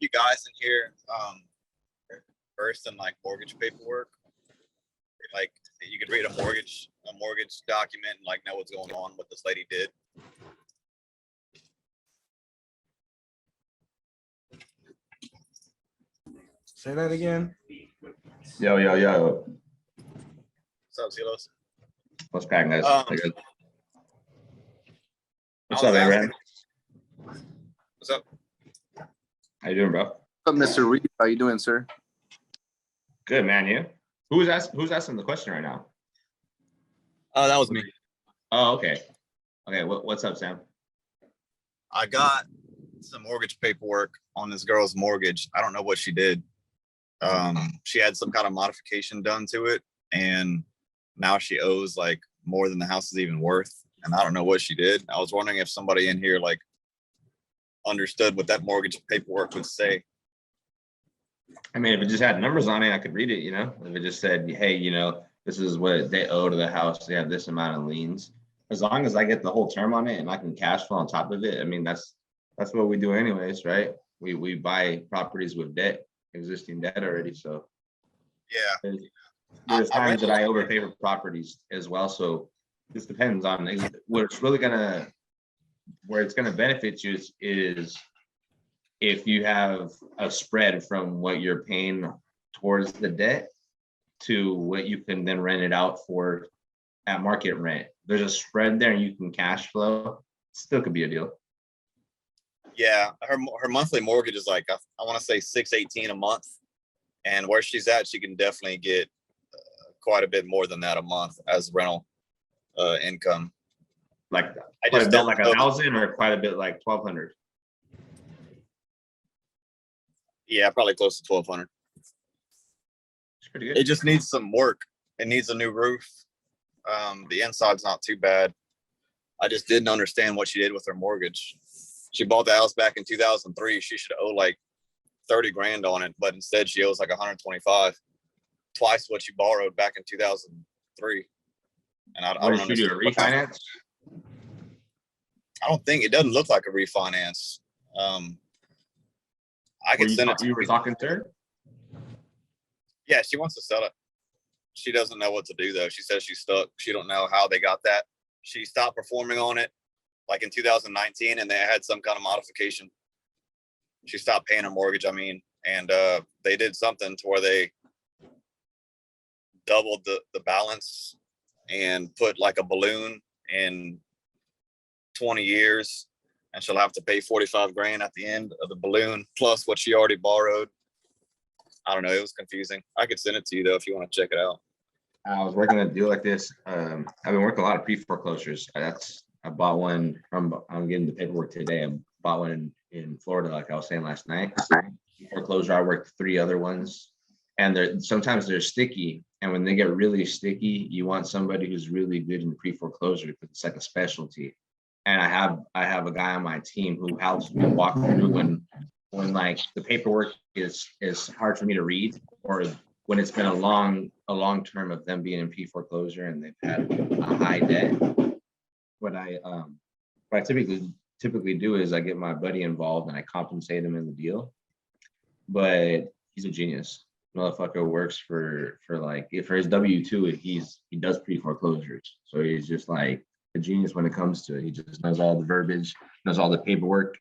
you guys in here versed in like mortgage paperwork? Like you could read a mortgage document and like know what's going on, what this lady did. Say that again. Yo. What's up, Silos? What's cracking, guys? What's I up, was Aaron? What's up? How you doing, bro? What's up, Mr. Reed? How you doing, sir? Good, man. You? Who's asking the question right now? Oh, that was me. Oh, okay. Okay, what's up, Sam? I got some mortgage paperwork on this girl's mortgage. I don't know what she did. She had some kind of modification done to it, and now she owes like more than the house is even worth. And I don't know what she did. I was wondering if somebody in here like understood what that mortgage paperwork would say. I mean, if it just had numbers on it, I could read it, you know? If it just said, hey, you know, this is what they owe to the house. They have this amount of liens. As long as I get the whole term on it and I can cash flow on top of it, I mean, that's what we do anyways, right? We buy properties with debt, existing debt already. So Yeah. there's times that I overpay for properties as well. So this depends on where it's gonna benefit you is if you have a spread from what you're paying towards the debt to what you can then rent it out for at market rent. There's a spread there and you can cash flow. Still could be a deal. Yeah, her monthly mortgage is like I want to say $618 a month, and where she's at, she can definitely get quite a bit more than that a month as rental income. Like I quite just a bit don't like know. 1,000 or quite a bit like 1,200. Yeah, probably close to 1,200. It's pretty good. It just needs some work. It needs a new roof. The inside's not too bad. I just didn't understand what she did with her mortgage. She bought the house back in 2003. She should owe like 30 grand on it, but instead she owes like 125, twice what she borrowed back in 2003. And I What don't did you do, a refinance? I don't think it doesn't look like a refinance. I could send it to you. Were talking to her? Yeah, she wants to sell it. She doesn't know what to do though. She says she's stuck. She don't know how they got that. She stopped performing on it like in 2019, and they had some kind of modification. She stopped paying her mortgage, and they did something to where they doubled the balance and put like a balloon in 20 years, and she'll have to pay 45 grand at the end of the balloon plus what she already borrowed. I don't know. It was confusing. I could send it to you though if you want to check it out. I was working a deal like this. I've been working a lot of pre-foreclosures. I bought one I'm getting the paperwork today. I bought one in Florida, like I was saying last night. Foreclosure, I worked 3 other ones, and sometimes they're sticky. And when they get really sticky, you want somebody who's really good in pre-foreclosure because it's like a specialty. And I have a guy on my team who helps me walk through when like the paperwork is hard for me to read, or when it's been a long term of them being in pre-foreclosure and they've had a high debt. What I typically do is I get my buddy involved and I compensate him in the deal. But he's a genius. Motherfucker works for his W-2, he does pre-foreclosures. So he's just like a genius when it comes to it. He just knows all the verbiage, knows all the paperwork.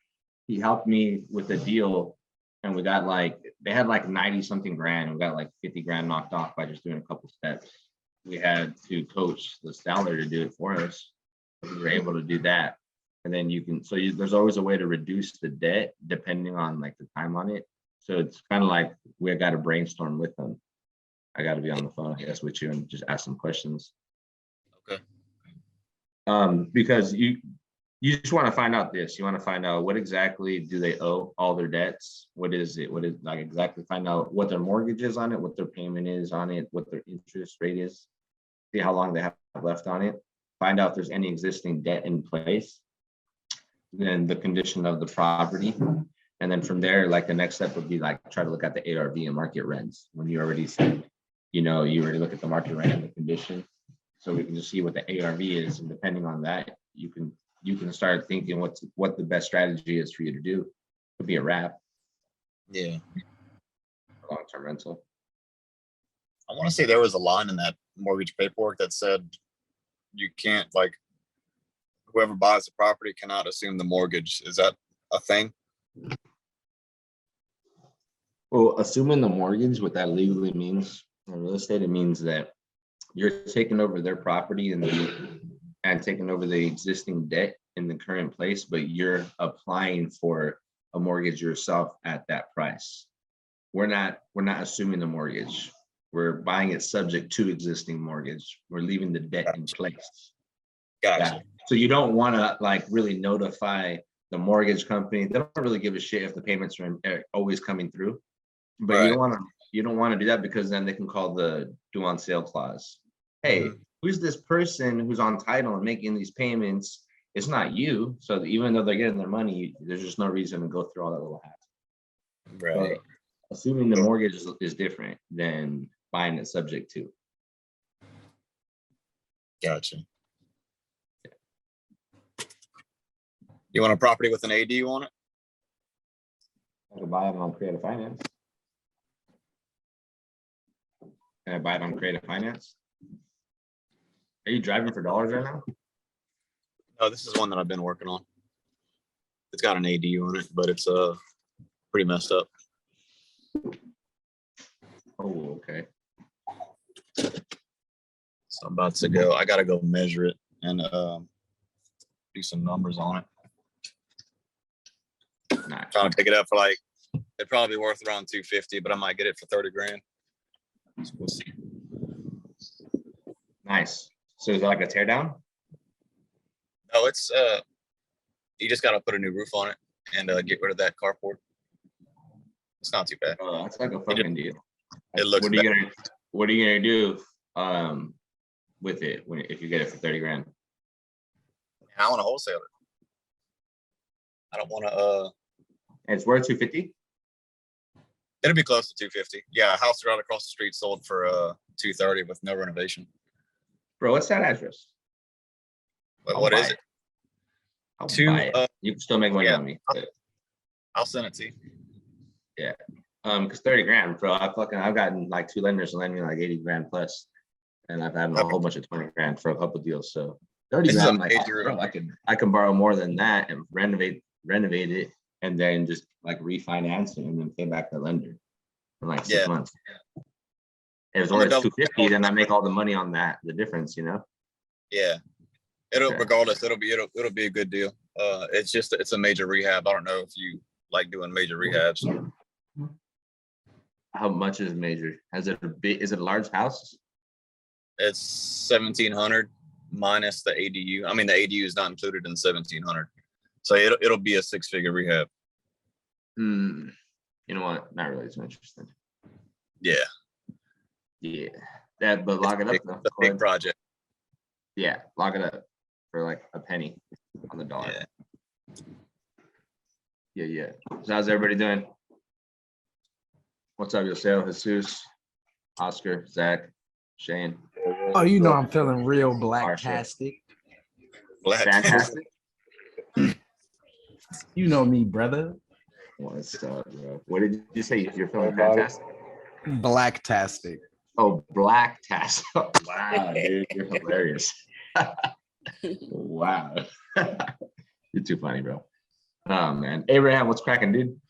He helped me with the deal, and we got they had like 90 something grand. We got like 50 grand knocked off by just doing a couple steps. We had to coach the seller to do it for us. We were able to do that. And then there's always a way to reduce the debt depending on like the time on it. So it's kind of like we got to brainstorm with them. I got to be on the phone, I guess, with you and just ask some questions. Okay. Because you just want to find out this. You want to find out what exactly do they owe, all their debts. What is it? What is like exactly? Find out what their mortgage is on it, what their payment is on it, what their interest rate is. See how long they have left on it. Find out if there's any existing debt in place. Then the condition of the property. And then from there, like the next step would be like try to look at the ARV and market rents. When you already said, you already look at the market rent and the condition. So we can just see what the ARV is. And depending on that, you can start thinking what the best strategy is for you to do. Could be a wrap. Yeah. long-term rental. I want to say there was a line in that mortgage paperwork that said you can't, like, whoever buys the property cannot assume the mortgage. Is that a thing? Well, assuming the mortgage, what that legally means in real estate, it means that you're taking over their property and taking over the existing debt in the current place, but you're applying for a mortgage yourself at that price. We're not assuming the mortgage. We're buying it subject to existing mortgage. We're leaving the debt in place. Gotcha. Yeah. So you don't want to like really notify the mortgage company. They don't really give a shit if the payments are always coming through. But Right. you don't want to do that, because then they can call the due on sale clause. Hey, who's this person who's on title and making these payments? It's not you. So even though they're getting their money, there's just no reason to go through all that little hassle. Right. But assuming the mortgage is different than buying it subject to. Gotcha. You want a property with an ADU on it? I could buy it on Creative Finance. Can I buy it on Creative Finance? Are you driving for dollars right now? No, this is one that I've been working on. It's got an ADU on it, but it's pretty messed up. Oh, okay. So I'm about to go. I gotta go measure it and do some numbers on it. Nice. Trying to pick it up for like, it'd probably be worth around 250, but I might get it for 30 grand. So we'll see. Nice. So is it like a tear down? No, it's you just gotta put a new roof on it and get rid of that carport. It's not too bad. Oh, that's like a fucking deal. It looks What are you gonna do with it if you get it for 30 grand? I want to wholesale it. I don't want to. And it's worth 250? It'll be close to 250. Yeah, a house right across the street sold for 230 with no renovation. Bro, what's that address? But I'll what buy is it. it? I'll Two, buy it. You can still make money yeah. on me. I'll send it to you. Because 30 grand, bro. I've gotten like 2 lenders to lend me like 80 grand plus. And I've had a whole bunch of 20 grand for a couple deals. So 30 This is grand, a like, major- bro, I can borrow more than that and renovate it and then just like refinance it and then pay back the lender in like 6 Yeah. months. If it's I'm a worth double- 250, then I make all the money on that, the difference, you know? Yeah, Okay. regardless, it'll be a good deal. It's a major rehab. I don't know if you like doing major rehabs. How much is major? Is it a large house? It's 1,700 minus the ADU. I mean, the ADU is not included in 1,700, so it'll be a 6-figure rehab. You know what? Not really so interesting. Yeah, Yeah. But lock it up it's though. a Go big ahead. project. Yeah, lock it up for like a penny on the dollar. Yeah. So how's everybody doing? What's up, Yosel, Jesus, Oscar, Zach, Shane? Oh, you know I'm feeling real blacktastic. Fantastic. You know me, brother. What's up, bro? What did you say? You're feeling fantastic? Blacktastic. Oh, blacktastic. Wow, dude, you're hilarious. Wow. You're too funny, bro. Oh man. Abraham, what's cracking, dude?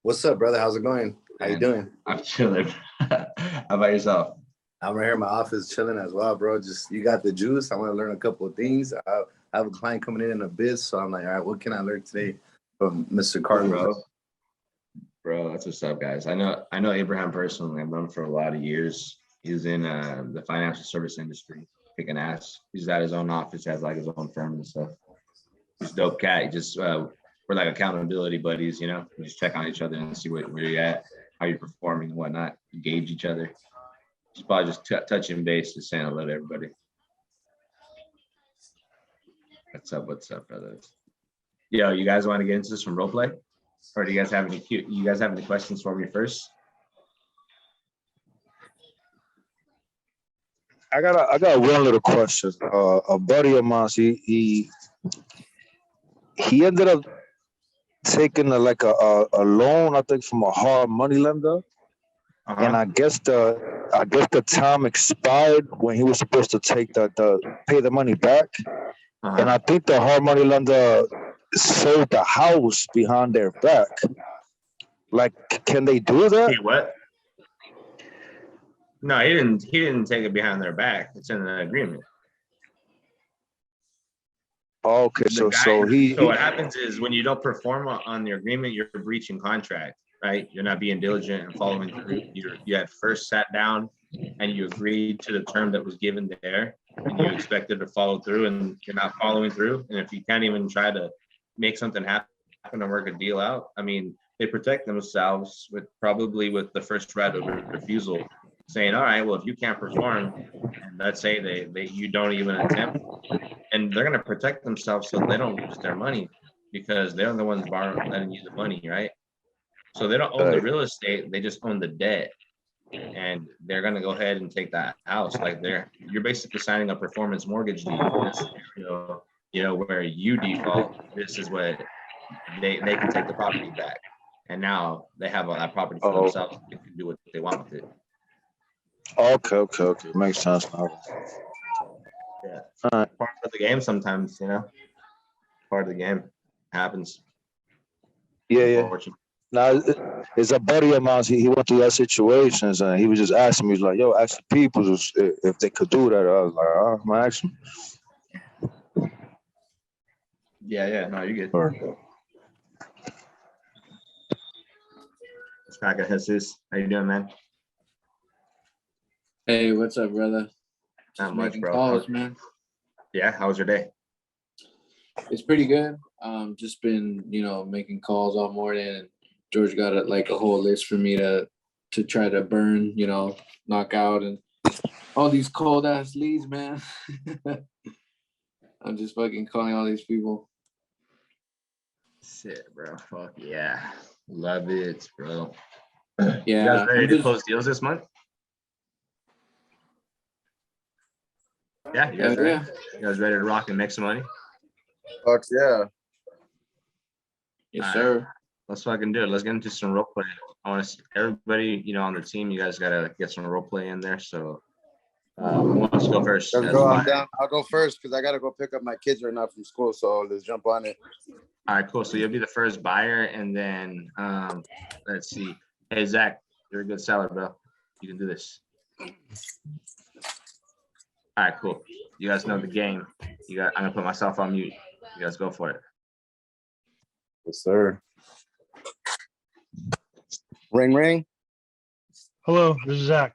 What's up, brother? How's it going? How you Man. doing? I'm chilling. How about yourself? I'm right here in my office chilling as well, bro. Just you got the juice. I want to learn a couple of things. I have a client coming in a bit, so I'm like, all right, what can I learn today from Mr. Carlos? Bro, that's what's up, guys. I know Abraham personally. I've known him for a lot of years. He's in the financial service industry, kicking ass. He's at his own office, has like his own firm and stuff. He's a dope cat. He just we're like accountability buddies, you know. We just check on each other and see where you're at, how you're performing and whatnot. Gauge each other. Just probably just touching base, just saying hello to everybody. What's up, brothers? Yo, you guys want to get into this from role play? Or do you guys have any questions for me first? I got one little question. A buddy of mine, he ended up taken a loan, I think, from a hard money lender, and Uh-huh. I guess the time expired when he was supposed to take the pay the money back, and Uh-huh. I think the hard money lender sold the house behind their back. Like, can they do that? Hey, what? No, he didn't. He didn't take it behind their back. It's in the agreement. Okay, The guy. so So what happens is when you don't perform on the agreement, you're breaching contract, right? You're not being diligent and following through. You had first sat down and you agreed to the term that was given there, and you expected to follow through, and you're not following through. And if you can't even try to make something happen and work a deal out, I mean, they protect themselves with probably with the first right of refusal, saying, all right, well, if you can't perform, and let's say they you don't even attempt, and they're going to protect themselves so they don't lose their money because they're the ones borrowing, letting you the money, right? So they don't own the real estate; they just own the debt, and they're going to go ahead and take that house. Like you're basically signing a performance mortgage deed in this scenario, where you default. This is what they can take the property back, and now they have that property for themselves. They can do what they want with it. okay, makes sense now. Yeah, All right. part of the game sometimes, part of the game happens. Yeah. Unfortunately. Now, it's a buddy of mine. He went through that situations, and he was just asking me, he's like, "Yo, ask the people if they could do that." I was like, "Oh, I'm gonna ask them." Yeah. No, you're good. All right. It's not gonna Jesus. How you doing, man? Hey, what's up, brother? Not Just much, making bro. calls, man. Yeah, how was your day? It's pretty good. Just been, making calls all morning, and George got a whole list for me to try to burn, knock out, and all these cold ass leads, man. I'm just fucking calling all these people. Shit, bro. Fuck yeah. Love it, bro. Yeah, You guys ready to close deals this month? Yeah, you guys ready? yeah. You guys ready to rock and make some money? Fuck yeah. Yes, All sir. Let's fucking do it. Let's get into some role play. I want to see everybody, on the team. You guys gotta get some role play in there. So, who wants to go first? Let's That's go. I'm fine. down. I'll go first because I gotta go pick up my kids right now from school. So let's jump on it. All right, cool. So you'll be the first buyer, and then let's see. Hey Zach, you're a good seller, bro. You can do this. All right, cool. You guys know the game. I'm gonna put myself on mute. You guys go for it. Yes, sir. Ring, ring. Hello, this is Zach.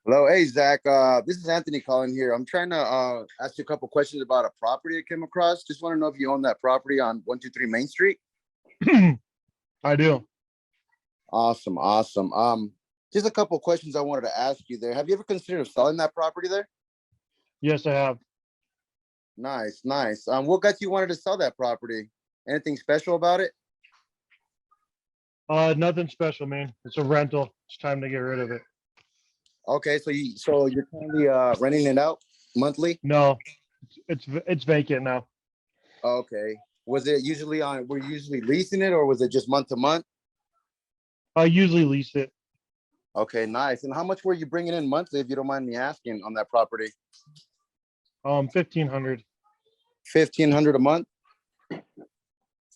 Hello, hey Zach. This is Anthony calling here. I'm trying to ask you a couple questions about a property I came across. Just want to know if you own that property on 123 Main Street. I do. Awesome. Just a couple questions I wanted to ask you there. Have you ever considered selling that property there? Yes, I have. Nice. What got you wanted to sell that property? Anything special about it? Nothing special, man. It's a rental. It's time to get rid of it. Okay, so you're currently renting it out monthly? No, it's vacant now. Okay. Was it usually were you usually leasing it or was it just month to month? I usually lease it. Okay, nice. And how much were you bringing in monthly, if you don't mind me asking, on that property? 1,500. 1,500 a month?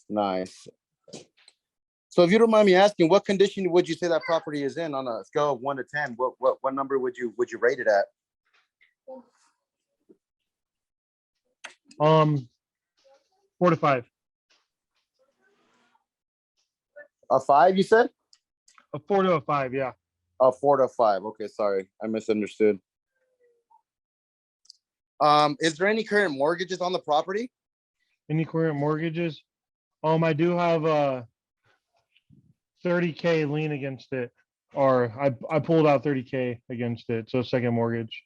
Nice. So if you don't mind me asking, what condition would you say that property is in on a scale of 1 to 10? What number would you rate it at? 4 to 5. A 5, you said? A 4 to a 5, yeah. A 4 to 5. Okay, sorry, I misunderstood. Is there any current mortgages on the property? Any current mortgages? I do have a 30K lien against it, or I pulled out 30K against it, so second mortgage.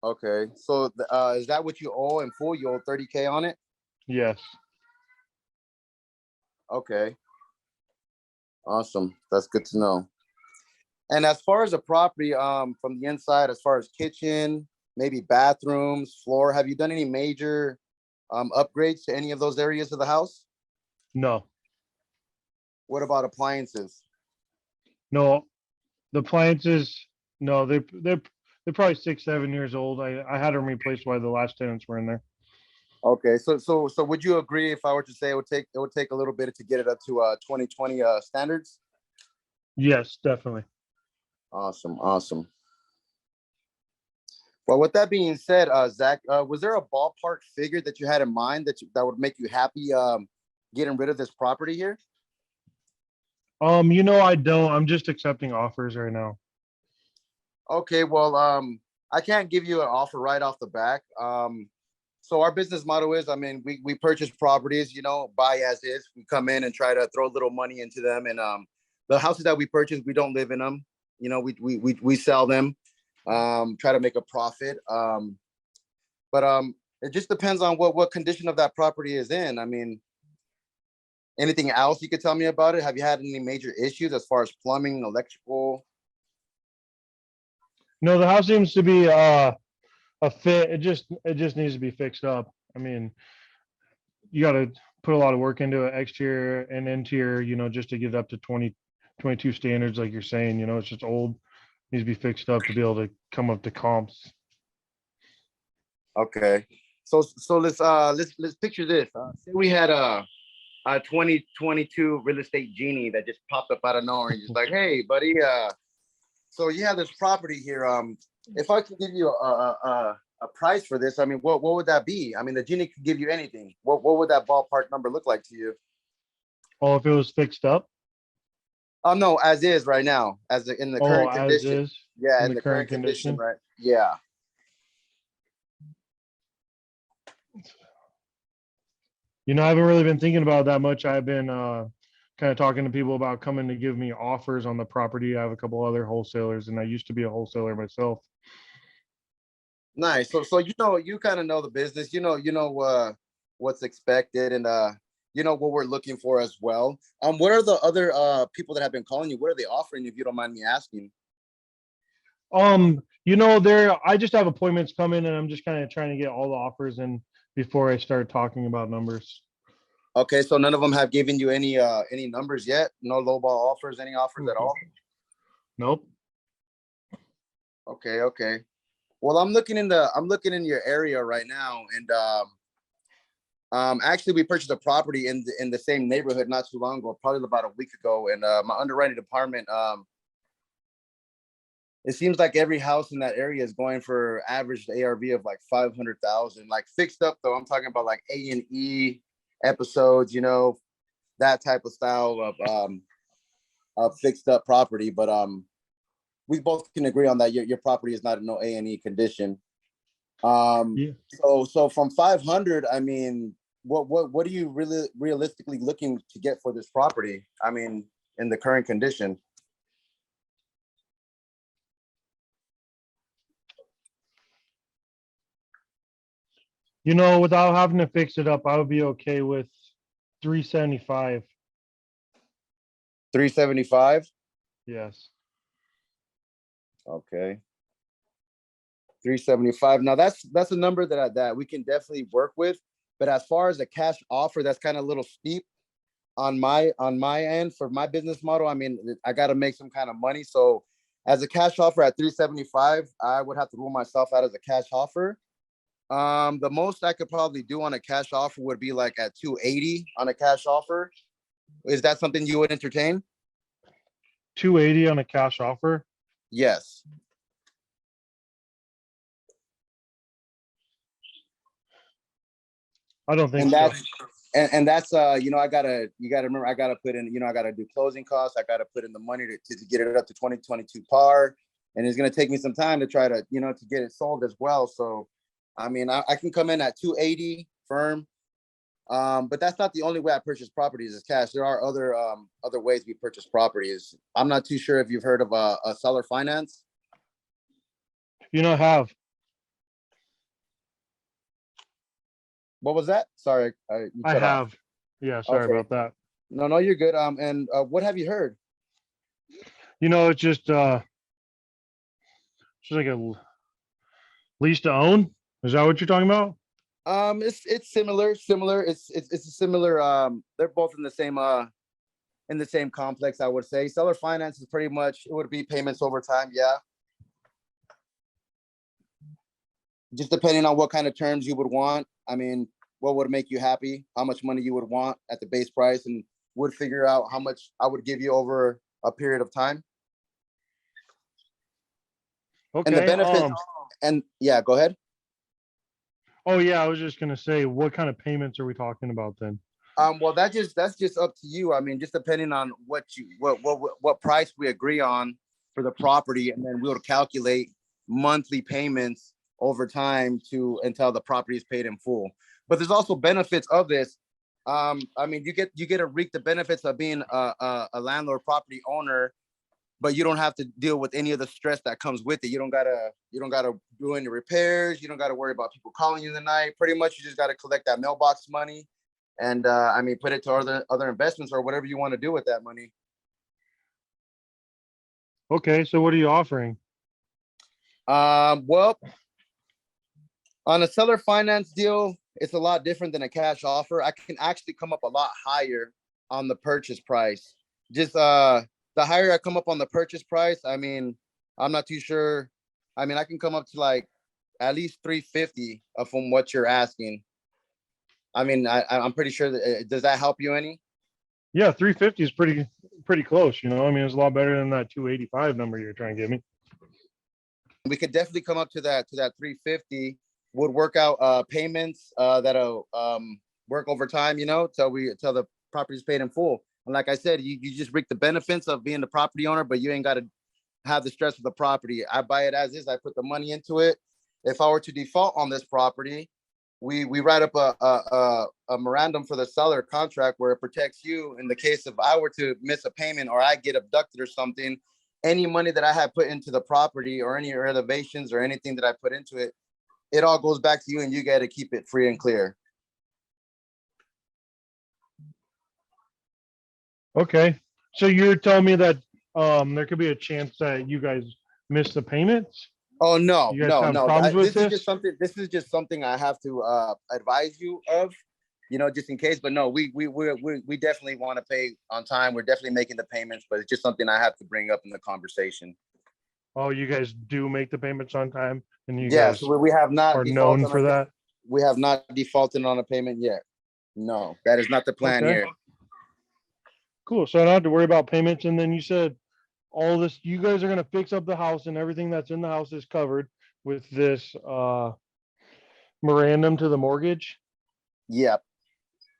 Okay, so is that what you owe in full? You owe 30K on it? Yes. Okay. Awesome. That's good to know. And as far as the property, from the inside, as far as kitchen, maybe bathrooms, floor, have you done any major upgrades to any of those areas of the house? No. What about appliances? No, the appliances, no, they're probably 6, 7 years old. I had them replaced while the last tenants were in there. Okay, so would you agree if I were to say it would take a little bit to get it up to 2020 standards? Yes, definitely. Awesome, awesome. Well, with that being said, Zach, was there a ballpark figure that you had in mind that would make you happy getting rid of this property here? I don't. I'm just accepting offers right now. Okay, well, I can't give you an offer right off the back. So our business model is, I mean, we purchase properties, buy as is. We come in and try to throw a little money into them, and the houses that we purchase, we don't live in them. We sell them, try to make a profit. But it just depends on what condition of that property is in. I mean, anything else you could tell me about it? Have you had any major issues as far as plumbing, electrical? No, the house seems to be a fit. It just needs to be fixed up. I mean, you got to put a lot of work into it, exterior and interior, just to get it up to 2022 standards, like you're saying. It's just old, needs to be fixed up to be able to come up to comps. Okay, so let's picture this. Say we had a 2022 real estate genie that just popped up out of nowhere and just like, hey, buddy, so you have this property here. If I could give you a price for this, I mean, what would that be? I mean, the genie could give you anything. What would that ballpark number look like to you? Oh, if it was fixed up? Oh no, as is right now, in the current As condition. is, Yeah, in in the the current current condition, condition? right? Yeah. I haven't really been thinking about it that much. I've been kind of talking to people about coming to give me offers on the property. I have a couple other wholesalers, and I used to be a wholesaler myself. Nice. So you kind of know the business. What's expected, and what we're looking for as well. What are the other people that have been calling you? What are they offering, if you don't mind me asking? I just have appointments coming, and I'm just kind of trying to get all the offers in before I start talking about numbers. Okay, so none of them have given you any numbers yet? No lowball offers, any offers at all? Nope. Okay. Well, I'm looking in your area right now, and actually we purchased a property in the same neighborhood not too long ago, probably about a week ago, and my underwriting department, it seems like every house in that area is going for average ARV of like 500,000, like fixed up though. I'm talking about like A&E episodes, that type of style of fixed up property. But we both can agree on that. Your property is not in no A&E condition. Yeah. So from 500, I mean, what are you really realistically looking to get for this property? I mean, in the current condition. Without having to fix it up, I would be okay with 375. 375. Yes. Okay. 375. Now that's a number that we can definitely work with. But as far as a cash offer, that's kind of a little steep on my end for my business model. I mean, I got to make some kind of money. So as a cash offer at 375, I would have to rule myself out as a cash offer. The most I could probably do on a cash offer would be like at 280 on a cash offer. Is that something you would entertain? 280 on a cash offer? Yes. I don't think And so. that's and that's you gotta remember, I gotta put in, I gotta do closing costs, I gotta put in the money to get it up to 2022 par, and it's gonna take me some time to try to to get it sold as well. So I mean, I can come in at 280 firm, but that's not the only way I purchase properties is cash. There are other ways we purchase properties. I'm not too sure if you've heard of a seller finance. Have. What was that? Sorry, you I cut off. have. Yeah, sorry Okay. about that. No, you're good. And what have you heard? It's just like a lease to own. Is that what you're talking about? It's similar. It's a similar. They're both in the in the same complex, I would say. Seller finance is pretty much, it would be payments over time, yeah. Just depending on what kind of terms you would want. I mean, what would make you happy, how much money you would want at the base price, and would figure out how much I would give you over a period of time. And the Okay. benefits, and yeah, go ahead. Oh yeah, I was just gonna say, what kind of payments are we talking about then? Well, that's just up to you. I mean, just depending on what price we agree on for the property, and then we'll calculate monthly payments over time until the property is paid in full. But there's also benefits of this. I mean, you get to reap the benefits of being a landlord property owner, but you don't have to deal with any of the stress that comes with it. You don't gotta do any repairs. You don't gotta worry about people calling you in the night. Pretty much, you just gotta collect that mailbox money, and I mean, put it to other investments or whatever you want to do with that money. Okay, so what are you offering? Well, on a seller finance deal, it's a lot different than a cash offer. I can actually come up a lot higher on the purchase price. Just the higher I come up on the purchase price, I mean, I'm not too sure. I mean, I can come up to like at least 350 from what you're asking. I mean, I'm pretty sure that, does that help you any? Yeah, 350 is pretty close, you know. I mean, it's a lot better than that 285 number you're trying to give me. We could definitely come up to that 350. Would work out payments that'll work over time, you know, till the property's paid in full. And like I said, you just reap the benefits of being the property owner, but you ain't got to have the stress of the property. I buy it as is. I put the money into it. If I were to default on this property, we write up a memorandum for the seller contract where it protects you in the case of I were to miss a payment or I get abducted or something. Any money that I have put into the property or any renovations or anything that I put into it, it all goes back to you and you got to keep it free and clear. Okay, so you're telling me that there could be a chance that you guys miss the payments? Oh, no, You guys no, have no. problems with This is just something I have to advise you of, you know, just in case. But no, we definitely want to pay on time. We're definitely making the payments, but it's just something I have to bring up in the conversation. Oh, you guys do make the payments on time, and you Yeah, guys so we have not are defaulted known for that? We have not defaulted on a payment yet. No, that is not the plan Okay. here. Cool. So I don't have to worry about payments. And then you said all this, you guys are gonna fix up the house and everything that's in the house is covered with this memorandum to the mortgage. Yep,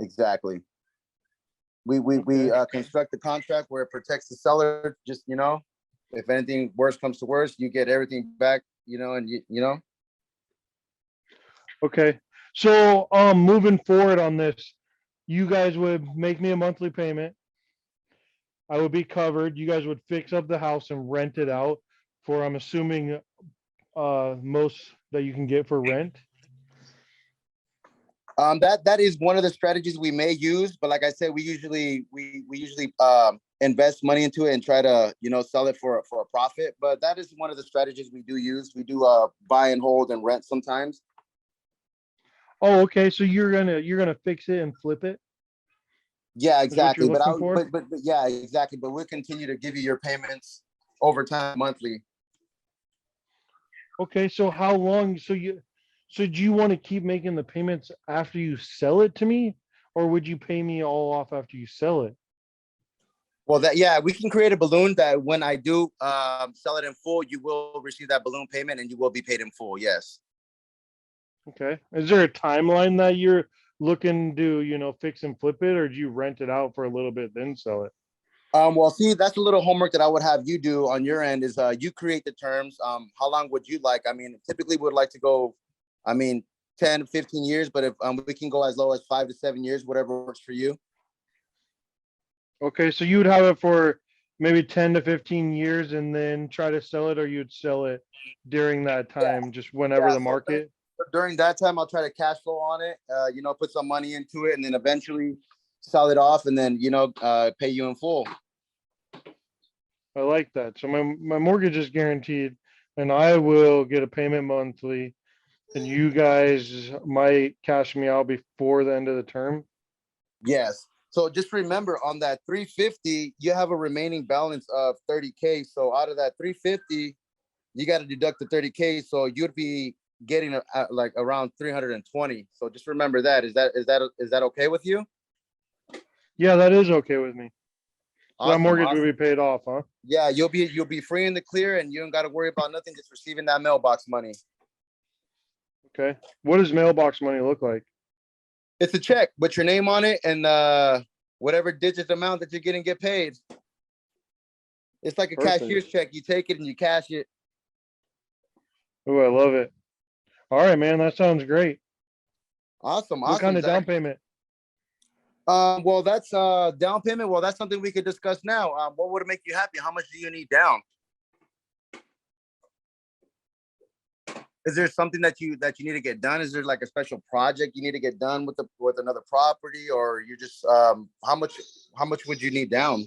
exactly. We construct the contract where it protects the seller. Just, you know, if anything worse comes to worse, you get everything back, you know, and you know. Okay. So moving forward on this, you guys would make me a monthly payment. I would be covered. You guys would fix up the house and rent it out for, I'm assuming, most that you can get for rent. That is one of the strategies we may use, but like I said, we usually invest money into it and try to, you know, sell it for a profit. But that is one of the strategies we do use. We do buy and hold and rent sometimes. Oh, okay. So you're gonna fix it and flip it? Yeah, Is what you're exactly. But looking for? yeah, exactly. But we'll continue to give you your payments over time monthly. Okay, so how long? So do you want to keep making the payments after you sell it to me, or would you pay me all off after you sell it? Well, yeah, we can create a balloon that when I do sell it in full, you will receive that balloon payment and you will be paid in full. Yes. Okay. Is there a timeline that you're looking to, you know, fix and flip it, or do you rent it out for a little bit then sell it? Well, see, that's a little homework that I would have you do on your end is you create the terms. How long would you like? I mean, typically would like to go, I mean, 10, 15 years, but if we can go as low as 5 to 7 years, whatever works for you. Okay, so you would have it for maybe 10 to 15 years and then try to sell it, or you'd sell it during that time, just whenever Yeah, the so market. during that time, I'll try to cash flow on it, you know, put some money into it and then eventually sell it off and then, you know, pay you in full. I like that. So my mortgage is guaranteed and I will get a payment monthly and you guys might cash me out before the end of the term. Yes. So just remember on that 350, you have a remaining balance of 30K. So out of that 350, you got to deduct the 30K. So you'd be getting like around 320. So just remember that. Is that okay with you? Yeah, that is okay with me. So that Awesome, mortgage awesome. will be paid off, huh? Yeah, you'll be free in the clear, and you don't got to worry about nothing. Just receiving that mailbox money. Okay. What does mailbox money look like? It's a check with your name on it and whatever digit amount that you're getting get paid. It's like a Perfect. cashier's check. You take it and you cash it. Oh, I love it. All right, man. That sounds great. Awesome, What awesome. kind of down Zach. payment? Well, that's down payment. Well, that's something we could discuss now. What would make you happy? How much do you need down? Is there something that you need to get done? Is there like a special project you need to get done with another property, or you just how much would you need down?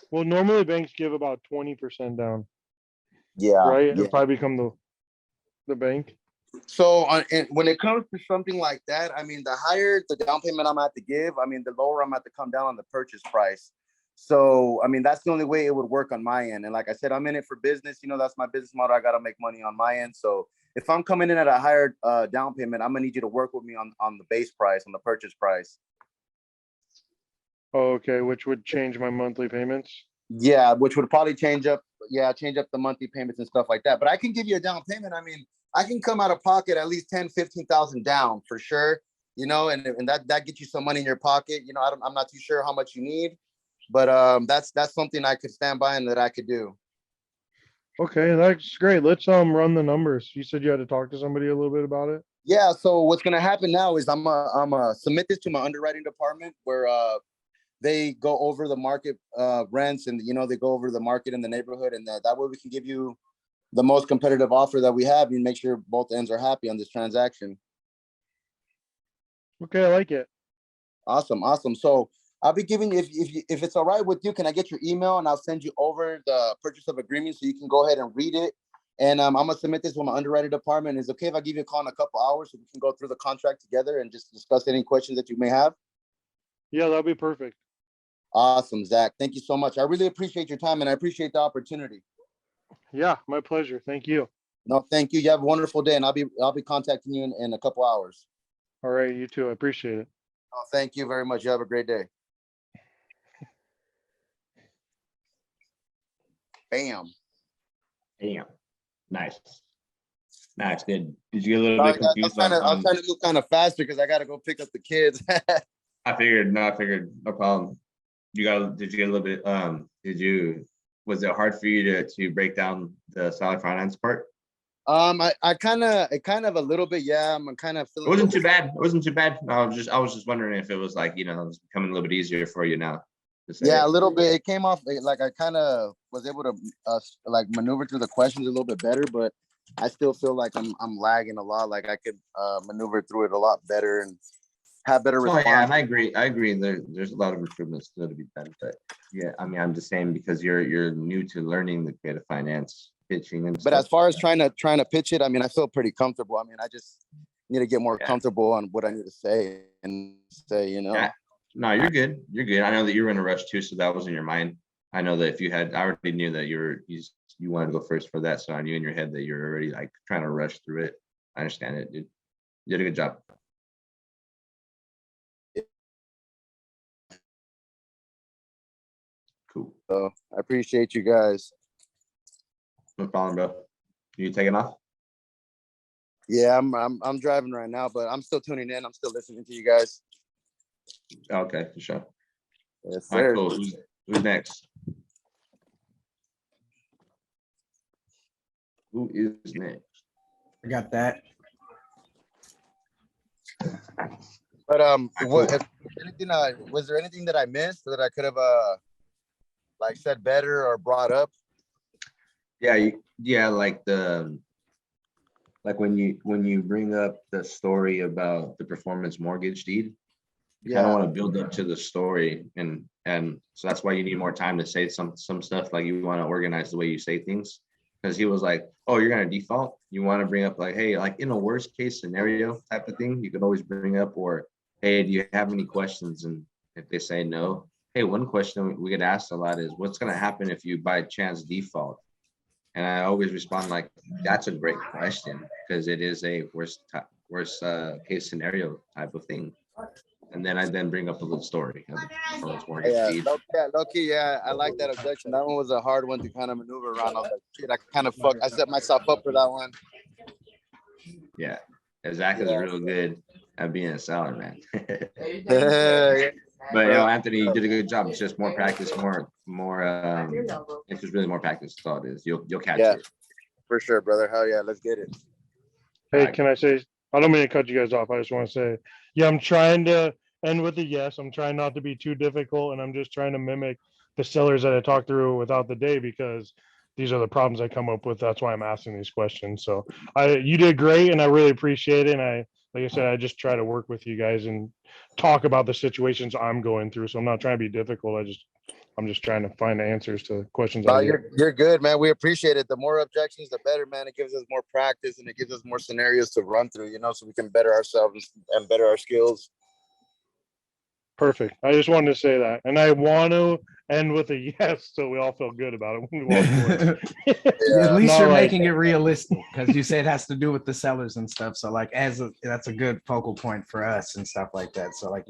Well, normally banks give about 20% down, Yeah, right? yeah. If I become the bank. So when it comes to something like that, I mean, the higher the down payment I'm at to give, I mean, the lower I'm at to come down on the purchase price. So, I mean, that's the only way it would work on my end. And like I said, I'm in it for business. You know, that's my business model. I got to make money on my end. So if I'm coming in at a higher down payment, I'm gonna need you to work with me on the base price, on the purchase price. Oh, okay, which would change my monthly payments. Yeah, which would probably change up the monthly payments and stuff like that. But I can give you a down payment. I mean, I can come out of pocket at least 10, 15,000 down for sure. You know, and that gets you some money in your pocket. You know, I'm not too sure how much you need, but that's something I could stand by and that I could do. Okay, that's great. Let's run the numbers. You said you had to talk to somebody a little bit about it. Yeah. So what's gonna happen now is I'm submit this to my underwriting department where they go over the market rents and you know they go over the market in the neighborhood and that way we can give you the most competitive offer that we have and make sure both ends are happy on this transaction. Okay, I like it. Awesome, awesome. So I'll be giving you if it's all right with you, can I get your email and I'll send you over the purchase of agreement so you can go ahead and read it. And I'm gonna submit this with my underwriting department. Is it okay if I give you a call in a couple hours so we can go through the contract together and just discuss any questions that you may have? Yeah, that'll be perfect. Awesome, Zach. Thank you so much. I really appreciate your time and I appreciate the opportunity. Yeah, my pleasure. Thank you. No, thank you. You have a wonderful day, and I'll be contacting you in a couple hours. All right, you too. I appreciate it. Oh, thank you very much. You have a great day. Bam. Damn. Nice. Nice. Good. Did you get a little Sorry, bit guys, I was confused trying on? to move kind of faster because I got to go pick up the kids. I figured. No, I figured. No problem. Did you get a little bit? Was it hard for you to break down the seller finance part? I kind of a little bit. Yeah, I'm kind of It feeling. wasn't too bad. It wasn't too bad. I was just wondering if it was like, it's becoming a little bit easier for you now. To say Yeah, it. a little bit. It came off like I kind of was able to like maneuver through the questions a little bit better, but I still feel like I'm lagging a lot. Like I could maneuver through it a lot better and have better Oh response. yeah, and I agree. There's a lot of improvements still to be done, but yeah, I mean, I'm just saying because you're new to learning the creative finance pitching and But stuff. as far as trying to pitch it, I mean, I feel pretty comfortable. I mean, I just need to get more comfortable on what I need to say and say, Yeah. No, you're good. You're good. I know that you were in a rush too, so that was in your mind. I know that if you had, I already knew that you wanted to go first for that, so I knew in your head that you're already like trying to rush through it. I understand it, dude. You did a good job. Cool. So I appreciate you guys. No problem, bro. You taking off? Yeah, I'm driving right now, but I'm still tuning in. I'm still listening to you guys. Okay, for sure. Yes, All right, sir. cool. Who's next? Who is next? I got that. But Cool. was there anything that I missed that I could have like said better or brought up? Yeah, like when you bring up the story about the performance mortgage deed, you kind of want to build up to the story, and so that's why you need more time to say some stuff. Like you want to organize the way you say things, because he was like, oh, you're gonna default. You want to bring up like, hey, like in a worst case scenario type of thing, you could always bring up, or hey, do you have any questions? And if they say no, hey, one question we get asked a lot is, what's going to happen if you by chance default? And I always respond like, that's a great question, because it is a worst case scenario type of thing. And then I bring up a little story of the first mortgage Yeah, deed. low key, yeah, I like that objection. That one was a hard one to kind of maneuver around. I was like, shit, I set myself up for that one. Yeah, Zach is Yeah. real good at being a seller, man. Yeah, But you know, Anthony, you did a good job. It's just more practice, it's just really more practice. That's all it is. You'll catch Yeah. it. for sure, brother. Hell yeah, let's get it. Hey, Alright. can I say, I don't mean to cut you guys off. I just want to say, yeah, I'm trying to end with a yes. I'm trying not to be too difficult, and I'm just trying to mimic the sellers that I talked through without the day, because these are the problems I come up with. That's why I'm asking these questions. So you did great, and I really appreciate it. And like I said, I just try to work with you guys and talk about the situations I'm going through. So I'm not trying to be difficult. I'm just trying to find answers to questions. No, I get. you're good, man. We appreciate it. The more objections, the better, man. It gives us more practice and it gives us more scenarios to run through, so we can better ourselves and better our skills. Perfect. I just wanted to say that. And I want to end with a yes, so we all feel good about it when we walk away. At least Not you're like- making it realistic, because you say it has to do with the sellers and stuff. So like that's a good focal point for us and stuff like that. So like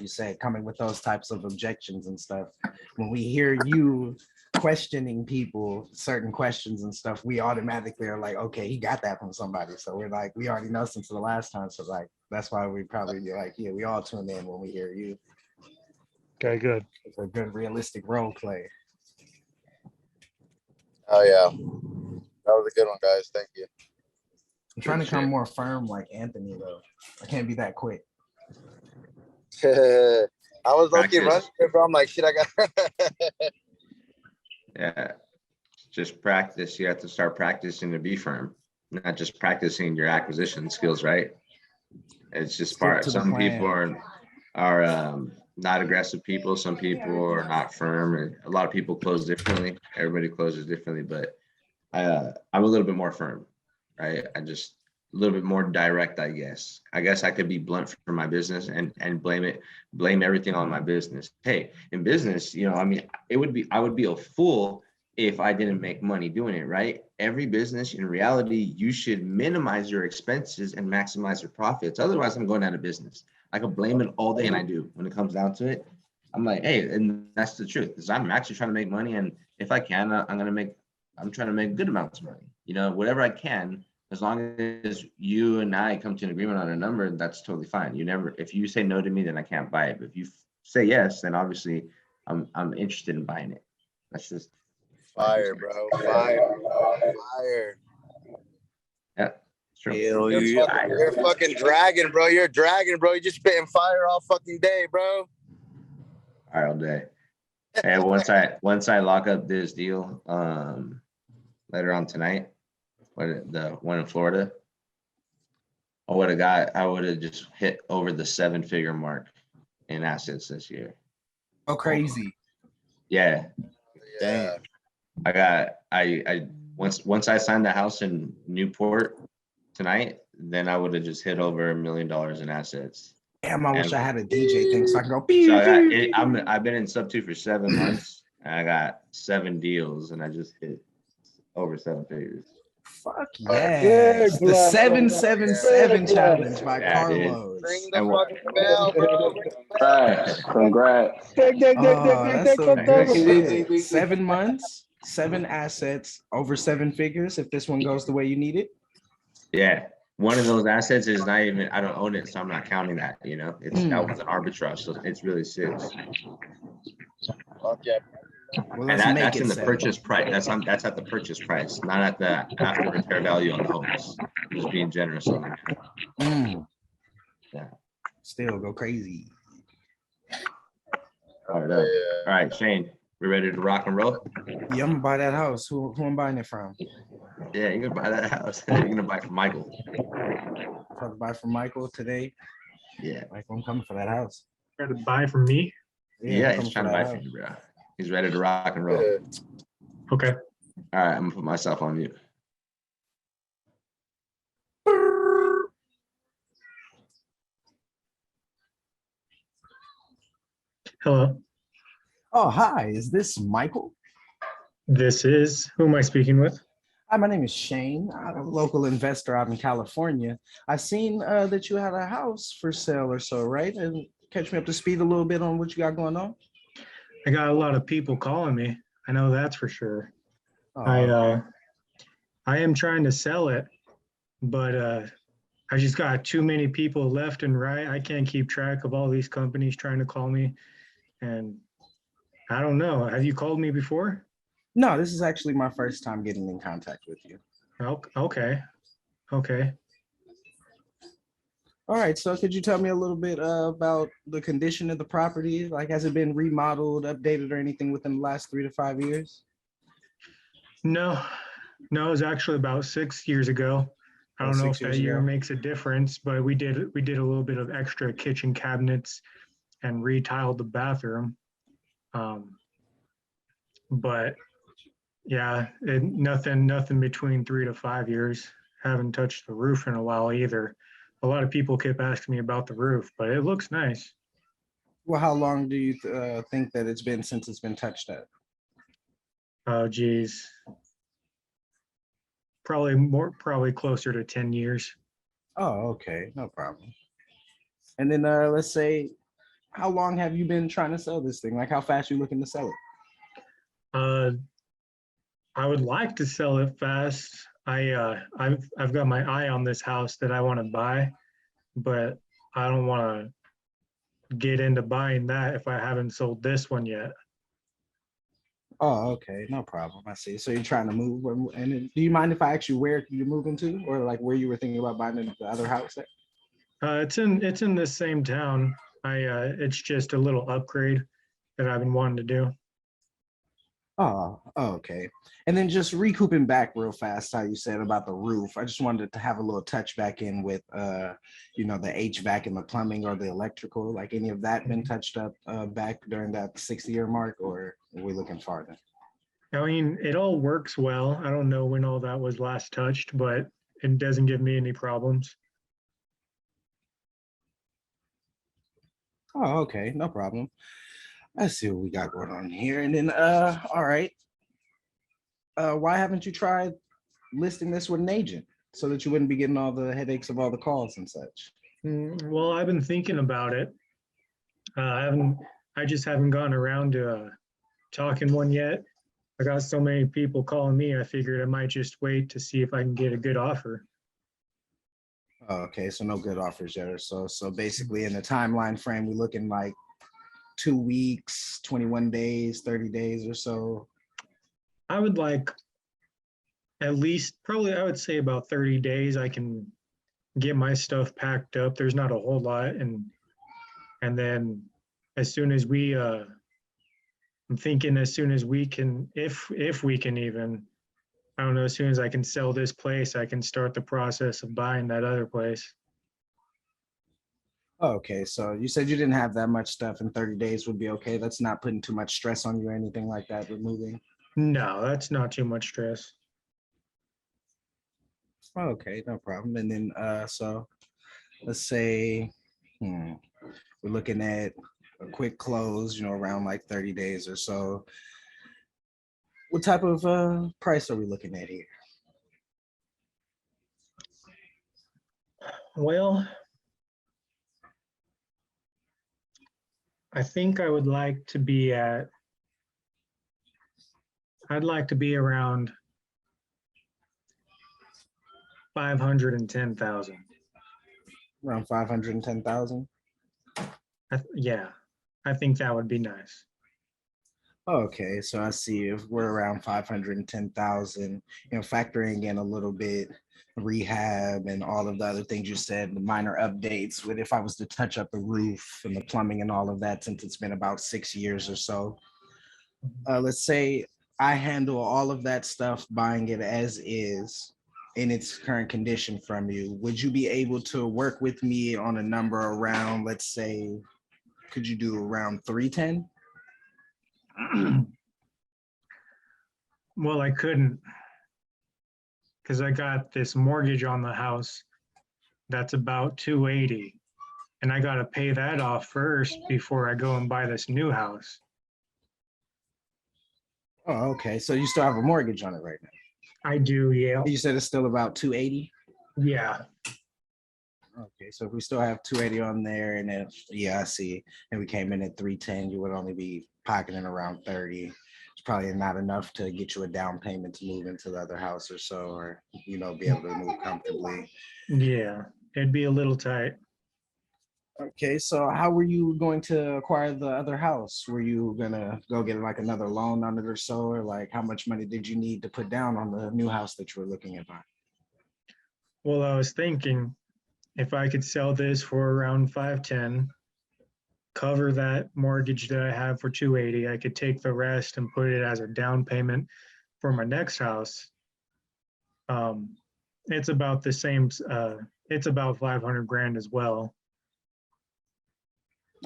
you said, coming with those types of objections and stuff, when we hear you questioning people certain questions and stuff, we automatically are like, okay, he got that from somebody. So we're like, we already know since the last time. So like that's why we probably be like, yeah, we all tune in when we hear you. Okay, good. It's a good realistic role play. Oh yeah, that was a good one, guys. Thank you. I'm trying to Good come shit. more firm like Anthony though. I can't be that quick. I was lucky Practice. running it, bro. I'm like, shit, I got. Yeah, just practice. You have to start practicing to be firm, not just practicing your acquisition skills, right? It's just Stick part. to the Some plan. people are not aggressive people. Some people are not firm, and a lot of people close differently. Everybody closes differently, but I'm a little bit more firm, right? I just a little bit more direct, I guess. I guess I could be blunt for my business and blame everything on my business. Hey, in business, I mean, I would be a fool if I didn't make money doing it, right? Every business, in reality, you should minimize your expenses and maximize your profits. Otherwise, I'm going out of business. I could blame it all day, and I do. When it comes down to it, I'm like, hey, and that's the truth, because I'm actually trying to make money, and if I can, I'm trying to make good amounts of money. Whatever I can, as long as you and I come to an agreement on a number, that's totally fine. If you say no to me, then I can't buy it. But if you say yes, then obviously I'm interested in buying it. That's just Fire, bro. Fire. Yeah, it's true. You're a fucking dragon, bro. You're a dragon, bro. You're just spitting fire all fucking day, bro. Fire all day. And once I lock up this deal, later on tonight, the one in Florida, I would have just hit over the 7-figure mark in assets this year. Oh, crazy. Yeah. Yeah. I once I signed the house in Newport tonight, then I would have just hit over $1 million in assets. Damn, I wish And- I had a DJ thing so I can go. So I've been in sub 2 for 7 months, and I got 7 deals, and I just hit over 7 figures. Fuck yes. The 777 challenge by Yeah, dude. Carlos. Ring the And what- fucking bell, bro. Congrats. Oh, that's some good Congrats. shit. 7 months, 7 assets, over 7 figures. If this one goes the way you need it. Yeah, one of those assets is not even, I don't own it, so I'm not counting that. That was an arbitrage, so it's really 6. Fuck yeah. Well, And let's make that's it in the 7. purchase price. That's at the purchase price, not at the after repair value on the homes. I'm just being generous on that. Yeah. Still go crazy. All right, all right, Shane, we ready to rock and roll? Yeah, I'm gonna buy that house. Who I'm buying it from? Yeah, you're gonna buy that house. You're gonna buy from Michael. Probably buy from Michael today. Yeah. Michael, I'm coming for that house. Try to buy from me. Yeah, I'm he's coming trying to for buy that from house. you, bro. He's ready to rock and roll. Okay. All right, I'm gonna put myself on mute. Hello. Oh, hi. Is this Michael? This is, who am I speaking with? Hi, my name is Shane. I'm a local investor out in California. I've seen that you had a house for sale or so, right? And catch me up to speed a little bit on what you got going on. I got a lot of people calling me. I know that's for sure. I Oh, uh I am trying to sell it, but I just got too many people left and right. I can't keep track of all these companies trying to call me, and I don't know. Have you called me before? no, this is actually my first time getting in contact with you. Okay. Okay. All right, so could you tell me a little bit about the condition of the property? Like, has it been remodeled, updated, or anything within the last 3 to 5 years? No, no, it was actually about 6 years ago. I About don't know 6 if that years year ago? makes a difference, but we did a little bit of extra kitchen cabinets and retiled the bathroom. Um, but yeah, nothing between 3 to 5 years. Haven't touched the roof in a while either. A lot of people kept asking me about the roof, but it looks nice. Well, how long do you think that it's been since it's been touched up? Oh, geez. Probably closer to 10 years. Oh, okay, no problem. And then let's say, how long have you been trying to sell this thing? Like, how fast you looking to sell it? Uh, I would like to sell it fast. I've got my eye on this house that I want to buy, but I don't want to get into buying that if I haven't sold this one yet. Oh, okay, no problem. I see. So you're trying to move, and do you mind if I ask you where you're moving to, or like where you were thinking about buying the other house at? It's in the same town. It's just a little upgrade that I've been wanting to do. Oh, okay. And then just recouping back real fast, how you said about the roof. I just wanted to have a little touch back in with, the HVAC and the plumbing or the electrical. Like any of that been touched up back during that 6 year mark, or are we looking farther? I mean, it all works well. I don't know when all that was last touched, but it doesn't give me any problems. Oh, okay, no problem. Let's see what we got going on here. And then, all right. Why haven't you tried listing this with an agent so that you wouldn't be getting all the headaches of all the calls and such? Well, I've been thinking about it. I just haven't gotten around to talking one yet. I got so many people calling me, I figured I might just wait to see if I can get a good offer. Oh, okay, so no good offers yet. Or so basically in the timeline frame, we're looking like 2 weeks, 21 days, 30 days or so. I would like at least, probably, I would say about 30 days. I can get my stuff packed up. There's not a whole lot. And then as soon as I'm thinking as soon as we can, if we can even, I don't know, as soon as I can sell this place, I can start the process of buying that other place. Oh, okay, so you said you didn't have that much stuff and 30 days would be okay. That's not putting too much stress on you or anything like that with moving. No, that's not too much stress. Okay, no problem. And then so let's say we're looking at a quick close, around like 30 days or so. What type of price are we looking at here? Well, I think I'd like to be around 510,000. Around 510,000? Yeah, I think that would be nice. Okay, so I see if we're around 510,000, factoring in a little bit rehab and all of the other things you said, the minor updates with if I was to touch up the roof and the plumbing and all of that, since it's been about 6 years or so. Let's say I handle all of that stuff, buying it as is in its current condition from you. Would you be able to work with me on a number around, let's say, could you do around 310? Well, I couldn't because I got this mortgage on the house that's about 280. And I gotta pay that off first before I go and buy this new house. Oh, okay. So you still have a mortgage on it right now. I do, yeah. You said it's still about 280. Yeah. Okay, so if we still have 280 on there, and if I see, and we came in at 310, you would only be pocketing around 30. It's probably not enough to get you a down payment to move into the other house or so, or be able to move comfortably. Yeah. It'd be a little tight. Okay, so how were you going to acquire the other house? Were you gonna go get like another loan on it or so, or like how much money did you need to put down on the new house that you were looking at buying? Well, I was thinking if I could sell this for around 510, cover that mortgage that I have for 280, I could take the rest and put it as a down payment for my next house. It's about the same, it's about 500 grand as well.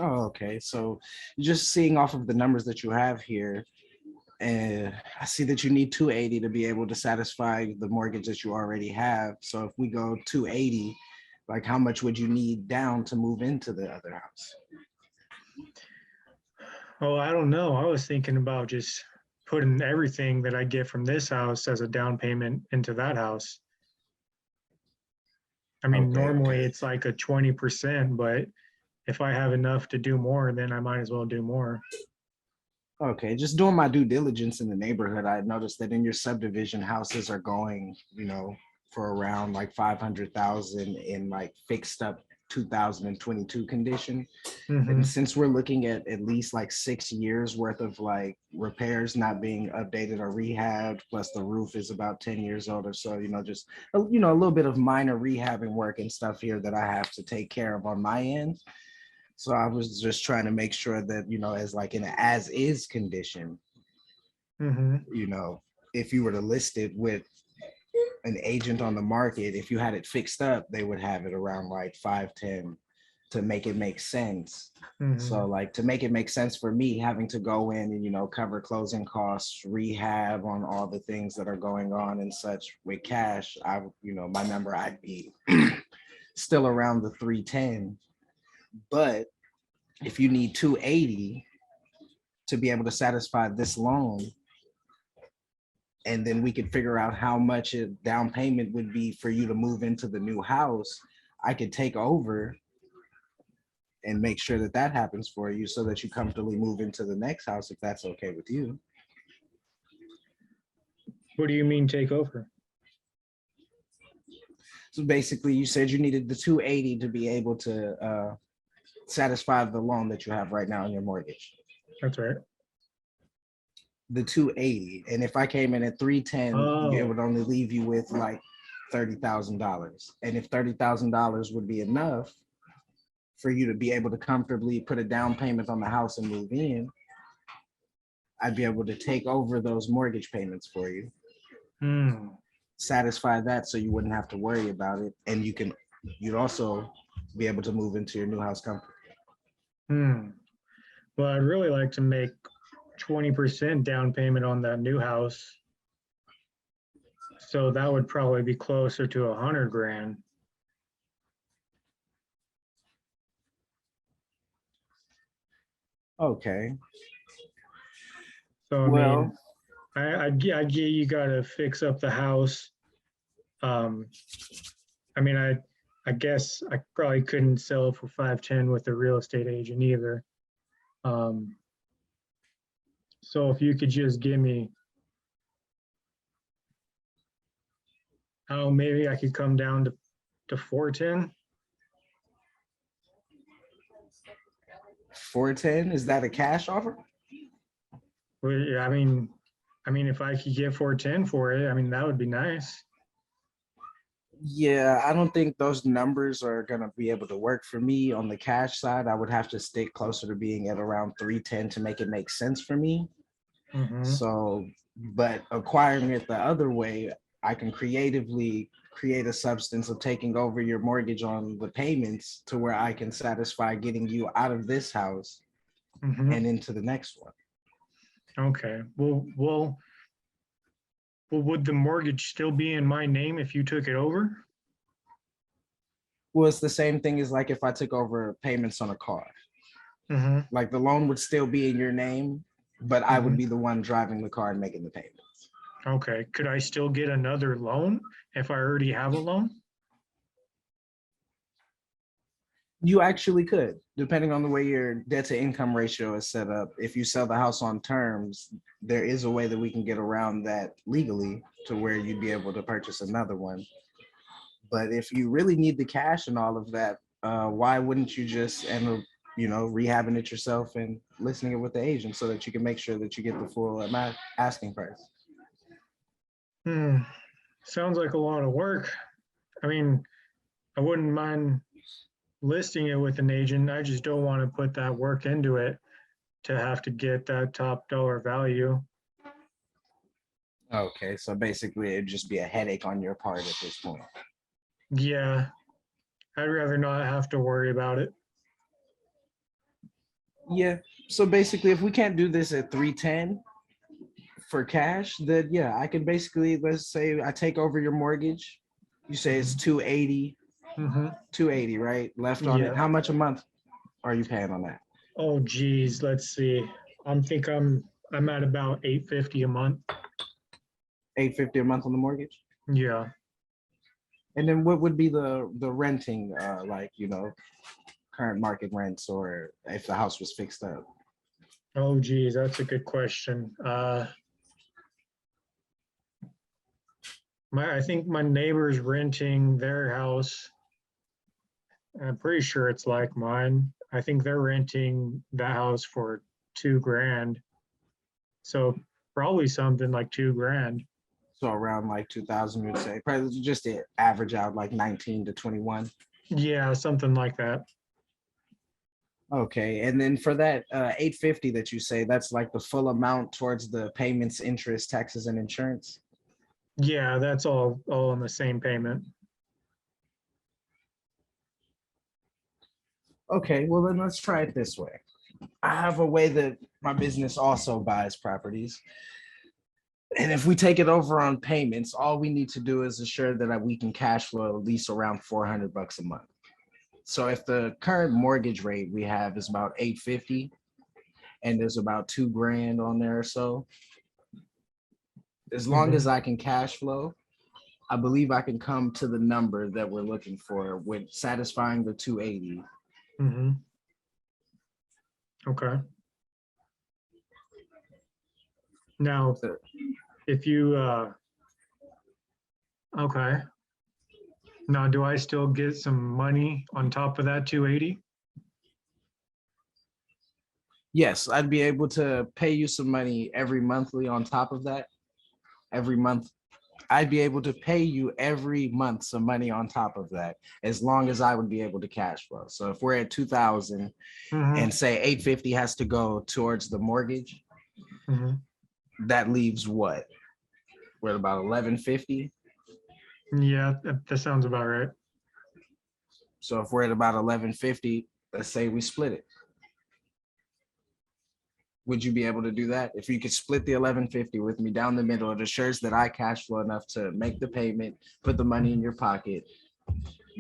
Oh, okay. So just seeing off of the numbers that you have here, and I see that you need 280 to be able to satisfy the mortgage that you already have. So if we go 280, like how much would you need down to move into the other house? Oh, I don't know. I was thinking about just putting everything that I get from this house as a down payment into that house. I mean, Okay, normally okay. it's like a 20%, but if I have enough to do more, then I might as well do more. Okay, just doing my due diligence in the neighborhood, I noticed that in your subdivision, houses are going, for around like 500,000 in like fixed up 2022 condition. And Mhm. since we're looking at least like 6 years worth of like repairs not being updated or rehabbed, plus the roof is about 10 years old or so, just a little bit of minor rehabbing work and stuff here that I have to take care of on my end. So I was just trying to make sure that, as like in an as is condition, Mhm. if you were to list it with an agent on the market, if you had it fixed up, they would have it around like 510 to make it make sense. So Mhm. like to make it make sense for me, having to go in and cover closing costs, rehab on all the things that are going on and such with cash, my number, I'd be still around the 310. But if you need 280 to be able to satisfy this loan, and then we could figure out how much a down payment would be for you to move into the new house, I could take over and make sure that that happens for you so that you comfortably move into the next house, if that's okay with you. What do you mean take over? So basically, you said you needed the 280 to be able to satisfy the loan that you have right now in your mortgage. That's right. The 280, and if I came in at 310, it Oh. would only leave you with like $30,000. And if $30,000 would be enough for you to be able to comfortably put a down payment on the house and move in, I'd be able to take over those mortgage payments for you, Hmm. satisfy that so you wouldn't have to worry about it, and you'd also be able to move into your new house comfortably. Well, I'd really like to make 20% down payment on that new house. So that would probably be closer to 100 grand. Okay. So I Well, mean, I get you gotta fix up the house. I mean, I guess I probably couldn't sell it for 510 with a real estate agent either. So if you could just give me, oh, maybe I could come down to 410. 410, is that a cash offer? Well, yeah, I mean, if I could get 410 for it, I mean, that would be nice. Yeah, I don't think those numbers are gonna be able to work for me on the cash side. I would have to stick closer to being at around 310 to make it make sense for me. Mhm. So, but acquiring it the other way, I can creatively create a substance of taking over your mortgage on the payments to where I can satisfy getting you out of this house Mhm. and into the next one. Okay, well, would the mortgage still be in my name if you took it over? Well, it's the same thing as like if I took over payments on a car. Hmm. Like the loan would still be in your name, but I would Mhm. be the one driving the car and making the payments. Okay, could I still get another loan if I already have a loan? You actually could, depending on the way your debt to income ratio is set up. If you sell the house on terms, there is a way that we can get around that legally to where you'd be able to purchase another one. But if you really need the cash and all of that, why wouldn't you just end up, rehabbing it yourself and listing it with the agent so that you can make sure that you get the full amount asking price? Hmm, sounds like a lot of work. I mean, I wouldn't mind listing it with an agent. I just don't want to put that work into it to have to get that top dollar value. Okay, so basically it'd just be a headache on your part at this point. Yeah, I'd rather not have to worry about it. Yeah. So basically, if we can't do this at 310 for cash, then yeah, I can basically, let's say I take over your mortgage. You say it's 280, Hmm. 280, right? Left on it. Yeah. How much a month are you paying on that? Oh geez, let's see. I'm at about 850 a month. 850 a month on the mortgage. Yeah. And then what would be the renting, like, current market rents, or if the house was fixed up? Oh geez, that's a good question. I think my neighbor's renting their house. I'm pretty sure it's like mine. I think they're renting that house for $2,000. So probably something like $2,000. So around like 2000, you'd say, probably just to average out like 19 to 21. Yeah, something like that. Okay, and then for that 850 that you say, that's like the full amount towards the payments, interest, taxes, and insurance. Yeah, that's all in the same payment. Okay, well then let's try it this way. I have a way that my business also buys properties. And if we take it over on payments, all we need to do is assure that we can cash flow at least around $400 a month. So if the current mortgage rate we have is about 850 and there's about $2,000 on there or so, as long as I can cash flow, I believe I can come to the number that we're looking for with satisfying the 280. Mm-hmm. Okay. Now, So- if you, okay. Now, do I still get some money on top of that 280? Yes, I'd be able to pay you some money every monthly on top of that. Every month, I'd be able to pay you every month some money on top of that, as long as I would be able to cash flow. So if we're at 2000 Mhm, and say 850 has to go towards the mortgage, mhm. that leaves what? We're at about 1150. Yeah, that sounds about right. So if we're at about 1150, let's say we split it. Would you be able to do that? If you could split the 1150 with me down the middle, it assures that I cash flow enough to make the payment, put the money in your pocket,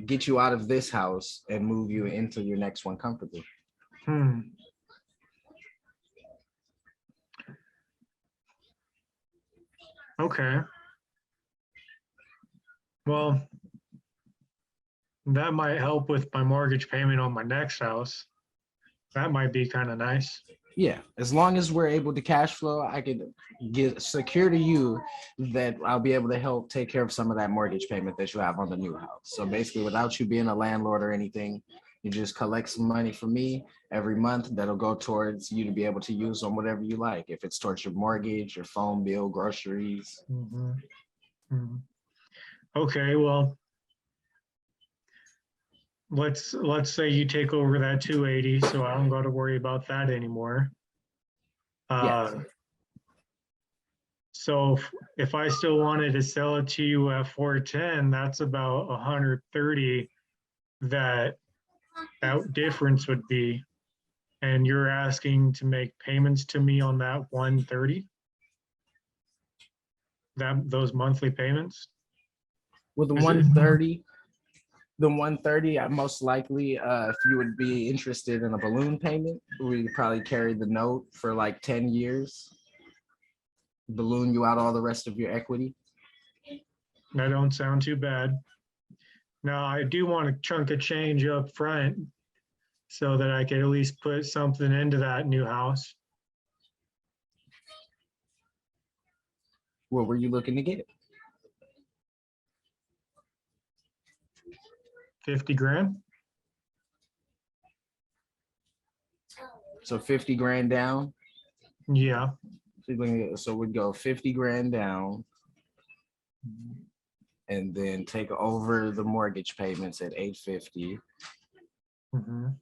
get you out of this house and move you into your next one comfortably. Hmm. Okay. Well, that might help with my mortgage payment on my next house. That might be kind of nice. Yeah, as long as we're able to cash flow, I could get secure to you that I'll be able to help take care of some of that mortgage payment that you have on the new house. So basically, without you being a landlord or anything, you just collect some money from me every month that'll go towards you to be able to use on whatever you like. If it's towards your mortgage, your phone bill, groceries. Mhm, mhm. Okay, well, let's say you take over that 280, so I don't got to worry about that anymore. Yes. So if I still wanted to sell it to you at 410, that's about 130 that difference would be. And you're asking to make payments to me on that 130? Those monthly payments? With the Is it- 130, The 130, I most likely, if you would be interested in a balloon payment, we'd probably carry the note for like 10 years. Balloon you out all the rest of your equity. That don't sound too bad. Now, I do want a chunk of change up front so that I could at least put something into that new house. What were you looking to get? 50 grand? So 50 grand down. Yeah, So we'd go 50 grand down. And then take over the mortgage payments at 850. mhm.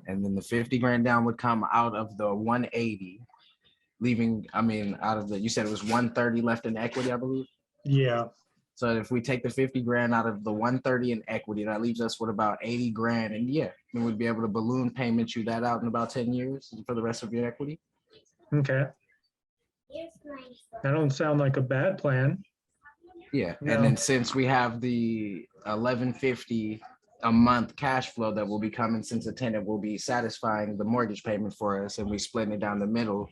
And then the 50 grand down would come out of the 180, leaving, I mean, out of the, you said it was 130 left in equity, I believe. Yeah, So if we take the 50 grand out of the 130 in equity, that leaves us with about 80 grand. And yeah, we would be able to balloon payment you that out in about 10 years for the rest of your equity. okay. That don't sound like a bad plan. Yeah. No. And then since we have the 1150 a month cash flow that will be coming, since the tenant will be satisfying the mortgage payment for us and we split it down the middle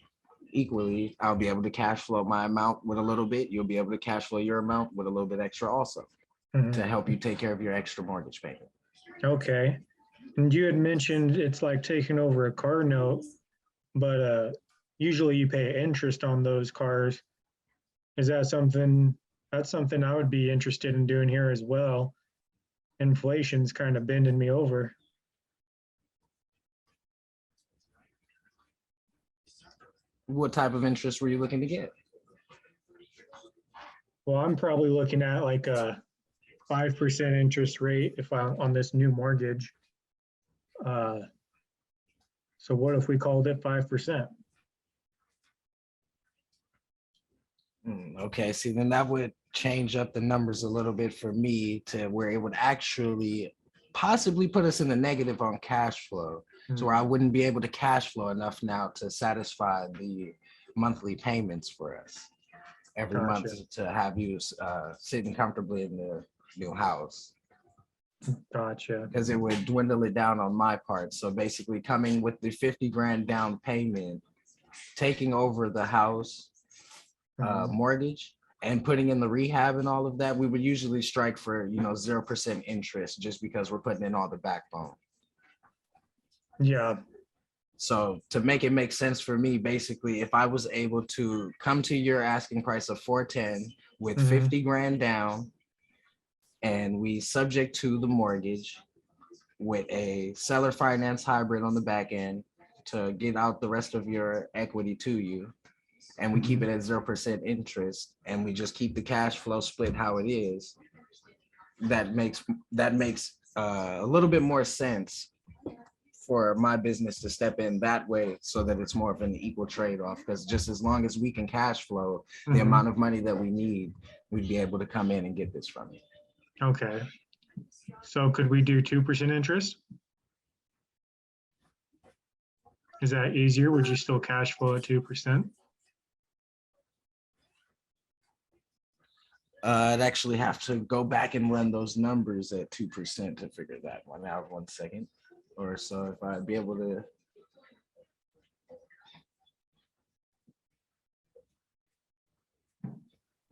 equally, I'll be able to cash flow my amount with a little bit. You'll be able to cash flow your amount with a little bit extra also Mhm. to help you take care of your extra mortgage payment. Okay. And you had mentioned it's like taking over a car note, but usually you pay interest on those cars. Is that something, that's something I would be interested in doing here as well. Inflation's kind of bending me over. What type of interest were you looking to get? Well, I'm probably looking at like a 5% interest rate if I'm on this new mortgage. So what if we called it 5%? Okay, see, then that would change up the numbers a little bit for me to where it would actually possibly put us in the negative on cash flow. So where I wouldn't be able to cash flow enough now to satisfy the monthly payments for us every month Gotcha. to have you sitting comfortably in the new house. Gotcha. Because it would dwindle it down on my part. So basically coming with the 50 grand down payment, taking over the house mortgage and putting in the rehab and all of that, we would usually strike for, 0% interest just because we're putting in all the backbone. Yeah. So to make it make sense for me, basically, if I was able to come to your asking price of 410 with Mhm. 50 grand down and we subject to the mortgage with a seller finance hybrid on the back end to get out the rest of your equity to you, and we keep it at 0% interest and we just keep the cash flow split how it is, that makes a little bit more sense for my business to step in that way so that it's more of an equal trade-off. Because just as long as we can cash flow the Mhm. amount of money that we need, we'd be able to come in and get this from you. Okay. So could we do 2% interest? Is that easier? Would you still cash flow at 2%? I'd actually have to go back and run those numbers at 2% to figure that one out. 1 second or so, if I'd be able to.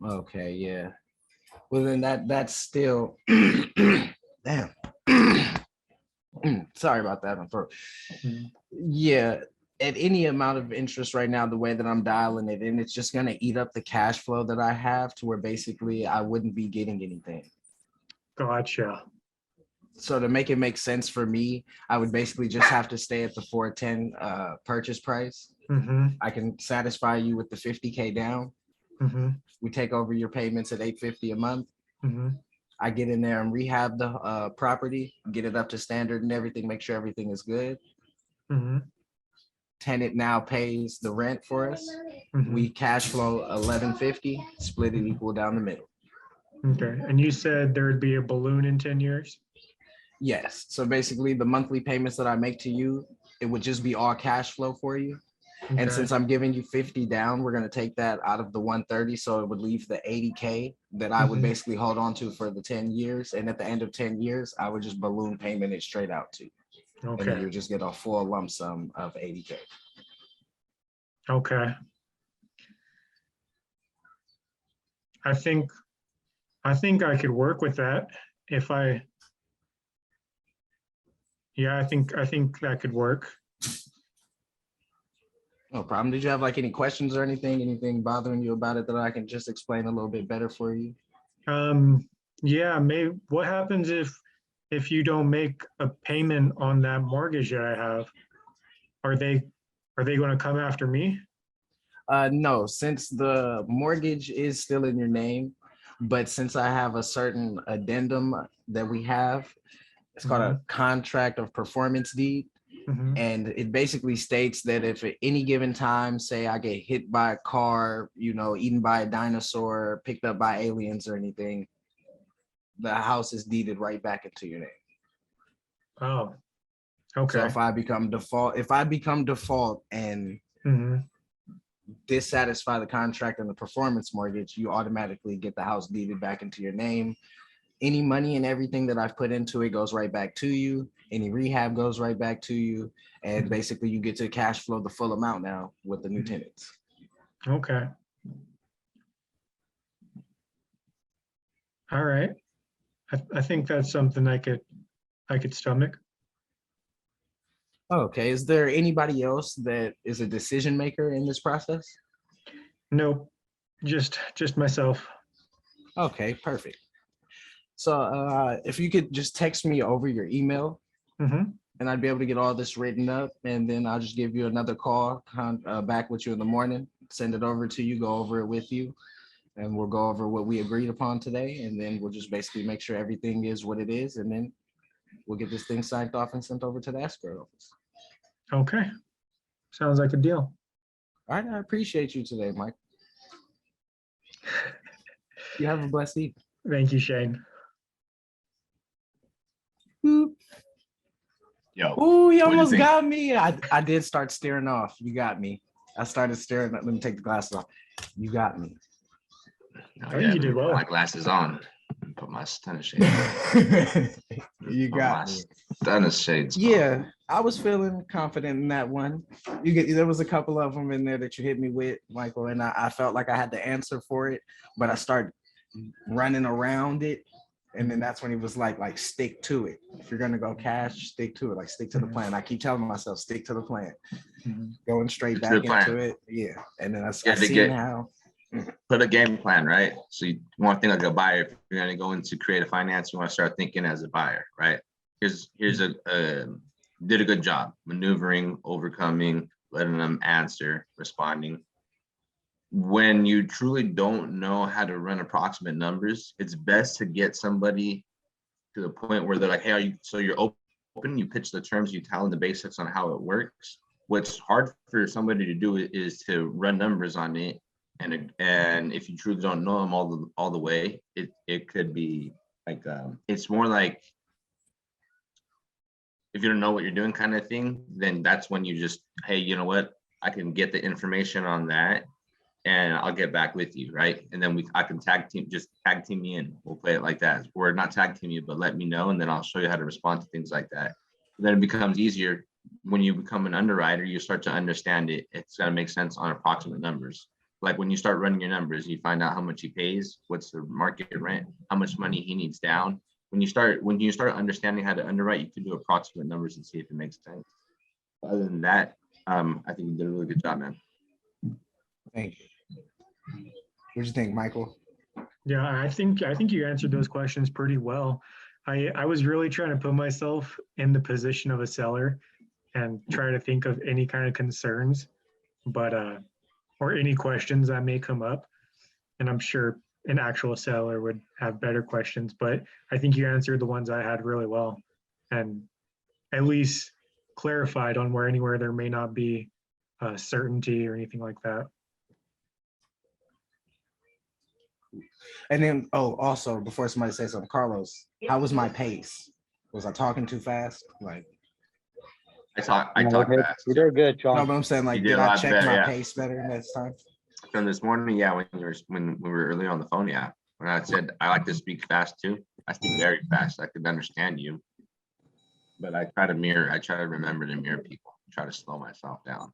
Okay, yeah. Well, then that's still, damn. Sorry about that. My throat. Mhm. Yeah, at any amount of interest right now, the way that I'm dialing it in, it's just going to eat up the cash flow that I have to where basically I wouldn't be getting anything. Gotcha. So to make it make sense for me, I would basically just have to stay at the 410 purchase price. Mm-hmm. I can satisfy you with the 50K down. Mm-hmm. We take over your payments at 850 a month. Mm-hmm. I get in there and rehab the property, get it up to standard and everything, make sure everything is good. Mm-hmm. Tenant now pays the rent for us. Mm-hmm. We cash flow 1150, split it equal down the middle. Okay. And you said there'd be a balloon in 10 years? Yes. So basically the monthly payments that I make to you, it would just be all cash flow for you. And Okay. since I'm giving you 50 down, we're gonna take that out of the 130, so it would leave the 80K that I would Mhm. basically hold on to for the 10 years. And at the end of 10 years, I would just balloon payment it straight out to you. And then Okay. you just get a full lump sum of 80K. Okay. I think I could work with that if yeah, I think that could work. No problem. Did you have like any questions or anything bothering you about it that I can just explain a little bit better for you? Yeah, maybe what happens if you don't make a payment on that mortgage that I have? Are they going to come after me? No, since the mortgage is still in your name, but since I have a certain addendum that we have, it's called a contract of performance deed. Mhm. And it basically states that if at any given time, say I get hit by a car, eaten by a dinosaur, picked up by aliens or anything, the house is deeded right back into your name. Oh, So okay. if I become default and Mhm. dissatisfy the contract and the performance mortgage, you automatically get the house deeded back into your name. Any money and everything that I've put into it goes right back to you. Any rehab goes right back to you. And basically you get to cash flow the full amount now with the new tenants. Okay. All right. I think that's something I could stomach. Okay, is there anybody else that is a decision maker in this process? Nope. Just myself. Okay, perfect. So if you could just text me over your email, Mhm. and I'd be able to get all this written up, and then I'll just give you another call back with you in the morning, send it over to you, go over it with you, and we'll go over what we agreed upon today, and then we'll just basically make sure everything is what it is, and then we'll get this thing signed off and sent over to the escrow office. Okay. Sounds like a deal. All right, I appreciate you today, Mike. You have a blessed evening. Thank you, Shane. Boop. Yo, Ooh, you What'd you almost think? got me. I did start staring off. You got me. I started staring. Let me take the glasses off. You got me. no, I think you did put well. my glasses on. Put my stunner shades on. You Put got my me. stunner shades on. Yeah, I was feeling confident in that one. There was a couple of them in there that you hit me with, Michael, and I felt like I had the answer for it, but I started running around it. And then that's when he was like stick to it. If you're gonna go cash, stick to it. Like stick to the plan. I keep telling myself, stick to the plan. Going straight Stick to back the plan. into it. Yeah. And then I Yeah, to seen get- how. Put a game plan, right? So you want to think like a buyer. If you're going to go into creative finance, you want to start thinking as a buyer, right? Here's did a good job maneuvering, overcoming, letting them answer, responding. When you truly don't know how to run approximate numbers, it's best to get somebody to the point where they're like, hey, you're open, you pitch the terms, you tell them the basics on how it works. What's hard for somebody to do is to run numbers on it. And if you truly don't know them all the way, it could be like it's more like if you don't know what you're doing kind of thing, then that's when you just, hey, you know what, I can get the information on that and I'll get back with you, right? And then I can tag team me in. We'll play it like that. Or not tag team you, but let me know, and then I'll show you how to respond to things like that. And then it becomes easier when you become an underwriter. You start to understand it. It's gonna make sense on approximate numbers. Like when you start running your numbers, you find out how much he pays, what's the market rent, how much money he needs down. When you start understanding how to underwrite, you can do approximate numbers and see if it makes sense. Other than that, I think you did a really good job, man. Thank you. What'd you think, Michael? Yeah, I think you answered those questions pretty well. I was really trying to put myself in the position of a seller and try to think of any kind of concerns, but or any questions that may come up. And I'm sure an actual seller would have better questions, but I think you answered the ones I had really well and at least clarified on anywhere there may not be certainty or anything like that. And then, also before somebody says something, Carlos, how was my pace? Was I talking too fast? Like, I talk fast. You did good, No, Sean. but I'm saying like, did did a I lot check better, my yeah. pace better next time? From this morning, yeah, when we were earlier on the phone, yeah. When I said I like to speak fast too, I speak very fast. I could understand you, but I try to remember to mirror people, try to slow myself down.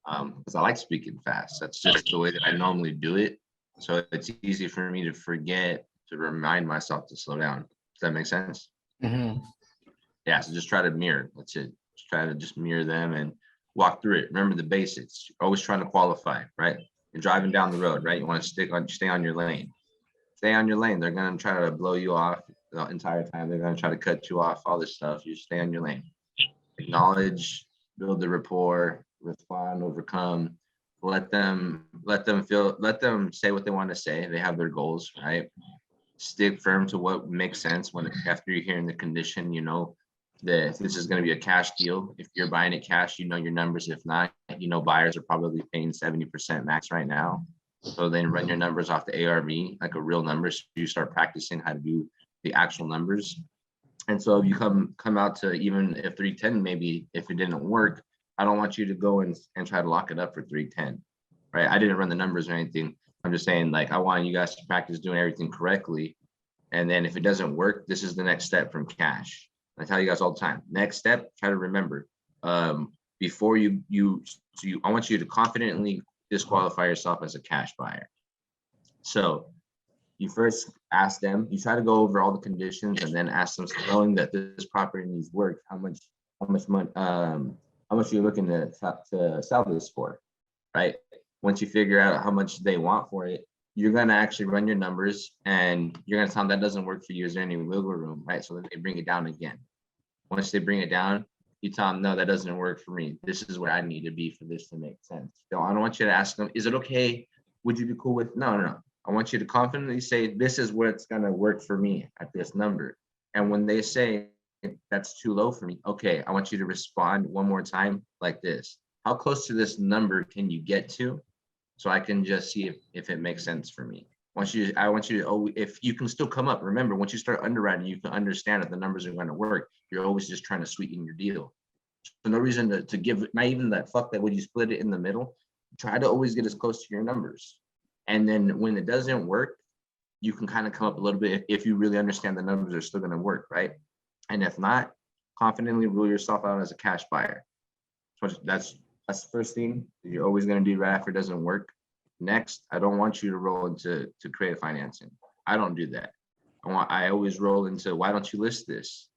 Because I like speaking fast. That's just the way that I normally do it. So it's easy for me to forget to remind myself to slow down. Does that make sense? Mhm. Yeah, so just try to mirror. That's it. Just try to just mirror them and walk through it. Remember the basics. You're always trying to qualify, right? You're driving down the road, right? You want to stay on your lane. Stay on your lane. They're gonna try to blow you off the entire time. They're gonna try to cut you off, all this stuff. You stay on your lane. Acknowledge, build the rapport, respond, overcome. Let them say what they want to say. They have their goals, right? Stick firm to what makes sense when after you're hearing the condition, you know that this is going to be a cash deal. If you're buying it cash, you know your numbers. If not, you know buyers are probably paying 70% max right now. So then run your numbers off the ARV, like a real number. So you start practicing how to do the actual numbers. And so if you come out to, even if 310, maybe if it didn't work, I don't want you to go and try to lock it up for 310, right? I didn't run the numbers or anything. I'm just saying, like, I want you guys to practice doing everything correctly. And then if it doesn't work, this is the next step from cash. I tell you guys all the time, next step, try to remember, before I want you to confidently disqualify yourself as a cash buyer. So you first ask them, you try to go over all the conditions and then ask them, knowing that this property needs work, how much money, how much you're looking to sell this for, right? Once you figure out how much they want for it, you're gonna actually run your numbers and you're gonna tell them that doesn't work for you. Is there any wiggle room, right? So then they bring it down again. Once they bring it down, you tell them, no, that doesn't work for me. This is where I need to be for this to make sense. So I don't want you to ask them, is it okay? Would you be cool with? No. I want you to confidently say, this is what's gonna work for me at this number. And when they say that's too low for me, okay, I want you to respond one more time like this. How close to this number can you get to? So I can just see if it makes sense for me. I want you to, if you can still come up, remember, once you start underwriting, you can understand that the numbers are going to work. You're always just trying to sweeten your deal. So no reason to give, not even that fuck that, would you split it in the middle? Try to always get as close to your numbers. And then when it doesn't work, you can kind of come up a little bit if you really understand the numbers are still going to work, right? And if not, confidently rule yourself out as a cash buyer. So that's the first thing you're always going to do right after it doesn't work. Next, I don't want you to roll into creative financing. I don't do that. I always roll into, why don't you list this?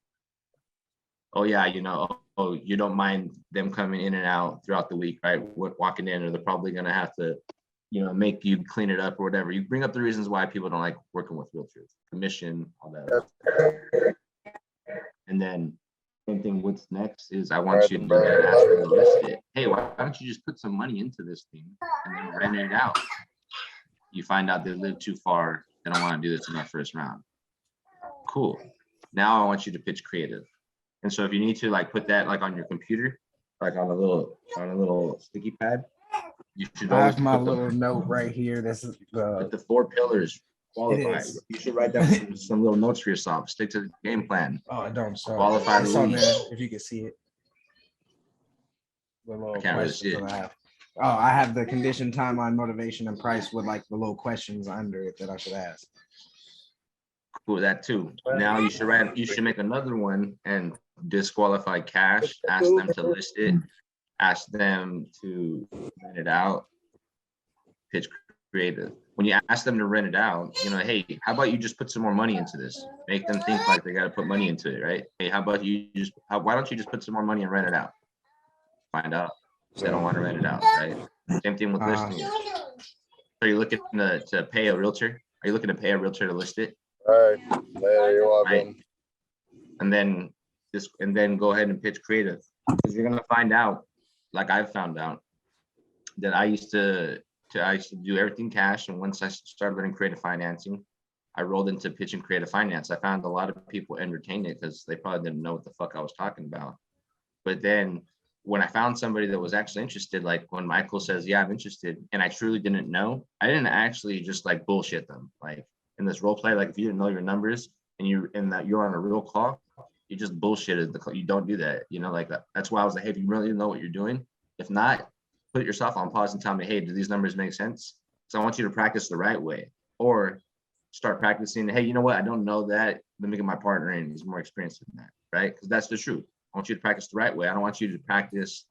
Oh yeah, you don't mind them coming in and out throughout the week, right? Walking in, or they're probably going to have to, make you clean it up or whatever. You bring up the reasons why people don't like working with realtors, commission, all that. And then same thing, what's next is I want you to ask them to list it. Hey, why don't you just put some money into this thing and then rent it out? You find out they live too far. They don't want to do this in that first round. Cool. Now I want you to pitch creative. And so if you need to put that on your computer, on a little sticky pad, you should I always have my put little note right here. This is the 4 pillars. Qualify. You should write down some little notes for yourself. Stick to the game plan. Oh, I don't. So Qualify it's the on lead. there if you can see it. The little I can't really see questions it. that I have. Oh, I have the condition, timeline, motivation, and price with the little questions under it that I should ask. Cool, that too. Now you should make another one and disqualify cash. Ask them to list it. Ask them to rent it out. Pitch creative. When you ask them to rent it out, hey, how about you just put some more money into this? Make them think like they got to put money into it, right? Hey, why don't you just put some more money and rent it out? Find out if they don't want to rent it out, right? Same thing with listing it. So you're looking to pay a realtor? Are you looking to pay a realtor to list it? All right, later, you're welcome. Right. And then go ahead and pitch creative, because you're gonna find out, like I've found out, that I used to do everything cash, and once I started learning creative financing, I rolled into pitching creative finance. I found a lot of people entertained it because they probably didn't know what the fuck I was talking about. But then when I found somebody that was actually interested, like when Michael says, yeah, I'm interested, and I truly didn't know, I didn't actually just bullshit them. In this role play, if you didn't know your numbers and that you're on a real call, You just bullshitted you don't do that. You know, like that's why I was like, hey, if you really know what you're doing, if not, put yourself on pause and tell me, hey, do these numbers make sense? So I want you to practice the right way, or start practicing. Hey, you know what? I don't know that. Let me get my partner in. He's more experienced than that, right? Because that's the truth. I want you to practice the right way. I don't want you to practice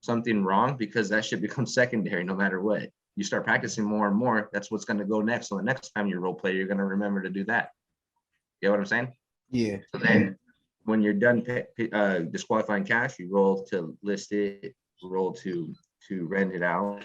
something wrong, because that shit becomes secondary no matter what. You start practicing more and more, that's what's going to go next. So the next time you role play, you're going to remember to do that. You know what I'm saying? Yeah. So then when you're done disqualifying cash, you roll to list it, roll to rent it out,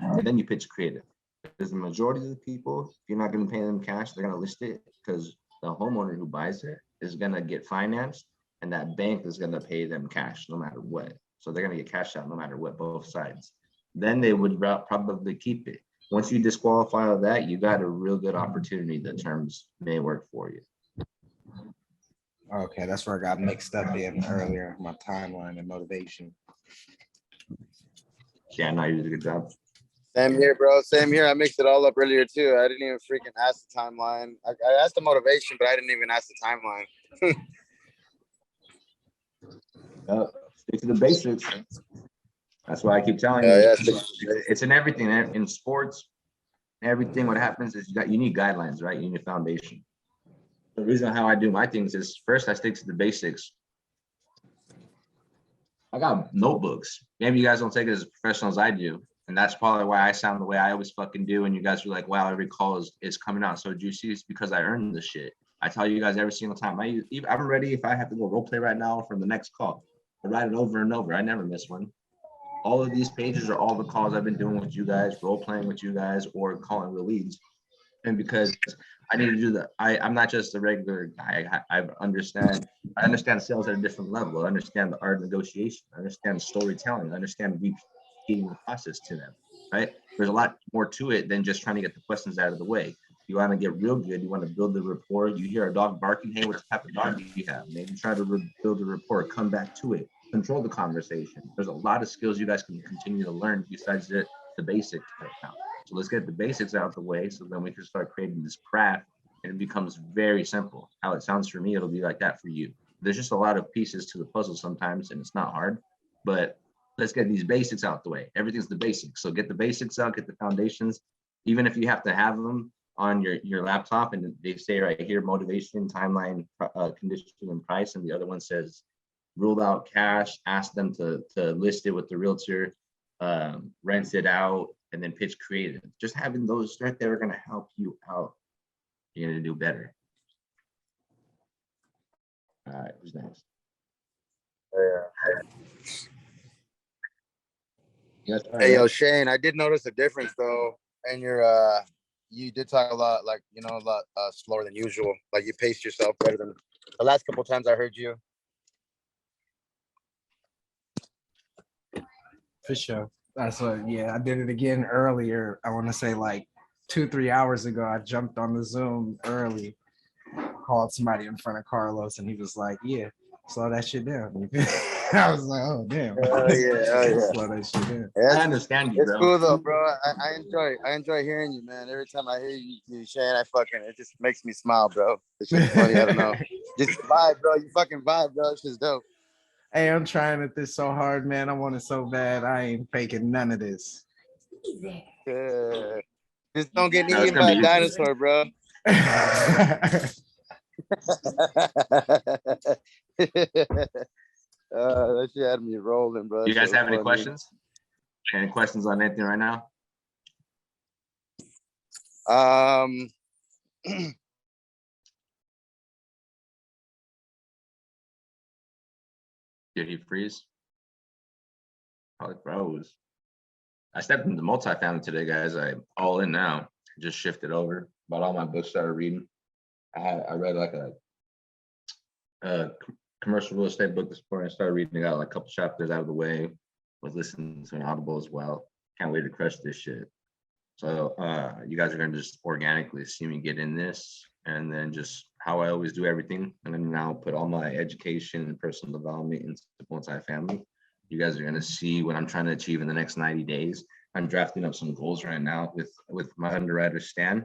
and then you pitch creative. Because the majority of the people, if you're not going to pay them cash, they're going to list it, because the homeowner who buys it is going to get financed, and that bank is going to pay them cash no matter what. So they're going to get cash out no matter what, both sides. Then they would probably keep it. Once you disqualify all that, you got a real good opportunity. The terms may work for you. Okay, that's where I got mixed up in earlier, my timeline and motivation. Yeah, no, you did a good job. Same here, bro. Same here. I mixed it all up earlier too. I didn't even freaking ask the timeline. I asked the motivation, but I didn't even ask the timeline. Stick to the basics. That's why I keep telling you. Yeah, It's in everything. In sports, everything. What happens is you need guidelines, right? You need a foundation. The reason how I do my things is, first I stick to the basics. I got notebooks. Maybe you guys don't take it as professional as I do. And that's probably why I sound the way I always fucking do. And you guys are like, wow, every call is coming out so juicy. It's because I earned this shit. I tell you guys every single time. I'm ready if I have to go role play right now for the next call. I write it over and over. I never miss one. All of these pages are all the calls I've been doing with you guys, role playing with you guys, or calling the leads. And because I need to do that, I'm not just a regular guy. I understand sales at a different level. I understand the art of negotiation. I understand storytelling. I understand repeating the process to them, right? There's a lot more to it than just trying to get the questions out of the way. You want to get real good. You want to build the rapport. You hear a dog barking. Hey, what type of dog do you have? Maybe try to build a rapport, come back to it, control the conversation. There's a lot of skills you guys can continue to learn besides the basics right now. So let's get the basics out of the way, so then we can start creating this craft, and it becomes very simple. How it sounds for me, it'll be like that for you. There's just a lot of pieces to the puzzle sometimes, and it's not hard, but let's get these basics out the way. Everything's the basics. So get the basics out, get the foundations, even if you have to have them on your laptop, and they say right here, motivation, timeline, condition, and price, and the other one says ruled out cash, ask them to list it with the realtor, rent it out, and then pitch creative. Just having those right there are going to help you out. You're going to do better. All right, who's next? Yes, Hey, yo, Shane, I did notice a difference though, and you did talk a lot, like, a lot slower than usual. Like you paced yourself better than the last couple times I heard you. For sure. That's what, yeah, I did it again earlier. I want to say like 2-3 hours ago, I jumped on the Zoom early, called somebody in front of Carlos, and he was like, yeah, slow that shit down. I was like, oh, damn. Yeah. Slow that shit down. Yeah, I understand you, it's bro. cool though, bro. I enjoy hearing you, man. Every time I hear you, Shane, it just makes me smile, bro. It's just funny. I don't know. Just vibe, bro. You fucking vibe, bro. It's just dope. Hey, I'm trying at this so hard, man. I want it so bad. I ain't faking none of this. Yeah. Just don't get No, it's eaten gonna by be a dinosaur, bro. That shit had me rolling, bro. You That guys shit have was any funny. questions? Any questions on anything right now? Did he freeze? Probably froze. I stepped into multifamily today, guys. I'm all in now. Just shifted over. Bought all my books, started reading. I read like a commercial real estate book this morning. I started reading. I got like a couple chapters out of the way. Was listening to an Audible as well. Can't wait to crush this shit. So you guys are gonna just organically see me get in this, and then just how I always do everything. And then now put all my education and personal development into multifamily. You guys are gonna see what I'm trying to achieve in the next 90 days. I'm drafting up some goals right now with my underwriter Stan,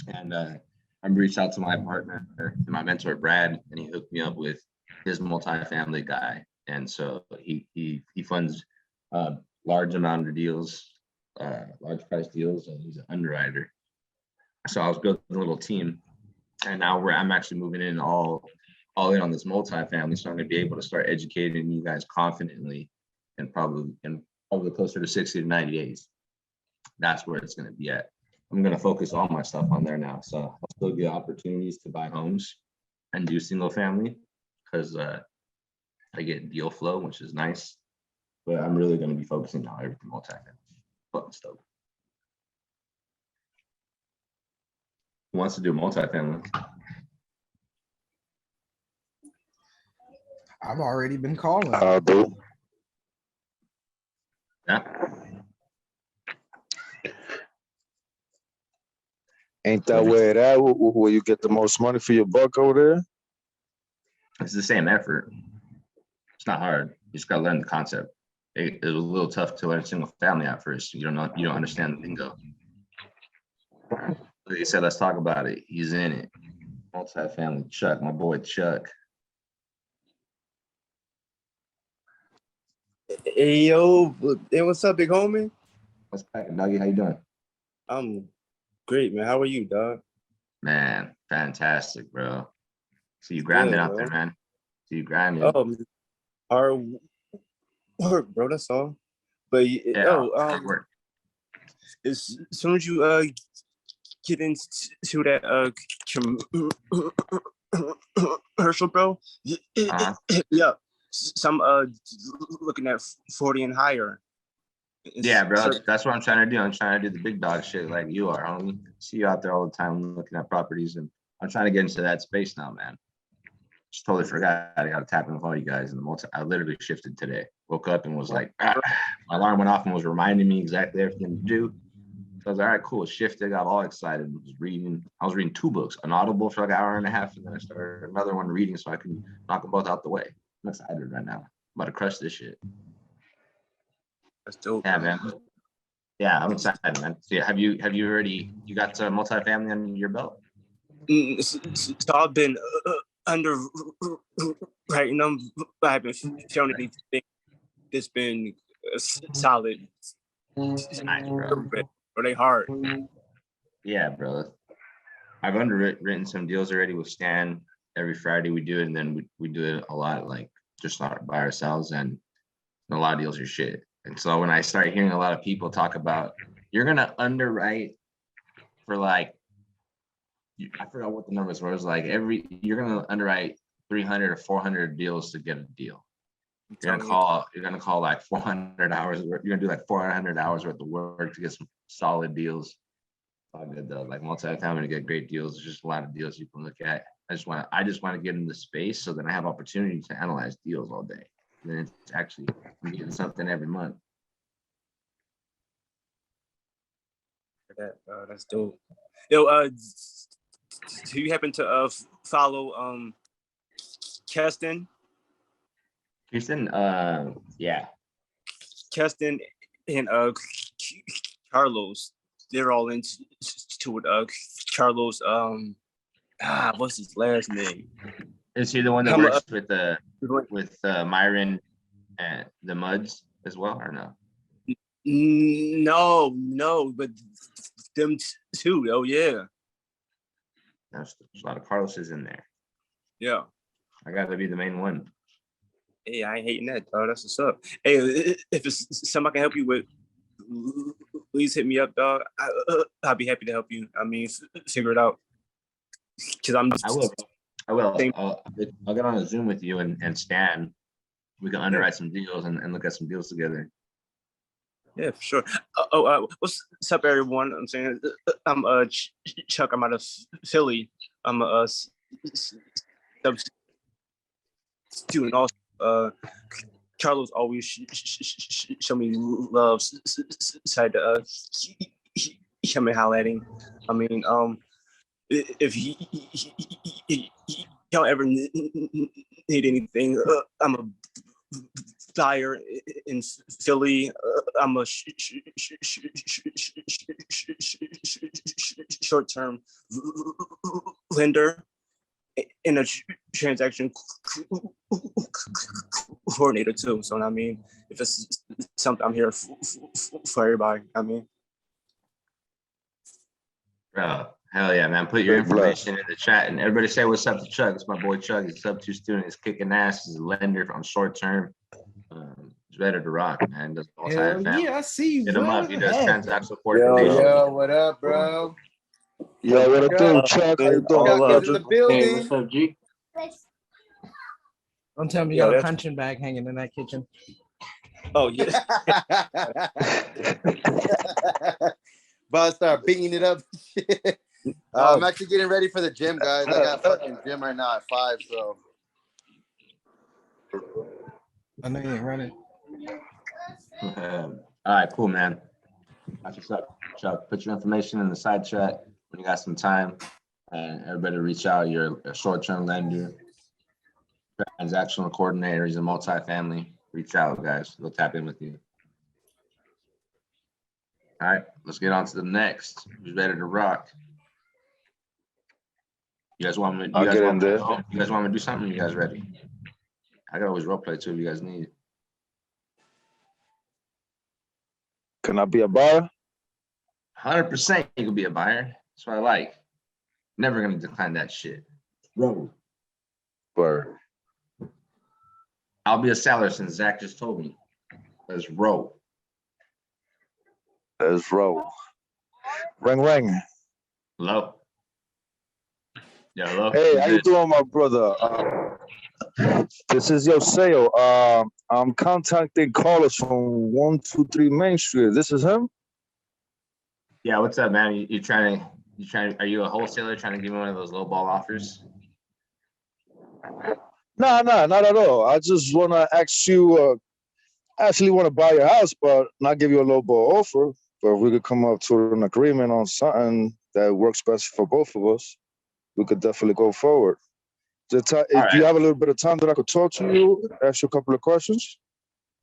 and I reached out to my partner, my mentor Brad, and he hooked me up with his multifamily guy. And so he funds large amount of deals, large price deals, and he's an underwriter. So I was building a little team, and now I'm actually moving in all in on this multifamily. So I'm gonna be able to start educating you guys confidently, and probably closer to 60 to 90 days. That's where it's gonna be at. I'm gonna focus all my stuff on there now. So I'll still get opportunities to buy homes and do single family, because I get deal flow, which is nice. But I'm really gonna be focusing on everything multifamily. Fucking stoked. Who wants to do multifamily? I've already been calling. I'll do. Yeah. Ain't that where it at? Where you get the most money for your buck over there? It's the same effort. It's not hard. You just gotta learn the concept. It was a little tough to learn single family at first. You don't understand the lingo. Like he said, let's talk about it. He's in it. Multifamily Chuck, my boy Chuck. Hey yo, hey, what's up, big homie? What's cracking, doggy? How you doing? I'm great, man. How are you, dog? Man, fantastic, bro. See you grinding out there, man. See you grinding. Oh, our work, bro. That's all. But Work. as soon as you get into that commercial, bro, yeah. Some looking at 40 and higher. Yeah, bro. That's what I'm trying to do. I'm trying to do the big dog shit like you are, homie. See you out there all the time looking at properties, and I'm trying to get into that space now, man. Just totally forgot. I got to tap in with all you guys. And I literally shifted today. Woke up and was like, my alarm went off and was reminding me exactly everything to do. So I was like, all right, cool. Shifted. Got all excited. I was reading 2 books, an Audible for like an hour and a half, and then I started another one reading so I can knock them both out the way. I'm excited right now. I'm about to crush this shit. That's dope. Yeah, man. Yeah, I'm excited, man. So have you you got some multifamily under your belt? So I've been underwriting them. I haven't shown anything that's been solid. Nice, bro. Are they hard? Yeah, bro. I've underwritten some deals already with Stan. Every Friday we do it, and then we do it a lot, like just not by ourselves, and a lot of deals are shit. And so when I start hearing a lot of people talk about, you're gonna underwrite for like, I forgot what the numbers were. It was like you're gonna underwrite 300 or 400 deals to get a deal. You're gonna call like 400 hours. You're gonna do like 400 hours worth of work to get some solid deals. It's all good though. Like multifamily to get great deals. There's just a lot of deals you can look at. I just want to get in the space so that I have opportunity to analyze deals all day. And then it's actually getting something every month. That's dope. Yo, do you happen to follow Keston? Houston, yeah. Keston and Carlos, they're all into it. Carlos, what's his last name? Is he the one that works with Myron and the Muds as well, or no? No, but them two. Oh yeah. There's a lot of Carlos's in there. Yeah. I gotta be the main one. Hey, I ain't hating that, dog. That's what's up. Hey, if it's something I can help you with, please hit me up, dog. I'll be happy to help you. I mean, figure it out. Cause I will. I'll get on a Zoom with you and Stan. We can underwrite some deals and look at some deals together. Yeah, for sure. What's up, everyone? I'm saying I'm Chuck. I'm out of Philly. I'm a student also. Carlos always show me love. Side to him and holler at him. I mean, if y'all ever need anything, I'm a buyer in Philly. I'm a short-term lender and a transaction coordinator too. So I mean, if it's something I'm here for everybody, I mean. Bro, hell yeah, man. Put your Big bless. information in the chat and everybody say what's up to Chuck. It's my boy Chuck. He's a sub 2 student. He's kicking ass. He's a lender on short term. He's ready to rock, man. Does Hell multi-family. yeah, I see you, Hit him up. He brother. does Hey. transactional Yo, coordination. yo, what up, bro? Yo, what it do, Chuck? How you doing, Chuck brother? is in the Hey, building. what's up, G? Don't tell me you Yo, got a that's- punching bag hanging in that kitchen. Oh yeah. About to start beating it up. I'm actually getting ready for the gym, guys. I got fucking gym right now at 5, so. I know you ain't running. All right, cool, man. That's what's up, Chuck. Put your information in the side chat when you got some time. And everybody reach out. You're a short-term lender, transactional coordinator. He's a multifamily. Reach out, guys. They'll tap in with you. All right, let's get on to the next. Who's ready to rock? You guys want me? I'll get in there. You guys want me to do something? You guys ready? I can always role play too if you guys need. Can I be a buyer? 100% you can be a buyer. That's what I like. Never gonna decline that shit. Bro, Or I'll be a seller since Zach just told me. Let's roll. let's roll. Ring, ring. Hello. Yeah, hello. Hey, Who's how you this? doing, my brother? This is your sale. I'm contacting callers from 123 Main Street. This is him? Yeah, what's up, man? You trying? Are you a wholesaler trying to give me one of those low ball offers? No, not at all. I just want to ask you, actually want to buy your house, but not give you a low ball offer. But if we could come up to an agreement on something that works best for both of us, we could definitely go forward. Do you have a little bit of time that I could talk to you, ask you a couple of questions?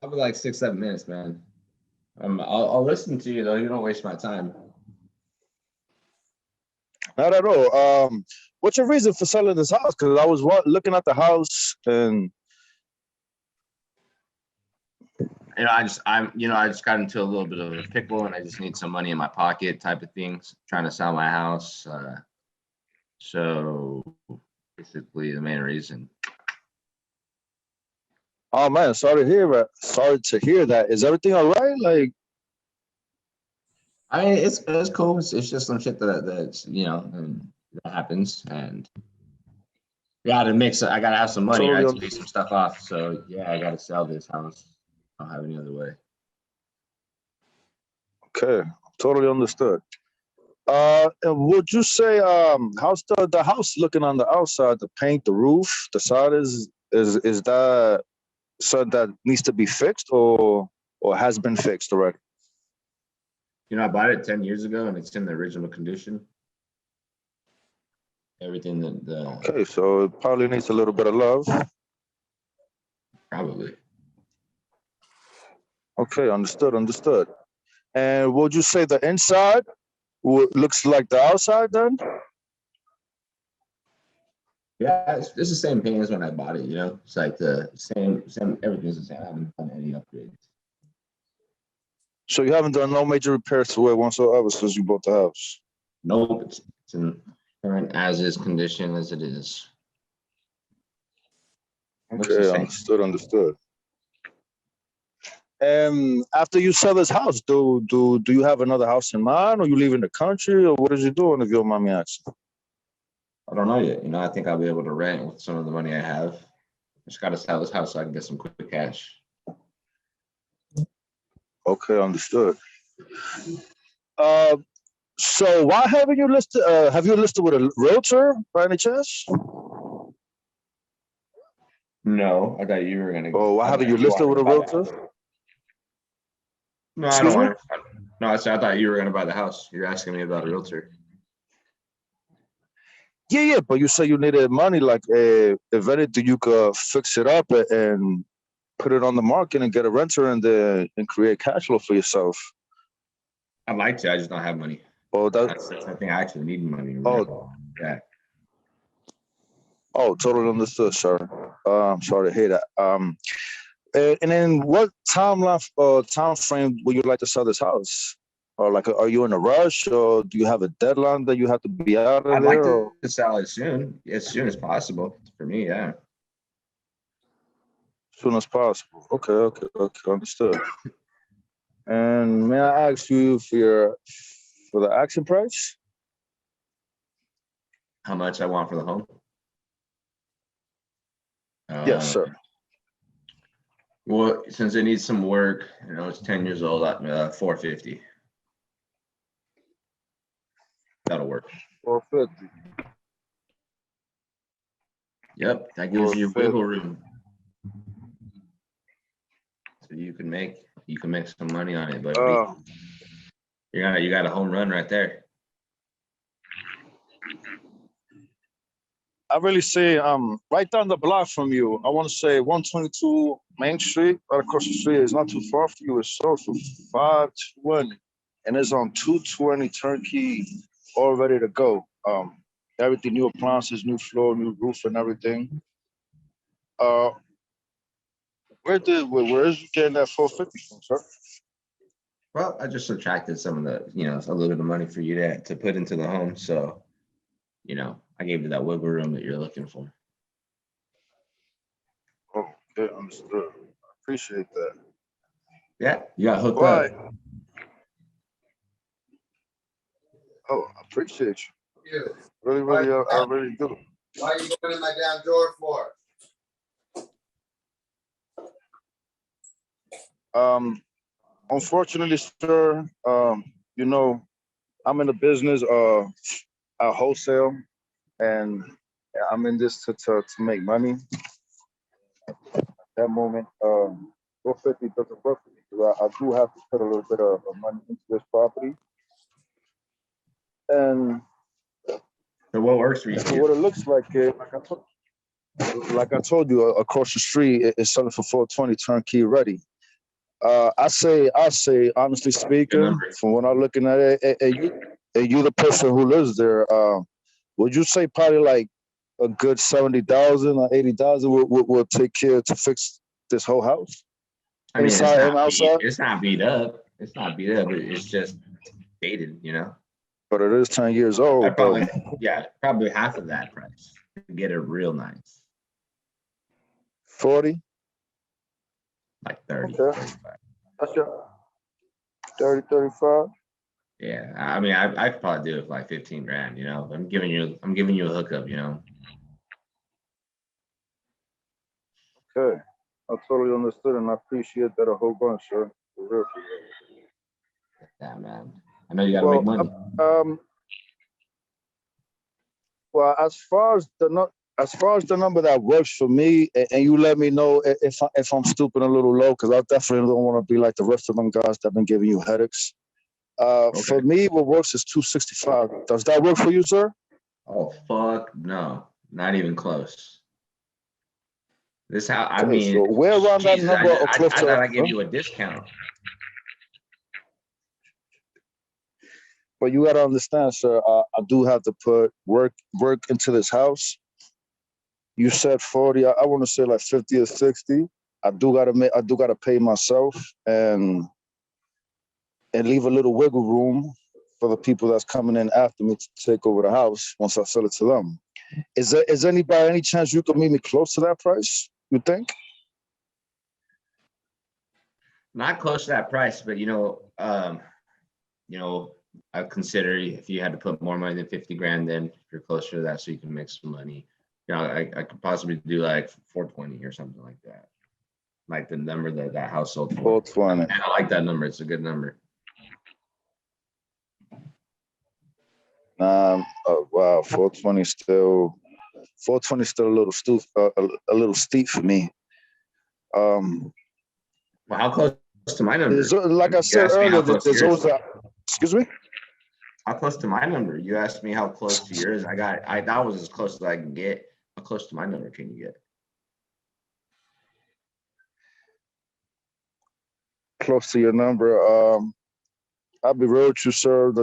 I'll be like 6-7 minutes, man. I'll listen to you though. You don't waste my time. Not at all. What's your reason for selling this house? Because I was looking at the house and I just got into a little bit of a pickle and I just need some money in my pocket type of things. Trying to sell my house. So basically the main reason. oh man, sorry to hear that. Sorry to hear that. Is everything all right? Like, I mean, it's cool. It's just some shit that's that happens, and I gotta have some money, right, to pay some stuff off. So yeah, I gotta sell this house. I don't have any other way. okay, totally understood. Would you say how's the house looking on the outside? The paint, the roof, the side is that something that needs to be fixed or has been fixed already? I bought it 10 years ago, and it's in the original condition. Everything that Okay, so it probably needs a little bit of love. probably. Okay, understood. And would you say the inside looks like the outside then? Yeah, it's the same paint as when I bought it. It's like the same. Everything's the same. I haven't done any upgrades. So you haven't done no major repairs to it whatsoever since you bought the house? Nope, it's in current as is condition as it is. Looks the Okay, same. understood. And after you sell this house, do you have another house in mind, or you leaving the country, or what is you doing if you don't mind me asking? I don't know yet. I think I'll be able to rent with some of the money I have. Just got to sell this house so I can get some quick cash. Okay, understood. So why haven't you listed? Have you listed with a realtor by any chance? No, I thought you were gonna. Or why haven't you listed with a realtor? No, I Excuse don't me? want to. No, I thought you were gonna buy the house. You're asking me about a realtor. Yeah, but you said you needed money. Like, if anything, you could fix it up and put it on the market and get a renter and create cash flow for yourself. I'd like to. I just don't have money. Oh, That's the thing. I actually need money. Oh. Yeah. Oh, totally understood, sir. I'm sorry to hear that. And then what time frame would you like to sell this house? Or like, are you in a rush, or do you have a deadline that you have to be out of I'd like there? Or to sell it as soon as possible for me. Yeah. as soon as possible? Okay, understood. And may I ask you for the action price? How much I want for the home? Yes, Uh, sir. well, since it needs some work, it's 10 years old, 450. That'll work. 450. Yep, that gives you 450. wiggle room. So you can make some money on it, but you got a home run right there. I really say right down the block from you. I want to say 122 Main Street, right across the street. It's not too far from you. It's sold for 520, and it's on 220 turnkey, all ready to go. Everything, new appliances, new floor, new roof, and everything. Where is you getting that 450 from, sir? Well, I just subtracted some of the, a little bit of money for you to put into the home. So, I gave you that wiggle room that you're looking for. Oh, okay, understood. I appreciate that. Yeah, you got hooked Right. up. Oh, I appreciate you. You. Really, I really do. Why are you going in my damn drawer for? Unfortunately, sir, I'm in the business at wholesale, and I'm in this to make money. At that moment, 450 doesn't work for me because I do have to put a little bit of money into this property. And So what works for you? for what it looks like, like I told you, across the street, it's selling for 420 turnkey ready. I say, honestly speaking, from what I'm looking at it, and you the person who lives there, would you say probably like a good 70,000 or 80,000 will take care to fix this whole house? I mean, Inside and outside? it's not beat up. It's not beat up. It's just dated, But it is 10 years old. I probably half of that price to get it real nice. 40? Like 30, Okay. 35. That's your 30, 35? Yeah, I mean, I could probably do it for like 15 grand. I'm giving you a hookup. Okay. I totally understood and I appreciate that a whole bunch, sir. For real. Yeah, man. I know you got to make money. Well, as far as the number that works for me, and you let me know if I'm stooping a little low, because I definitely don't want to be like the rest of them guys that have been giving you headaches. For me, what works is 265. Does that work for you, sir? Oh, fuck no, not even close. This how I Okay, mean. so where around that Jesus, number or I close to? thought I'd give you a discount. But you gotta understand, sir. I do have to put work into this house. You said 40. I want to say like 50 or 60. I do gotta pay myself and leave a little wiggle room for the people that's coming in after me to take over the house once I sell it to them. Is there any chance you could meet me close to that price? You think? Not close to that price, but I consider if you had to put more money than 50 grand, then you're closer to that, so you can make some money. I could possibly do like 420 or something like that, like the number that house sold for. 420. And I like that number. It's a good number. Oh, wow, 420 still a little steep for me. Well, how close to my number? Like I said earlier, there's always excuse me? How close to my number? You asked me how close to yours. That was as close as I can get. How close to my number can you get? Close to your number. I'll be real with you, sir.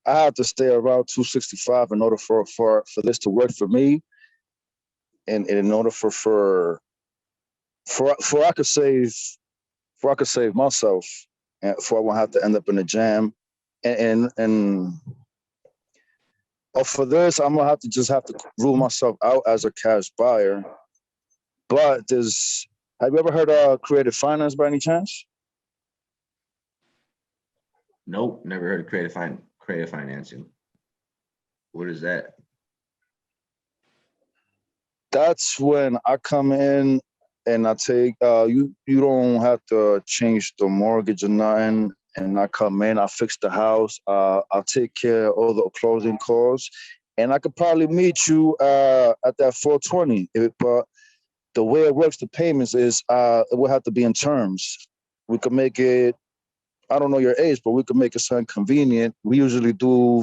I have to stay around 265 in order for this to work for me. and in order for I could save myself, and for I won't have to end up in a jam, and for this, I'm gonna have to rule myself out as a cash buyer. But have you ever heard of creative finance by any chance? Nope, never heard of creative financing. What is that? That's when I come in and I take you don't have to change the mortgage or nothing. And I come in, I fix the house, I'll take care of all the closing costs, and I could probably meet you at that 420. But the way it works, the payments is it will have to be in terms. We could make it, I don't know your age, but we could make it sound convenient. We usually do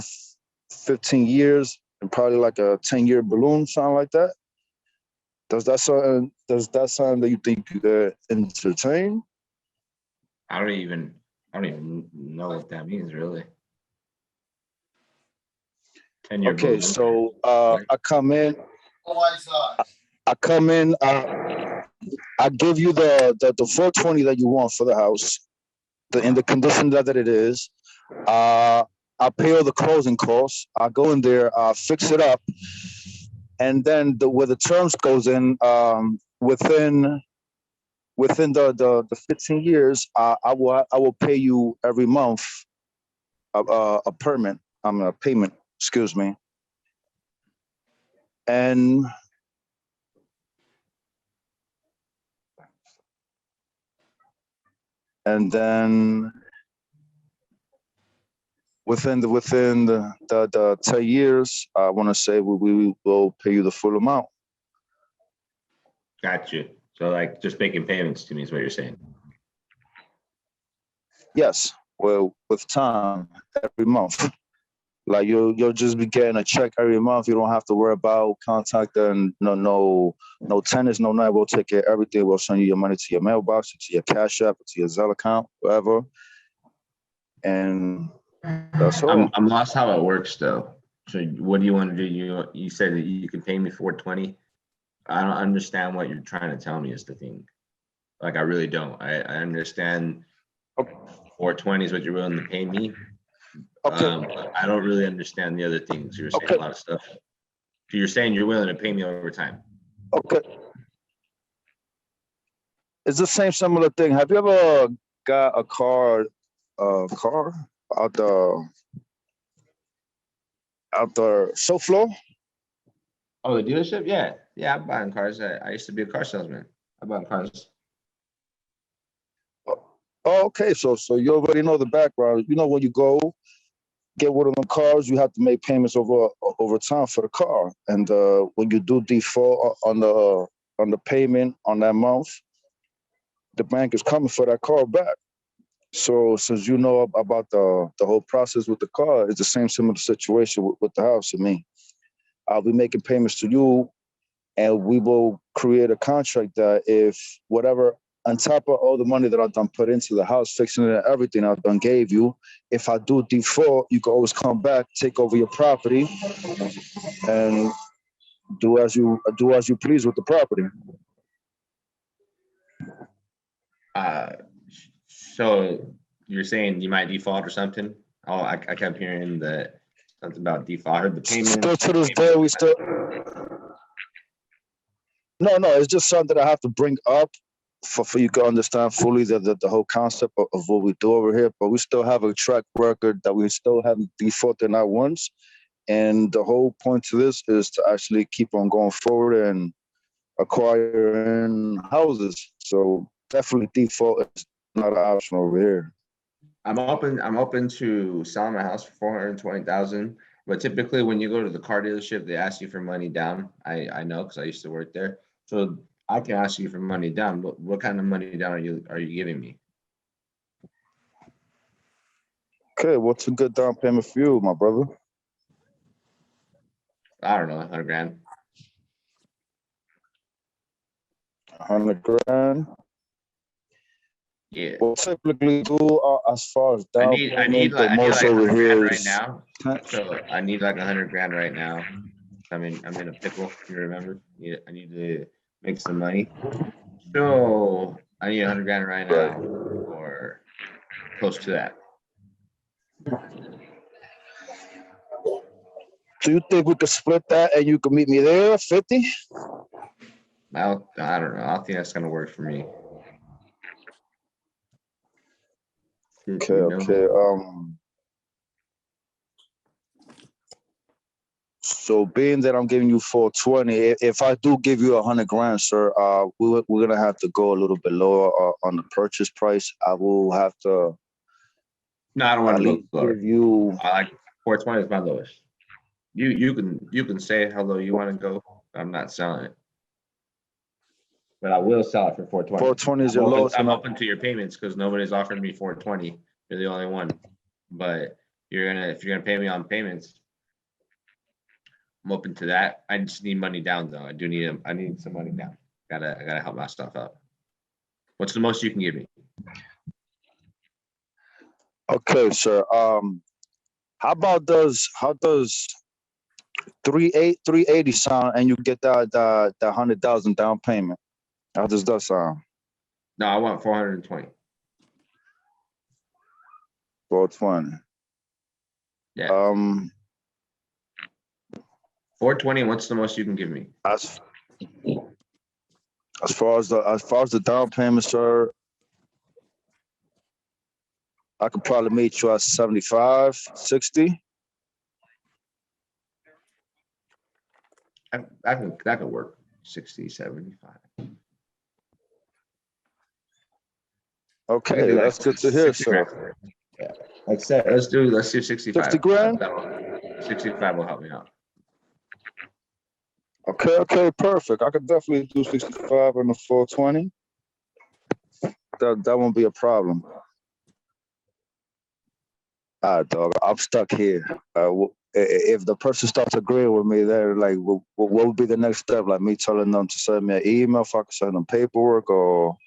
15 years and probably like a 10-year balloon, something like that. Does that sound that you think you could entertain? I don't even know what that means, really. 10-year Okay, balloon. so I come in, I give you the 420 that you want for the house, in the condition that it is. I pay all the closing costs. I go in there, fix it up, and then where the terms goes in, within the 15 years, I will pay you every month a payment. Excuse me. And then within the 10 years, I want to say we will pay you the full amount. Got you. So like just making payments to me is what you're saying. Yes. Well, with time, every month. Like you'll just be getting a check every month. You don't have to worry about contacting no tenants, no nothing. We'll take care of everything. We'll send you your money to your mailbox, to your Cash App, to your Zelle account, whatever. And that's all. I'm lost how it works though. So what do you want to do? You said that you can pay me 420. I don't understand what you're trying to tell me is the thing. Like I really don't. I understand 420 is what you're willing to pay me. Okay. I don't really understand the other things. You're saying a lot of stuff. So you're saying you're willing to pay me over time. Okay. It's the same similar thing. Have you ever got a car out the show floor? Oh, the dealership? Yeah. Yeah, I'm buying cars. I used to be a car salesman. I bought cars. Oh, okay. So you already know the background. You know, when you go get one of them cars, you have to make payments over time for the car. And when you do default on the payment on that month, the bank is coming for that car back. So since you know about the whole process with the car, it's the same similar situation with the house and me. I'll be making payments to you, and we will create a contract that if whatever, on top of all the money that I've done put into the house, fixing it and everything I've done gave you, if I do default, you can always come back, take over your property, and do as you please with the property. So you're saying you might default or something? Oh, I kept hearing that something about default. I heard the payment. Still to this day, we still. No, it's just something that I have to bring up for you to understand fully the whole concept of what we do over here. But we still have a track record that we still haven't defaulted not once. And the whole point to this is to actually keep on going forward and acquiring houses. So definitely default is not an option over here. I'm open to selling my house for 420,000. But typically when you go to the car dealership, they ask you for money down. I know because I used to work there. So I can ask you for money down. But what kind of money down are you giving me? Okay, what's a good down payment for you, my brother? I don't know, 100 grand. 100 grand. Yeah. Well, typically do as far as down I need like 100 grand here right is now. So I need like 100 grand right now. I'm in a pickle. If you remember, I need to make some money. So I need 100 grand right now, or close to that. So you think we could split that and you could meet me there, 50? I don't know. I don't think that's gonna work for me. Okay, You know? okay. So being that I'm giving you 420, if I do give you 100 grand, sir, we're gonna have to go a little bit lower on the purchase price. I will have to No, I don't want at to go least lower. give you. I like 420 is my lowest. You can say how low you want to go. I'm not selling it, but I will sell it for 420. 420 is your lowest. I'm open to your payments because nobody's offered me 420. You're the only one. But if you're gonna pay me on payments, I'm open to that. I just need money down though. I need some money down. I gotta help my stuff out. What's the most you can give me? Okay, sir. How does 380 sound and you get that 100,000 down payment? How does that sound? No, I want 420. 420. Yeah. 420. What's the most you can give me? As far as the down payment, sir, I could probably meet you at 75, 60. That could work. 60, 75. Okay, that's good to hear, sir. Yeah. Like I said, let's do 65. 60 grand? 65 will help me out. Okay, perfect. I could definitely do 65 on the 420. That won't be a problem. All right, dog. I'm stuck here. If the person starts agreeing with me, they're like, what would be the next step? Like me telling them to send me an email, if I could send them paperwork, or?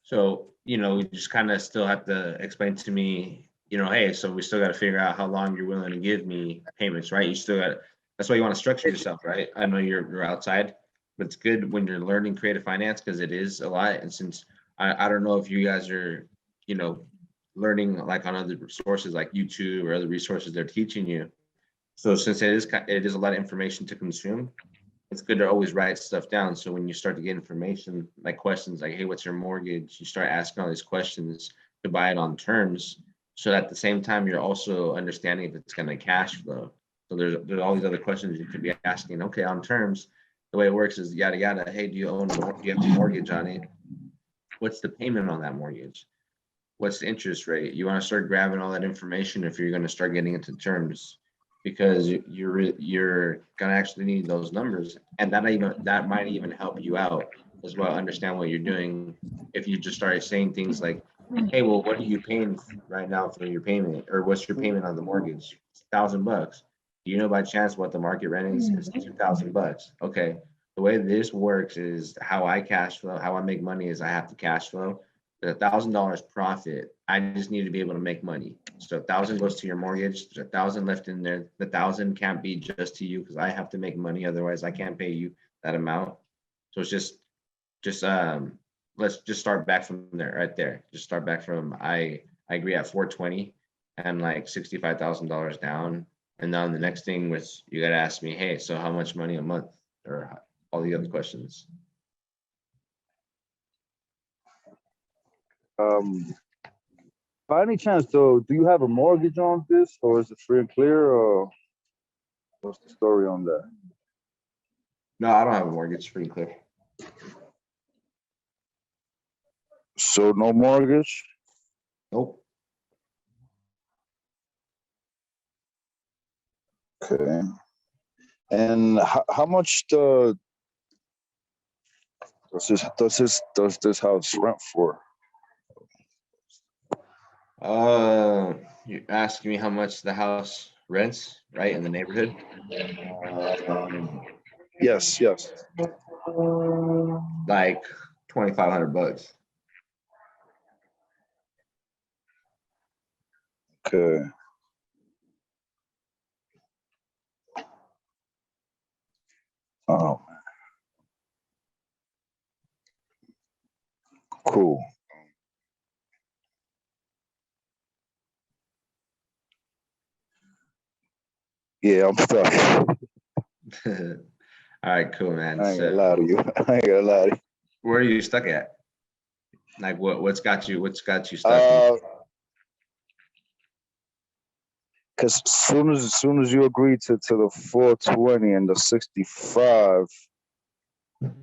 So, you just kind of still have to explain to me, hey, so we still got to figure out how long you're willing to give me payments, right? You still got, that's why you want to structure yourself, right? I know you're outside, but it's good when you're learning creative finance because it is a lot. And since I don't know if you guys are, learning like on other sources like YouTube or other resources they're teaching you. So since it is a lot of information to consume, it's good to always write stuff down. So when you start to get information, like questions like, hey, what's your mortgage? You start asking all these questions to buy it on terms. So at the same time, you're also understanding if it's going to cash flow. So there's all these other questions you could be asking. Okay, on terms, the way it works is yada, yada. Hey, do you have a mortgage on it? What's the payment on that mortgage? What's the interest rate? You want to start grabbing all that information if you're going to start getting into terms, because you're gonna actually need those numbers, and that might even help you out as well. Understand what you're doing. If you just started saying things like, "Hey, well, what are you paying right now for your payment, or what's your payment on the mortgage? It's $1,000. Do you know by chance what the market rent is? It's $2,000. Okay, the way this works is how I cash flow. How I make money is I have to cash flow. The $1,000 profit, I just need to be able to make money. So 1,000 goes to your mortgage. There's 1,000 left in there. The 1,000 can't be just to you because I have to make money. Otherwise, I can't pay you that amount. So it's just let's just start back from there, right there. Just start back from I agree at 420 and like $65,000 down. And then the next thing was you got to ask me, hey, so how much money a month, or all the other questions. By any chance, though, do you have a mortgage on this, or is it free and clear, or what's the story on that? No, I don't have a mortgage. Free and clear. So no mortgage? Nope. Okay. And how much does this house rent for? You're asking me how much the house rents, right, in the neighborhood? Yes. Like $2,500. Okay. Oh, cool. Yeah, I'm stuck. All right, cool, man. I ain't gonna So lie to you. I ain't gonna lie to you. where are you stuck at? Like what's got you stuck? Because soon as you agree to the 420 and the 65, and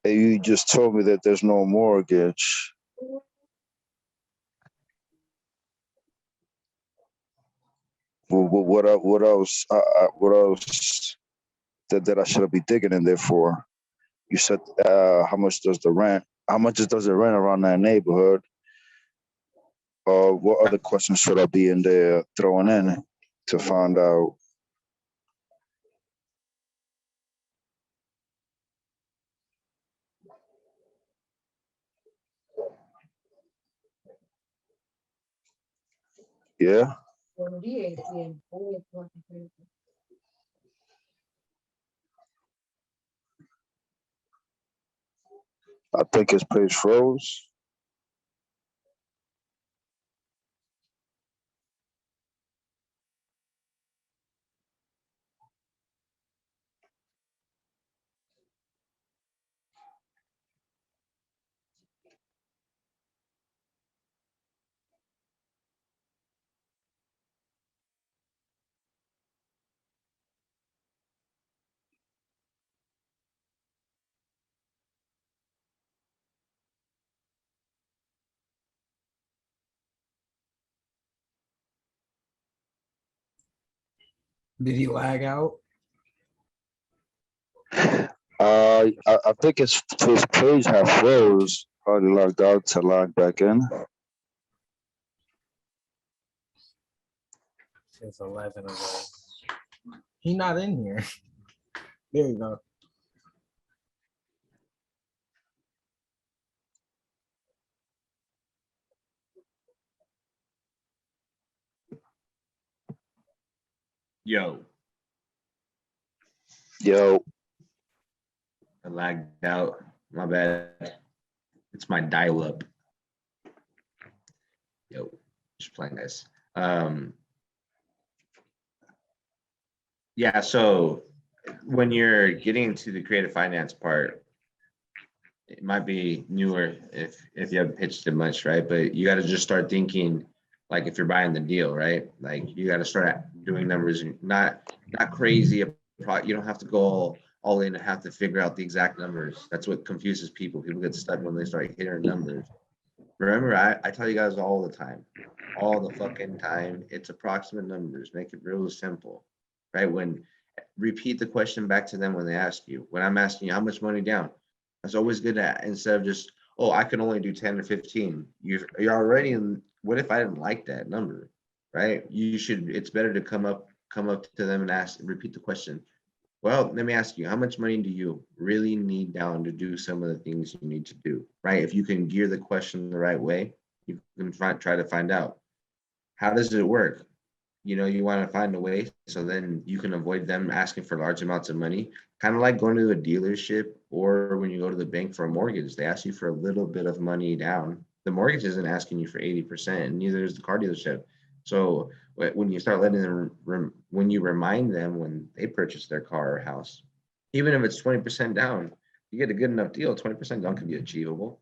you just told me that there's no mortgage. What else? What else that I should be digging in there for? You said how much does the rent? How much does it rent around that neighborhood? What other questions should I be in there throwing in to find out? Yeah. I think his page froze. Did he lag out? I think his page had froze. Probably logged out to log back in. It's 11 of those. He not in here. There you go. Yo, Yo, I lagged out. My bad. It's my dial-up. Yo, just playing this. Yeah, so when you're getting into the creative finance part, it might be newer if you haven't pitched it much, right? But you got to just start thinking like if you're buying the deal, right? Like you got to start doing numbers, not crazy. You don't have to go all in and have to figure out the exact numbers. That's what confuses people. People get stuck when they start hitting numbers. Remember, I tell you guys all the fucking time, it's approximate numbers. Make it real simple, right? Repeat the question back to them when they ask you. When I'm asking you how much money down, that's always good at instead of just, oh, I can only do 10 or 15. You're already in. What if I didn't like that number, right? It's better to come up to them and repeat the question. Well, let me ask you, how much money do you really need down to do some of the things you need to do, right? If you can gear the question the right way, you can try to find out. How does it work? You want to find a way so then you can avoid them asking for large amounts of money. Kind of like going to a dealership or when you go to the bank for a mortgage, they ask you for a little bit of money down. The mortgage isn't asking you for 80%, and neither is the car dealership. So when you start letting them, when you remind them when they purchase their car or house, even if it's 20% down, you get a good enough deal. 20% down can be achievable.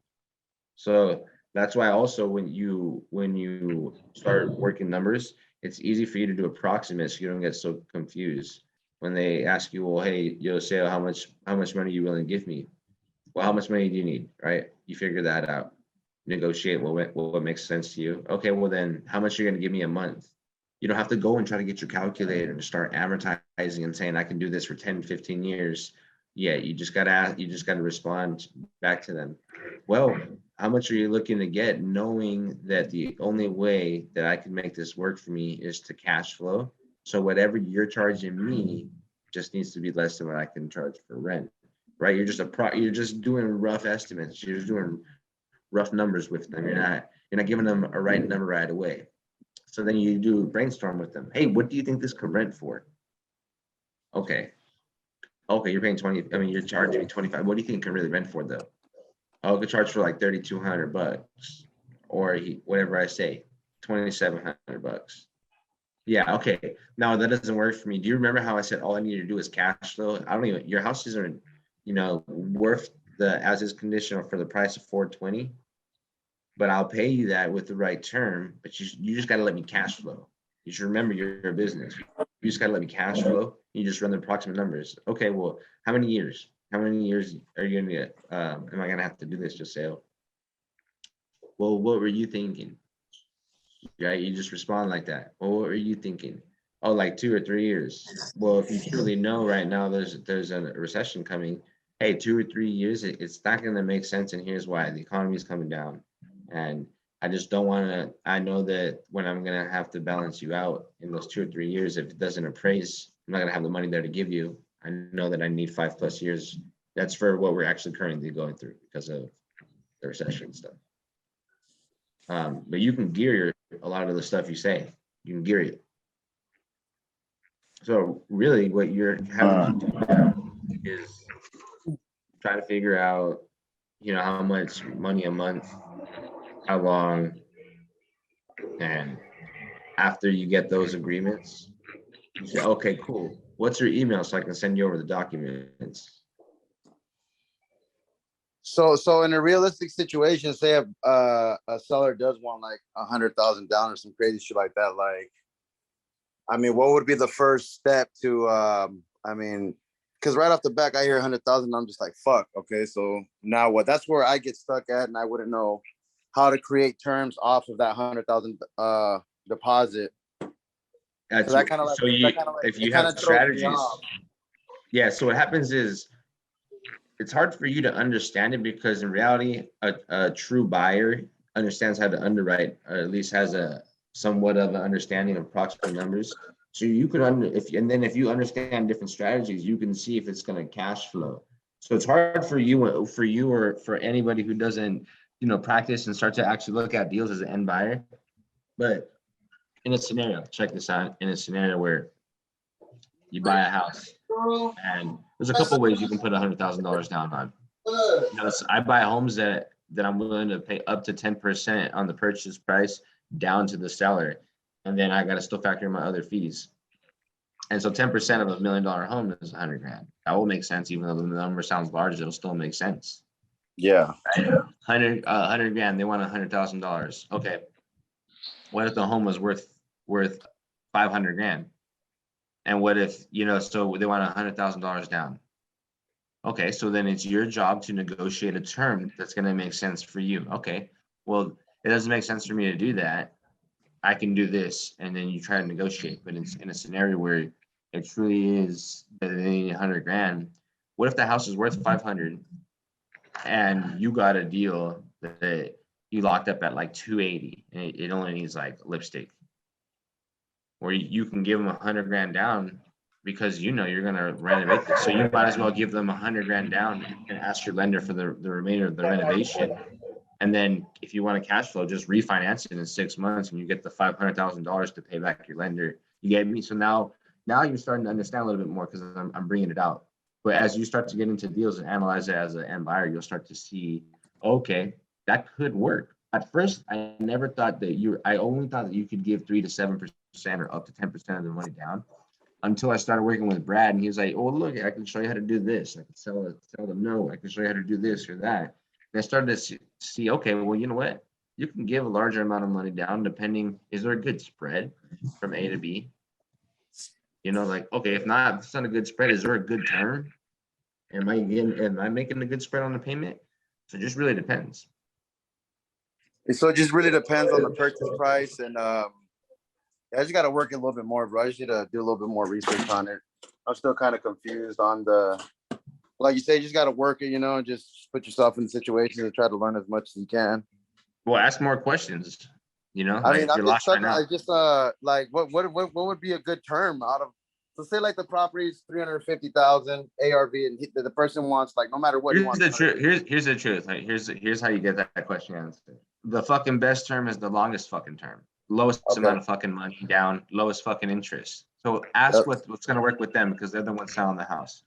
So that's why also when you start working numbers, it's easy for you to do approximate so you don't get so confused. When they ask you, well, hey, Sale, how much money are you willing to give me? Well, how much money do you need? Right? You figure that out. Negotiate what makes sense to you. Okay, well then how much are you gonna give me a month? You don't have to go and try to get your calculator and start advertising and saying I can do this for 10, 15 years. Yeah, you just gotta respond back to them. Well, how much are you looking to get, knowing that the only way that I can make this work for me is to cash flow. So whatever you're charging me just needs to be less than what I can charge for rent, right? You're just doing rough estimates. You're just doing rough numbers with them. You're not giving them a right number right away. So then you do brainstorm with them. Hey, what do you think this could rent for? Okay, Okay, you're paying 20, I mean, you're charging me 25. What do you think you can really rent for though? I'll get charged for like 3,200 bucks, or whatever I say, 2,700 bucks. Yeah, okay. Now that doesn't work for me. Do you remember how I said all I need to do is cash flow? I don't even, your house isn't, worth the as is condition for the price of 420. But I'll pay you that with the right term, but you just gotta let me cash flow. You should remember you're a business. You just gotta let me cash flow. You just run the approximate numbers. Okay, well, how many years? How many years are you gonna get? Am I gonna have to do this just sale? Well, what were you thinking? Right, you just respond like that. Well, what were you thinking? Oh, like 2 or 3 years. Well, if you truly know right now there's a recession coming, hey, 2 or 3 years, it's not gonna make sense, and here's why. The economy is coming down. And I just don't want to, I know that when I'm going to have to balance you out in those 2 or 3 years, if it doesn't appraise, I'm not going to have the money there to give you. I know that I need 5+ years. That's for what we're actually currently going through because of the recession and stuff. But you can gear a lot of the stuff you say, you can gear it. So really what you're having to do is try to figure out, how much money a month, how long, and after you get those agreements, you say, okay, cool. What's your email so I can send you over the documents? So in a realistic situation, say if a seller does want like 100,000 down or some crazy shit like that, like, I mean, what would be the first step to, because right off the back, I hear 100,000, I'm just like, fuck, okay, so now what? That's where I get stuck at, and I wouldn't know how to create terms off of that 100,000 deposit. That's, that kind of like, so you, if you have strategies, yeah, so what happens is it's hard for you to understand it because in reality, a true buyer understands how to underwrite, or at least has a somewhat of an understanding of approximate numbers. So you can if you understand different strategies, you can see if it's going to cash flow. So it's hard for you or for anybody who doesn't, practice and start to actually look at deals as an end buyer. But in a scenario, check this out, in a scenario where you buy a house and there's a couple ways you can put $100,000 down on. I buy homes that I'm willing to pay up to 10% on the purchase price down to the seller. And then I got to still factor in my other fees. And so 10% of $1 million home is 100 grand. That will make sense. Even though the number sounds large, it'll still make sense. Yeah. 100 grand, they want $100,000. Okay. What if the home was worth 500 grand? And what if, so they want $100,000 down. Okay, so then it's your job to negotiate a term that's going to make sense for you. Okay, well, it doesn't make sense for me to do that. I can do this, and then you try to negotiate. But in a scenario where it truly is that they need 100 grand, what if the house is worth 500 and you got a deal that you locked up at like 280 and it only needs like lipstick? Or you can give them 100 grand down because you're gonna renovate this. So you might as well give them 100 grand down and ask your lender for the remainder of the renovation. And then if you want to cash flow, just refinance it in 6 months and you get the $500,000 to pay back your lender. You get me? So now you're starting to understand a little bit more because I'm bringing it out. But as you start to get into deals and analyze it as an end buyer, you'll start to see, okay, that could work. At first, I never thought that I only thought that you could give 3 to 7% or up to 10% of the money down until I started working with Brad. And he was like, oh, look, I can show you how to do this. I can tell them no, I can show you how to do this or that. And I started to see, okay, well, you know what? You can give a larger amount of money down depending, is there a good spread from A to B? Okay, if it's not a good spread, is there a good term? Am I making a good spread on the payment? So it just really depends. So it just really depends on the purchase price, and I just got to work it a little bit more, bro. I just need to do a little bit more research on it. I'm still kind of confused on like you say, you just got to work it, and just put yourself in situations and try to learn as much as you can. Well, ask more questions. I mean, I'm just stuck. I just like what would be a good term out of? So say like the property is 350,000 ARV, and the person wants, like, no matter what he wants. Here's the truth. Like, here's how you get that question answered. The fucking best term is the longest fucking term. Lowest amount of fucking money down, lowest fucking interest. So ask what's gonna work with them because they're the ones selling the house.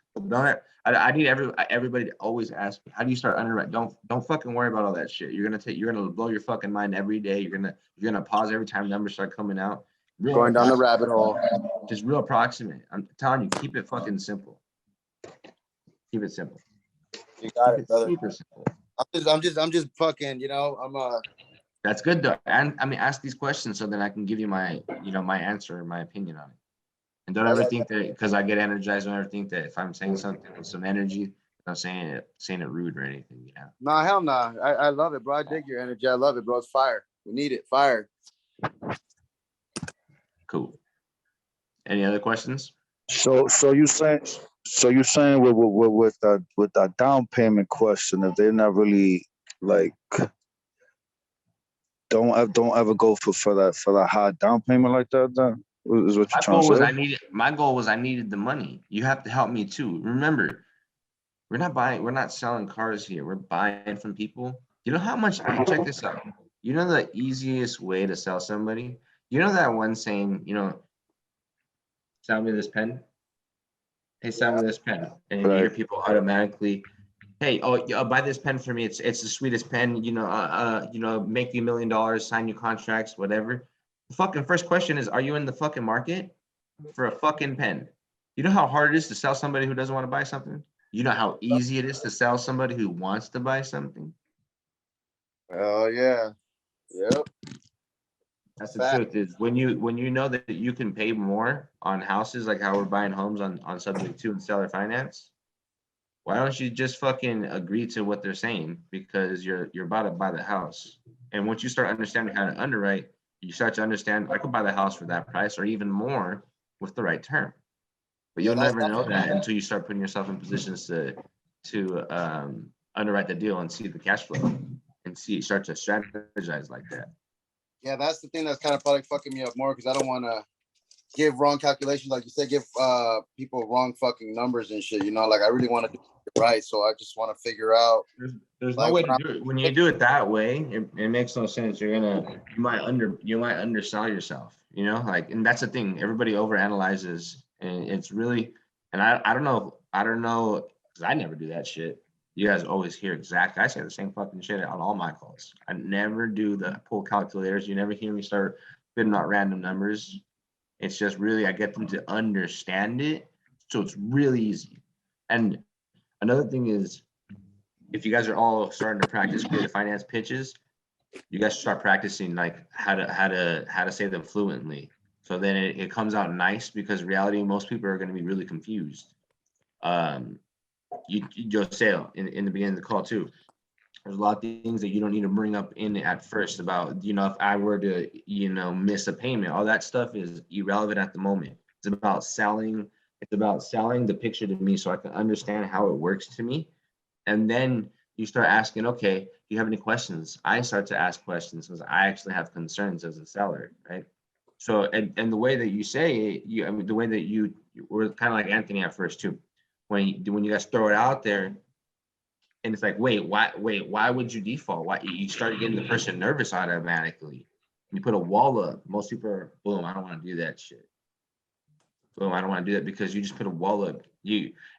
I need everybody to always ask me, how do you start underwriting? Don't fucking worry about all that shit. You're gonna blow your fucking mind every day. You're gonna pause every time numbers start coming out. Going down the rabbit hole. Just real approximate. I'm telling you, keep it fucking simple. Keep it simple. You got Keep it, brother. super simple. I'm just fucking, That's good though. And I mean, ask these questions so then I can give you my, my answer, my opinion on it. And don't ever think that because I get energized, don't ever think that if I'm saying something with some energy, I'm saying it rude or anything. Yeah. Nah, hell nah. I love it, bro. I dig your energy. I love it, bro. It's fire. We need it. Fire. Cool. Any other questions? So you saying with that down payment question, if they're not really like don't ever go for that high down payment like that, then is what you're trying to say? My goal was I needed the money. You have to help me too. Remember, we're not selling cars here. We're buying from people. You know how much, check this out. You know the easiest way to sell somebody? You know that one saying, sell me this pen? Hey, sell me this pen. And you hear people automatically, hey, buy this pen for me. It's the sweetest pen, make you $1 million, sign your contracts, whatever. The fucking first question is, are you in the fucking market for a fucking pen? You know how hard it is to sell somebody who doesn't want to buy something? You know how easy it is to sell somebody who wants to buy something? Oh yeah. Yep. That's the truth is when you know that you can pay more on houses, like how we're buying homes on subject to and seller finance, why don't you just fucking agree to what they're saying? Because you're about to buy the house. And once you start understanding how to underwrite, you start to understand I could buy the house for that price or even more with the right term. But you'll never know that until you start putting yourself in positions to underwrite the deal and see the cash flow and start to strategize like that. Yeah, that's the thing that's kind of probably fucking me up more because I don't want to give wrong calculations, like you said, give people wrong fucking numbers and shit. Like I really want to do it right, so I just want to figure out. There's no way to do it. When you do it that way, it makes no sense. You might undersell yourself. And that's the thing. Everybody overanalyzes, and it's really. And I don't know because I never do that shit. You guys always hear exactly. I say the same fucking shit on all my calls. I never do the pull calculators. You never hear me start spitting out random numbers. It's just really, I get them to understand it. So it's really easy. And another thing is, if you guys are all starting to practice creative finance pitches, you guys start practicing like how to say them fluently. So then it comes out nice because in reality, most people are going to be really confused. You'll say in the beginning of the call too. There's a lot of things that you don't need to bring up in at first about, if I were to, miss a payment, all that stuff is irrelevant at the moment. It's about selling the picture to me so I can understand how it works to me. And then you start asking, okay, do you have any questions? I start to ask questions because I actually have concerns as a seller, right? So, and the way that you say it, the way that you were kind of like Anthony at first too. When you guys throw it out there, and it's like, why would you default? Why you start getting the person nervous automatically? You put a wall up. Most people are, boom, I don't want to do that shit. Boom, I don't want to do that because you just put a wall up.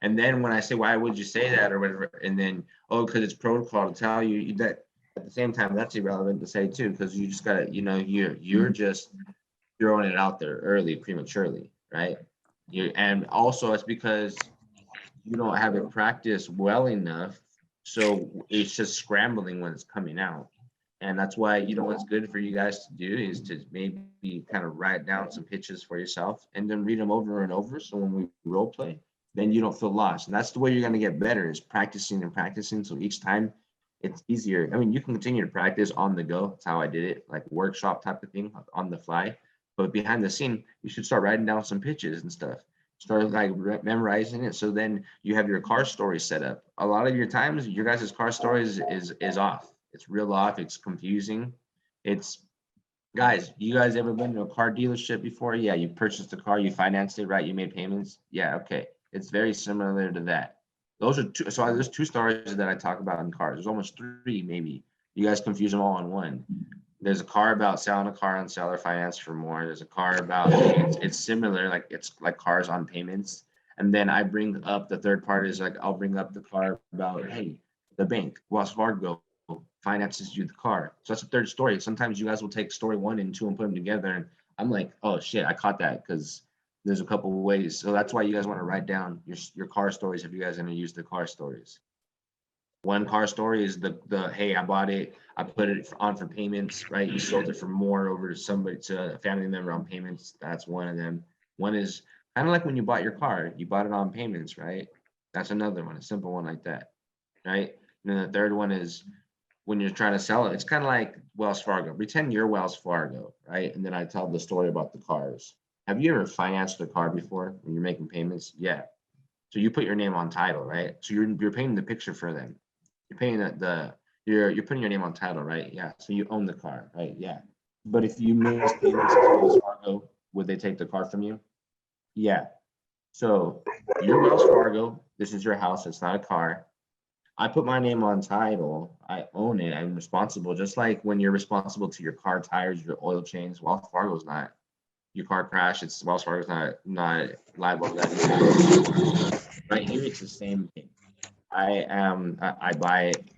And then when I say, why would you say that or whatever? And then, because it's protocol to tell you that at the same time, that's irrelevant to say too, because you just gotta, you're just throwing it out there early, prematurely, right? And also it's because you don't have it practiced well enough. So it's just scrambling when it's coming out. And that's why, what's good for you guys to do is to maybe kind of write down some pitches for yourself and then read them over and over. So when we role play, then you don't feel lost. And that's the way you're going to get better is practicing and practicing. So each time it's easier. I mean, you can continue to practice on the go. That's how I did it, like workshop type of thing on the fly. But behind the scene, you should start writing down some pitches and stuff. Start like memorizing it. So then you have your car story set up. A lot of your times, your guys' car stories is off. It's real off. It's confusing. Guys, you guys ever been to a car dealership before? Yeah, you purchased a car, you financed it, right? You made payments. Yeah, okay. It's very similar to that. Those are two. So there's two stories that I talk about in cars. There's almost three, maybe. You guys confuse them all in one. There's a car about selling a car on seller finance for more. There's a car about it's similar, like it's like cars on payments. And then I bring up the third part is like I'll bring up the car about, hey, the bank, Wells Fargo finances you the car. So that's the third story. Sometimes you guys will take story 1 and 2 and put them together, and I'm like, oh shit, I caught that because there's a couple of ways. So that's why you guys want to write down your car stories if you guys are gonna use the car stories. One car story is the hey, I bought it, I put it on for payments, right? You sold it for more over to somebody, to a family member on payments. That's one of them. One is kind of like when you bought your car, you bought it on payments, right? That's another one, a simple one like that, right? And then the third one is when you're trying to sell it. It's kind of like Wells Fargo. Pretend you're Wells Fargo, right? And then I tell the story about the cars. Have you ever financed a car before when you're making payments? Yeah. So you put your name on title, right? So you're painting the picture for them. You're paying you're putting your name on title, right? Yeah. So you own the car, right? Yeah. But if you miss payments to Wells Fargo, would they take the car from you? Yeah. So you're Wells Fargo. This is your house. It's not a car. I put my name on title. I own it. I'm responsible. Just like when you're responsible to your car tires, your oil change. Wells Fargo's not. Your car crash. It's Wells Fargo's not liable for that. Right here, it's the same thing. I buy it,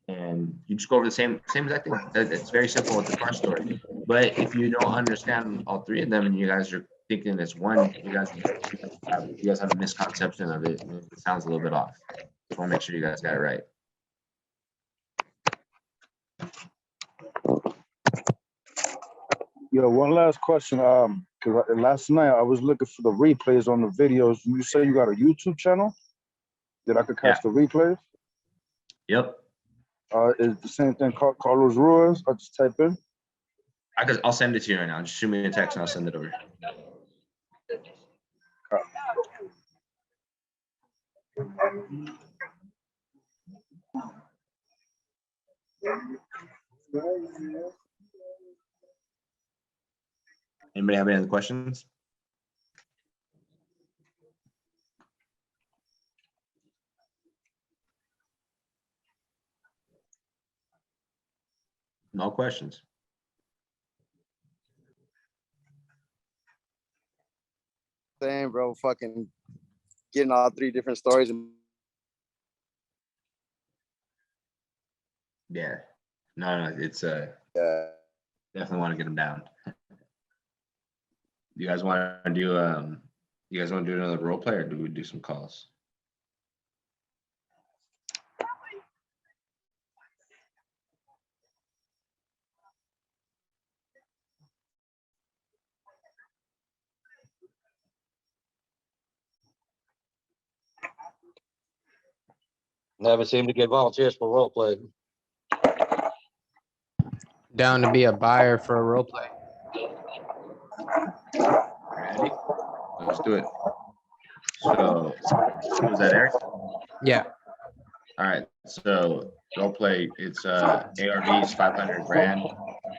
and you just go over the same exact thing. It's very simple with the car story. But if you don't understand all three of them, and you guys are thinking it's one, you guys have a misconception of it. It sounds a little bit off. Just want to make sure you guys got it right. Yeah, one last question. Because last night I was looking for the replays on the videos. You say you got a YouTube channel that I could catch the replays? Yep. Is the same thing called Carlos Ruiz? I just type in. I'll send it to you right now. Just shoot me a text and I'll send it over. Anybody have any other questions? No questions. Same, bro. Fucking getting all 3 different stories. Yeah. No, it's definitely want to get them down. You guys want to do another role play, or do we do some calls? Never seem to get volunteers for role play. Down to be a buyer for a role play. Ready? Let's do it. So was that Eric? Yeah. All right. So role play. It's ARVs 500 grand,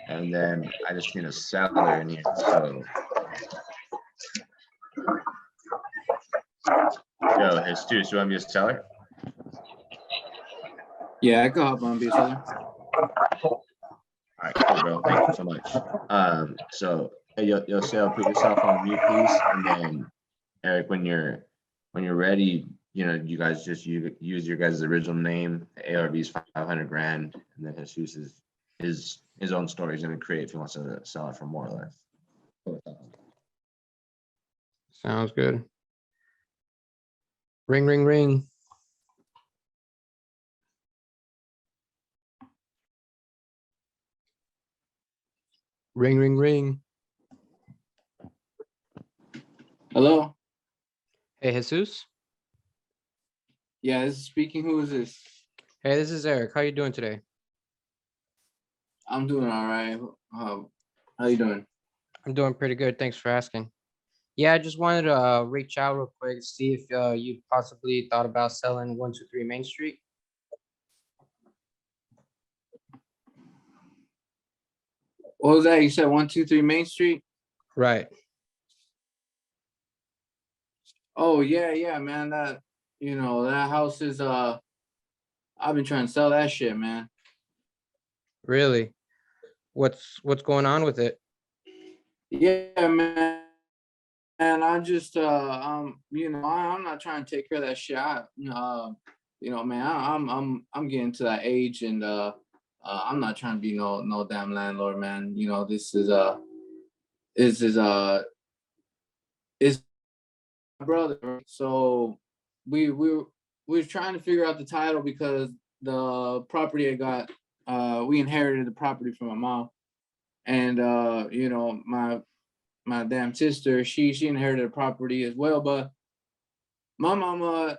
and then I just need a seller in here. So yo, Jesus, you want to be a seller? Yeah, I can hop on, be a seller. All right, cool, bro. Thank you so much. So hey, yo, Sal, put yourself on mute, please, and then Eric, when you're ready, you guys just use your guys' original name. ARV's 500 grand, and then Jesus is his own story he's gonna create if he wants to sell it for more or less. Sounds good. Ring, ring, ring. Ring, ring, ring. Hello? Hey, Jesus. Yeah, this is speaking. Who is this? Hey, this is Eric. How you doing today? I'm doing all right. How you doing? I'm doing pretty good. Thanks for asking. Yeah, I just wanted to reach out real quick, see if you possibly thought about selling 123 Main Street. What was that? You said 123 Main Street? Right. Oh yeah, man. That house is I've been trying to sell that shit, man. Really? What's going on with it? Yeah, man. And I just, I'm not trying to take care of that shit. Man, I'm getting to that age, and I'm not trying to be no damn landlord, man. This is my brother. Right? So we were trying to figure out the title because the property I got, we inherited the property from my mom, and my damn sister, she inherited the property as well, but my mama,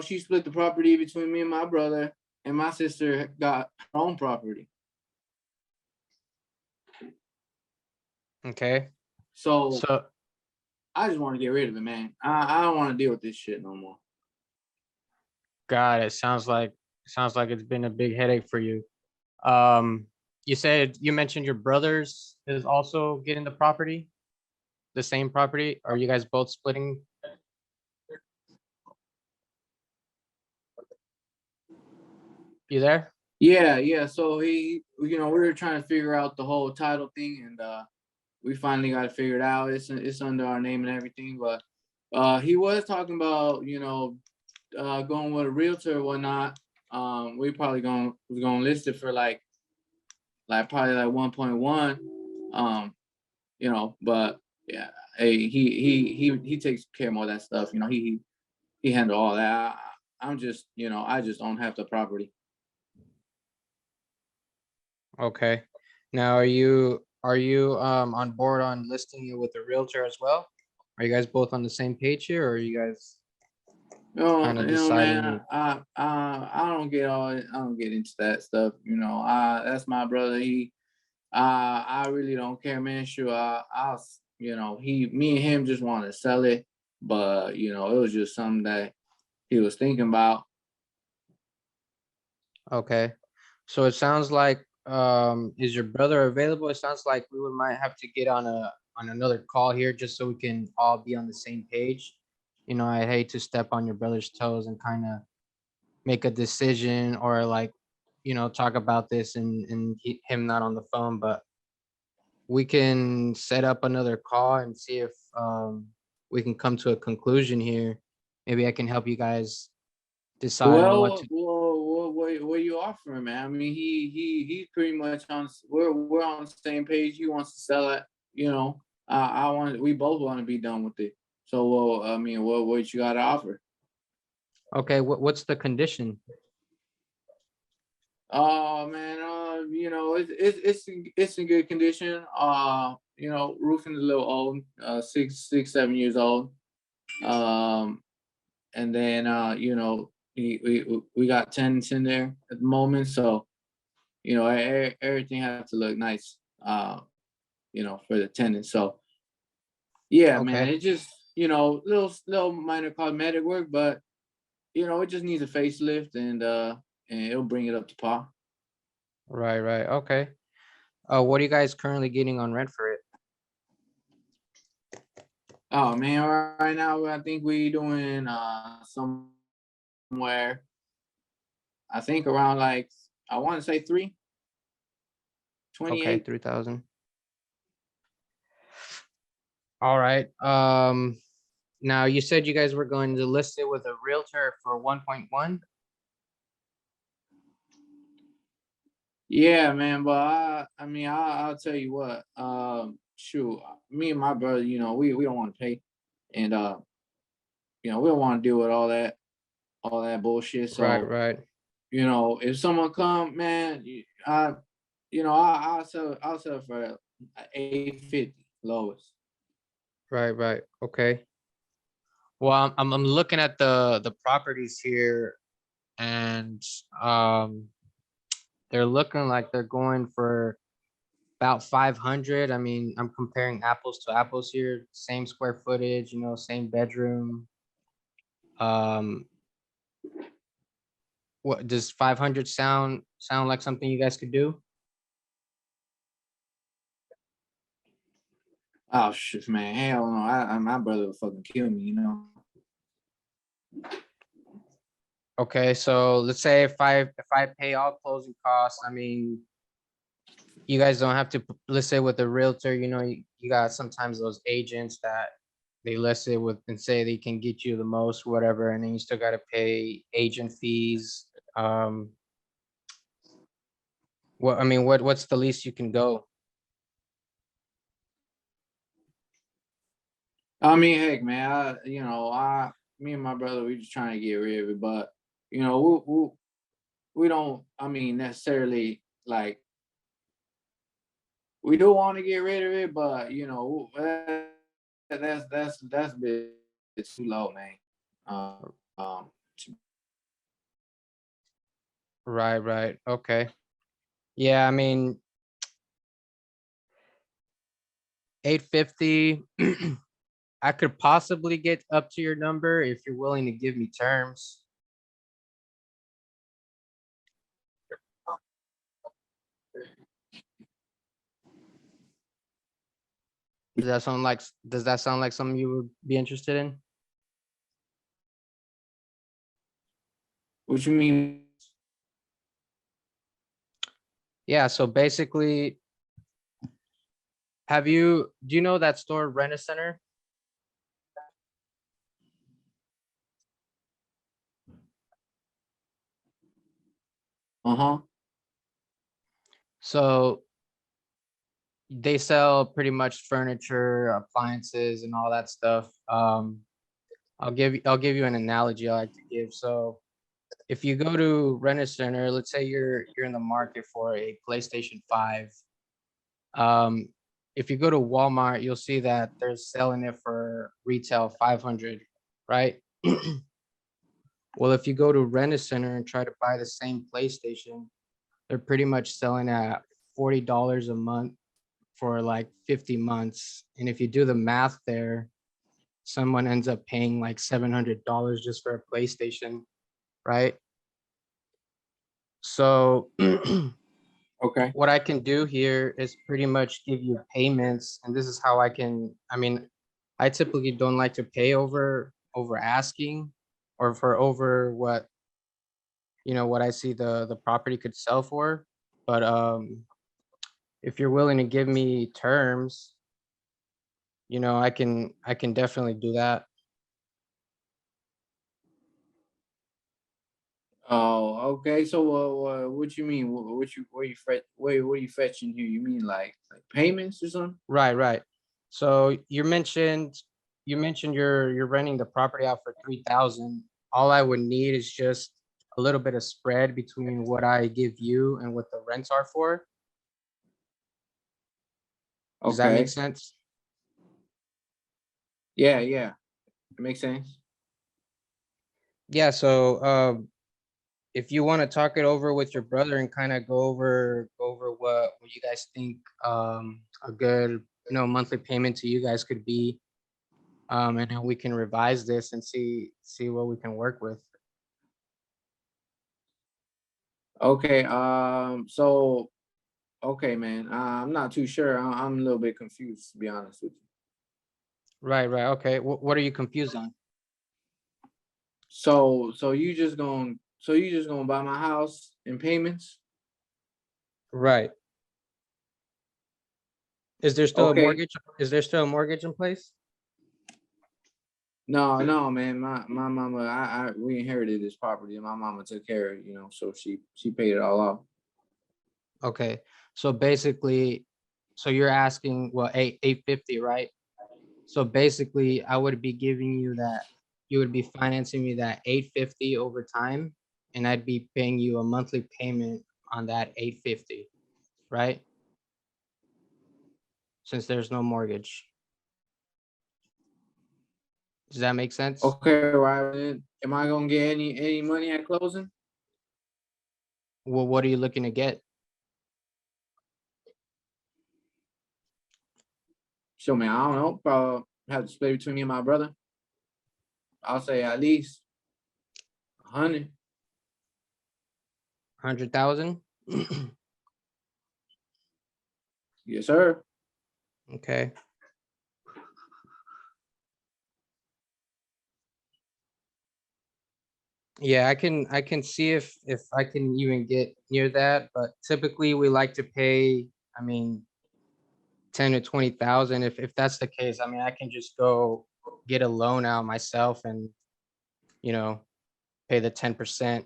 she split the property between me and my brother, and my sister got her own property. Okay. So So I just want to get rid of it, man. I don't want to deal with this shit no more. God, it sounds like it's been a big headache for you. You mentioned your brothers is also getting the same property. Are you guys both splitting? You there? Yeah. So we were trying to figure out the whole title thing, and we finally got it figured out. It's under our name and everything, but he was talking about going with a realtor or whatnot. We probably gonna list it for like probably like 1.1. But yeah, hey, he takes care of all that stuff. He handle all that. I'm just, I just don't have the property. Okay. Now, are you on board on listing it with a realtor as well? Are you guys both on the same page here, or are you guys kind of deciding? Man, I don't get into that stuff. That's my brother. I really don't care, man. Sure, me and him just want to sell it, but it was just something that he was thinking about. Okay. So it sounds like is your brother available? It sounds like might have to get on another call here just so we can all be on the same page. I hate to step on your brother's toes and kind of make a decision or like, talk about this and him not on the phone, but we can set up another call and see if we can come to a conclusion here. Maybe I can help you guys decide on what to. What are you offering, man? I mean, he's pretty much on. We're on the same page. He wants to sell it. We both want to be done with it. So, what you got to offer? Okay, what's the condition? Oh man, it's in good condition. Roofing is a little old, 6, 7 years old. And then we got tenants in there at the moment, so everything has to look nice, for the tenants. So yeah, man, Okay. it just little minor cosmetic work, but it just needs a facelift, and it'll bring it up to par. Right. Okay. What are you guys currently getting on rent for it? Oh man, right now I think we doing somewhere, I think around like, I want to say 328. Okay, 3,000. All right. Now you said you guys were going to list it with a realtor for 1.1. Yeah, man, but I'll tell you what. Shoot, me and my brother, we don't want to pay, and we don't want to deal with all that bullshit. So Right. if someone come, man, I'll sell it for 850 lowest. Right. Okay. Well, I'm looking at the properties here, and they're looking like they're going for about 500. I mean, I'm comparing apples to apples here. Same square footage, same bedroom. What does 500 sound like something you guys could do? Oh shit, man, hell no! My brother would fucking kill me, Okay, so let's say if I pay all closing costs, I mean, you guys don't have to, let's say with a realtor, you know, you got sometimes those agents that they list it with and say they can get you the most, whatever, and then you still gotta pay agent fees. What, I mean, what's the least you can go? I mean, heck, man, me and my brother, we just trying to get rid of it, but you know, we don't. I mean, necessarily like we do want to get rid of it, but you know, that's a bit too low, man. Um, Right. Okay. Yeah, I mean, 850. I could possibly get up to your number if you're willing to give me terms. Does that sound like something you would be interested in? what you mean? Yeah, so basically, do you know that store Rent-A-Center? Uh-huh. So they sell pretty much furniture, appliances, and all that stuff. I'll give you an analogy I like to give. So if you go to Rent-A-Center, let's say you're in the market for a PlayStation 5. If you go to Walmart, you'll see that they're selling it for retail 500, right? Well, if you go to Rent-A-Center and try to buy the same PlayStation, they're pretty much selling at $40 a month for like 50 months. And if you do the math there, someone ends up paying like $700 just for a PlayStation, right? So Okay. what I can do here is pretty much give you payments, and this is how I mean, I typically don't like to pay over asking or for over what, you know, what I see the property could sell for. But if you're willing to give me terms, you know, I can definitely do that. Oh, okay. So, what you mean? What are you fetching here? You mean like payments or something? Right. So you mentioned you're renting the property out for 3,000. All I would need is just a little bit of spread between what I give you and what the rents are for. Does that make Okay. sense? Yeah, it makes sense. Yeah, so if you want to talk it over with your brother and kind of go over what you guys think a good, you know, monthly payment to you guys could be, and then we can revise this and see what we can work with. Okay. So, okay, man. I'm not too sure. I'm a little bit confused, to be honest with you. Right. Okay. What are you confused on? So you just gonna buy my house in payments? Right. Is there still a Okay. mortgage? Is there still a mortgage in place? No, man. My mama, we inherited this property, and my mama took care of it, so she paid it all off. Okay. So basically, so you're asking, well, 850, right? So basically, I would be giving you that, you would be financing me that 850 over time, and I'd be paying you a monthly payment on that 850, right? Since there's no mortgage. Does that make sense? Okay, right. Am I gonna get any money at closing? Well, what are you looking to get? So, man, I don't know. Probably have to split between me and my brother. I'll say at least 100. 100,000? Yes, sir. Okay. Yeah, I can see if I can even get near that, but typically we like to pay I mean, 10 to 20,000. If that's the case, I mean, I can just go get a loan out myself and, you know, pay the 10%,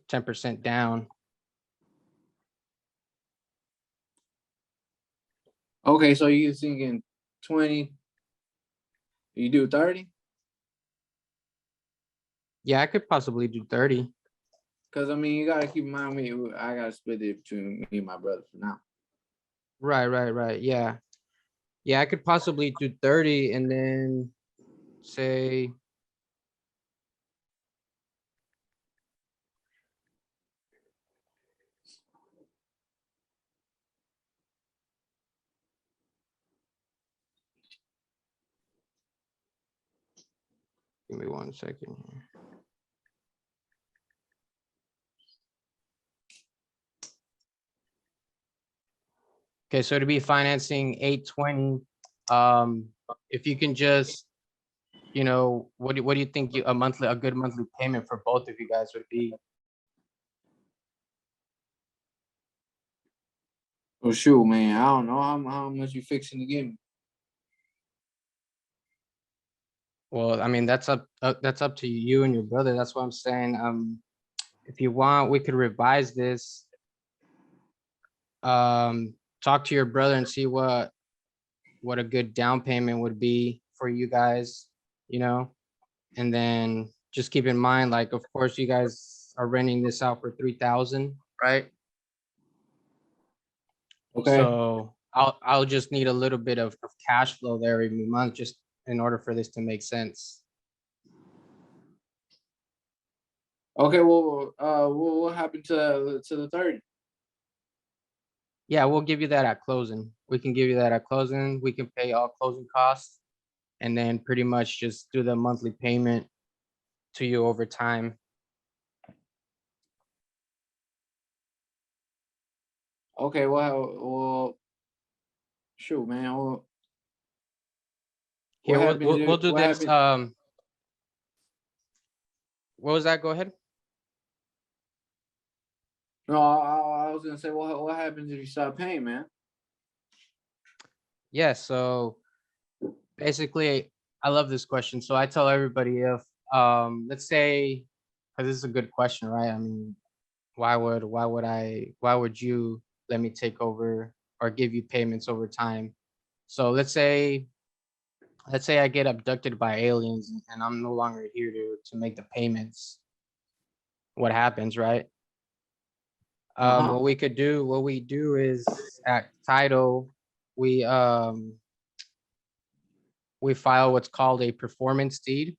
10% down. Okay, so you thinking 20? You do 30? Yeah, I could possibly do 30. Cause I mean, you gotta keep in mind me. I gotta split it between me and my brother for now. Right. Yeah. Yeah, I could possibly do 30 and then say, give me 1 second here. Okay, so to be financing 820, if you can just, you know, what do you think a good monthly payment for both of you guys would be? Oh shoot, man, I don't know how much you fixing to give me. Well, I mean, that's up to you and your brother. That's what I'm saying. If you want, we could revise this. Talk to your brother and see what a good down payment would be for you guys, you know? And then just keep in mind, like, of course, you guys are renting this out for 3,000, right? Okay. So I'll just need a little bit of cash flow there every month just in order for this to make sense. Okay, well, what happened to the 30? Yeah, we'll give you that at closing. We can give you that at closing. We can pay all closing costs and then pretty much just do the monthly payment to you over time. Okay, well, shoot, man. Well, Here, what we'll, happened? we'll do What this. happened? What was that? Go ahead. No, I was gonna say, what happens if you stop paying, man? Yeah, so basically, I love this question. So I tell everybody if, let's say, because this is a good question, right? I mean, why would you let me take over or give you payments over time? So let's say I get abducted by aliens and I'm no longer here to make the payments. What happens, right? What we do is at title, we file what's called a performance deed.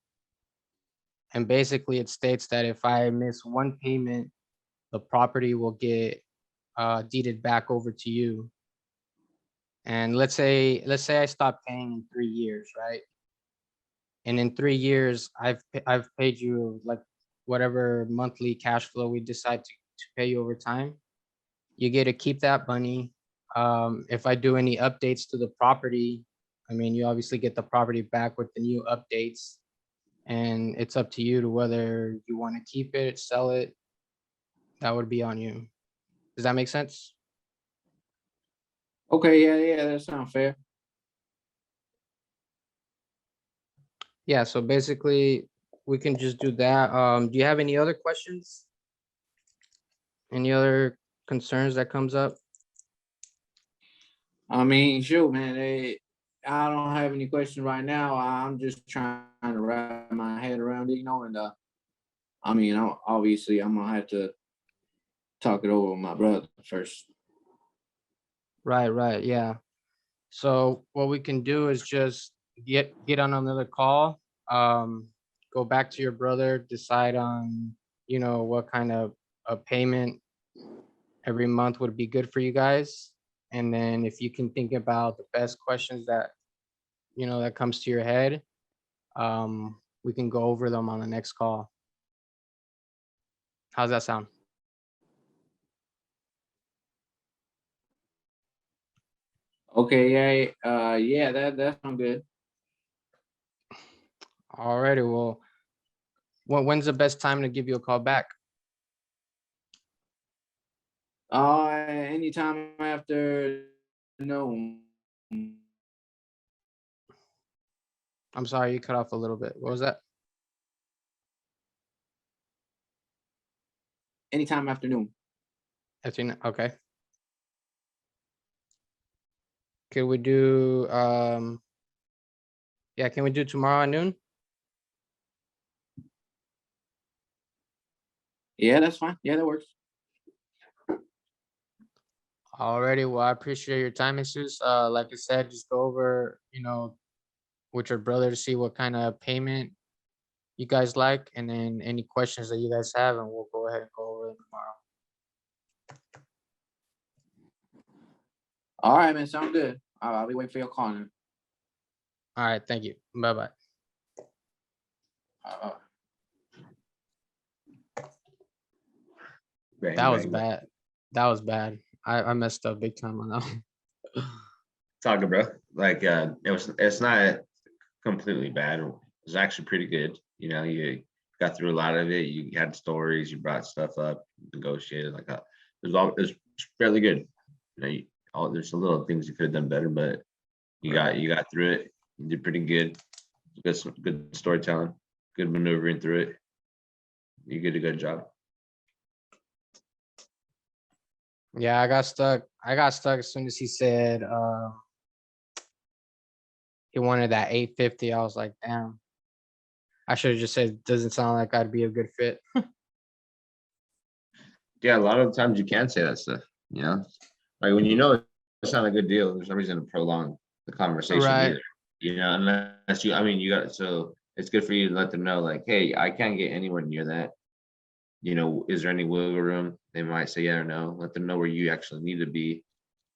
And basically it states that if I miss one payment, the property will get deeded back over to you. And let's say I stop paying in 3 years, right? And in 3 years, I've paid you like whatever monthly cash flow we decide to pay you over time. You get to keep that money. If I do any updates to the property, I mean, you obviously get the property back with the new updates. And it's up to you to whether you want to keep it, sell it. That would be on you. Does that make sense? Okay, yeah, that sounds fair. Yeah, so basically we can just do that. Do you have any other questions? Any other concerns that comes up? I mean, shoot, man. I don't have any questions right now. I'm just trying to wrap my head around it, and I mean, obviously, I'm gonna have to talk it over with my brother first. Right, yeah. So what we can do is just get on another call, go back to your brother, decide on, what kind of a payment every month would be good for you guys. And then if you can think about the best questions that, that comes to your head, we can go over them on the next call. How's that sound? Okay, yeah, that sounds good. Alrighty, well, when's the best time to give you a call back? Anytime after noon. I'm sorry, you cut off a little bit. What was that? Anytime afternoon. Okay. Could we do, yeah, can we do tomorrow at noon? Yeah, that's fine. Yeah, that works. Alrighty, well, I appreciate your time, Jesus. Like I said, just go over, with your brother to see what kind of payment you guys like, and then any questions that you guys have, and we'll go ahead and go over them tomorrow. All right, man. Sounds good. I'll be waiting for your call. Then. All right, thank you. Bye-bye. Bang, That was bang, bang. bad. That was bad. I messed up big time on that one. It's all good, bro. Like it's not completely bad. It's actually pretty good. You got through a lot of it. You had stories, you brought stuff up, negotiated like it was fairly good. There's some little things you could have done better, but you got through it. You did pretty good. Good storytelling, good maneuvering through it. You did a good job. Yeah, I got stuck. As soon as he said he wanted that 850. I was like, damn. I should have just said, doesn't sound like I'd be a good fit. Yeah, a lot of times you can say that stuff. Like when it's not a good deal, there's no reason to prolong the conversation Right. either. Unless you got so it's good for you to let them know, like, hey, I can't get anywhere near that. Is there any wiggle room? They might say yeah or no. Let them know where you actually need to be.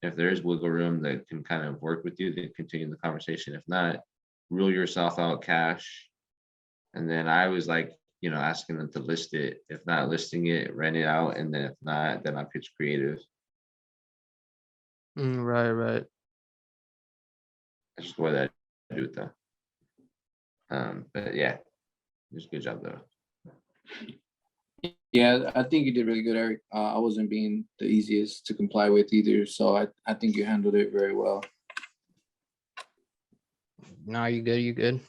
If there is wiggle room that can kind of work with you, then continue the conversation. If not, rule yourself out cash. And then I was like, asking them to list it. If not listing it, rent it out. And then if not, then I pitch creative. Right. That's just the way that I do it though. But yeah, it was a good job though. Yeah, I think you did really good, Eric. I wasn't being the easiest to comply with either, so I think you handled it very well. No, you good. You good.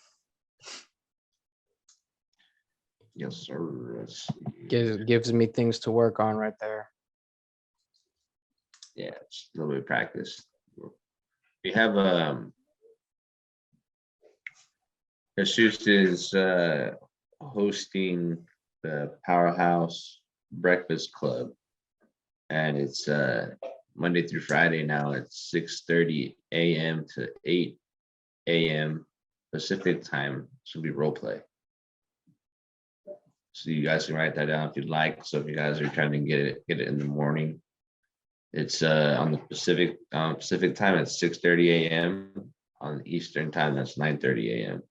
Yes, sir. Let's see. Gives me things to work on right there. Yeah, it's a little bit of practice. We have Jesus is hosting the Powerhouse Breakfast Club, and it's Monday through Friday now at 6:30 a.m. to 8 a.m. Pacific time. This will be role play. So you guys can write that down if you'd like. So if you guys are trying to get it in the morning, it's on the Pacific time at 6:30 a.m. On Eastern time, that's 9:30 a.m.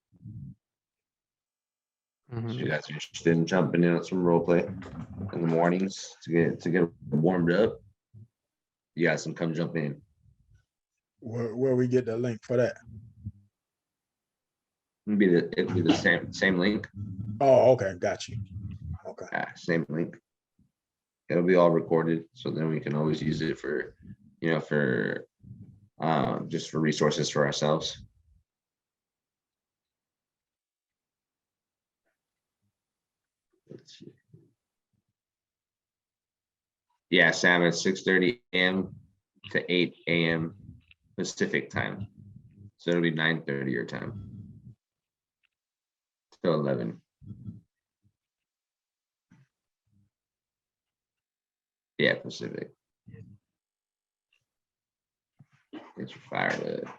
So you guys are interested in jumping in on some role play in the mornings to get warmed up, you guys can come jump in. Where we get the link for that? It'll be the same link. Oh, okay, got you. Okay. Same link. It'll be all recorded, so then we can always use it for just for resources for ourselves. Let's see. Yeah, Sam, it's 6:30 a.m. to 8 a.m. Pacific time. So it'll be 9:30 your time. Till 11. Yeah, Pacific. Get you fired up.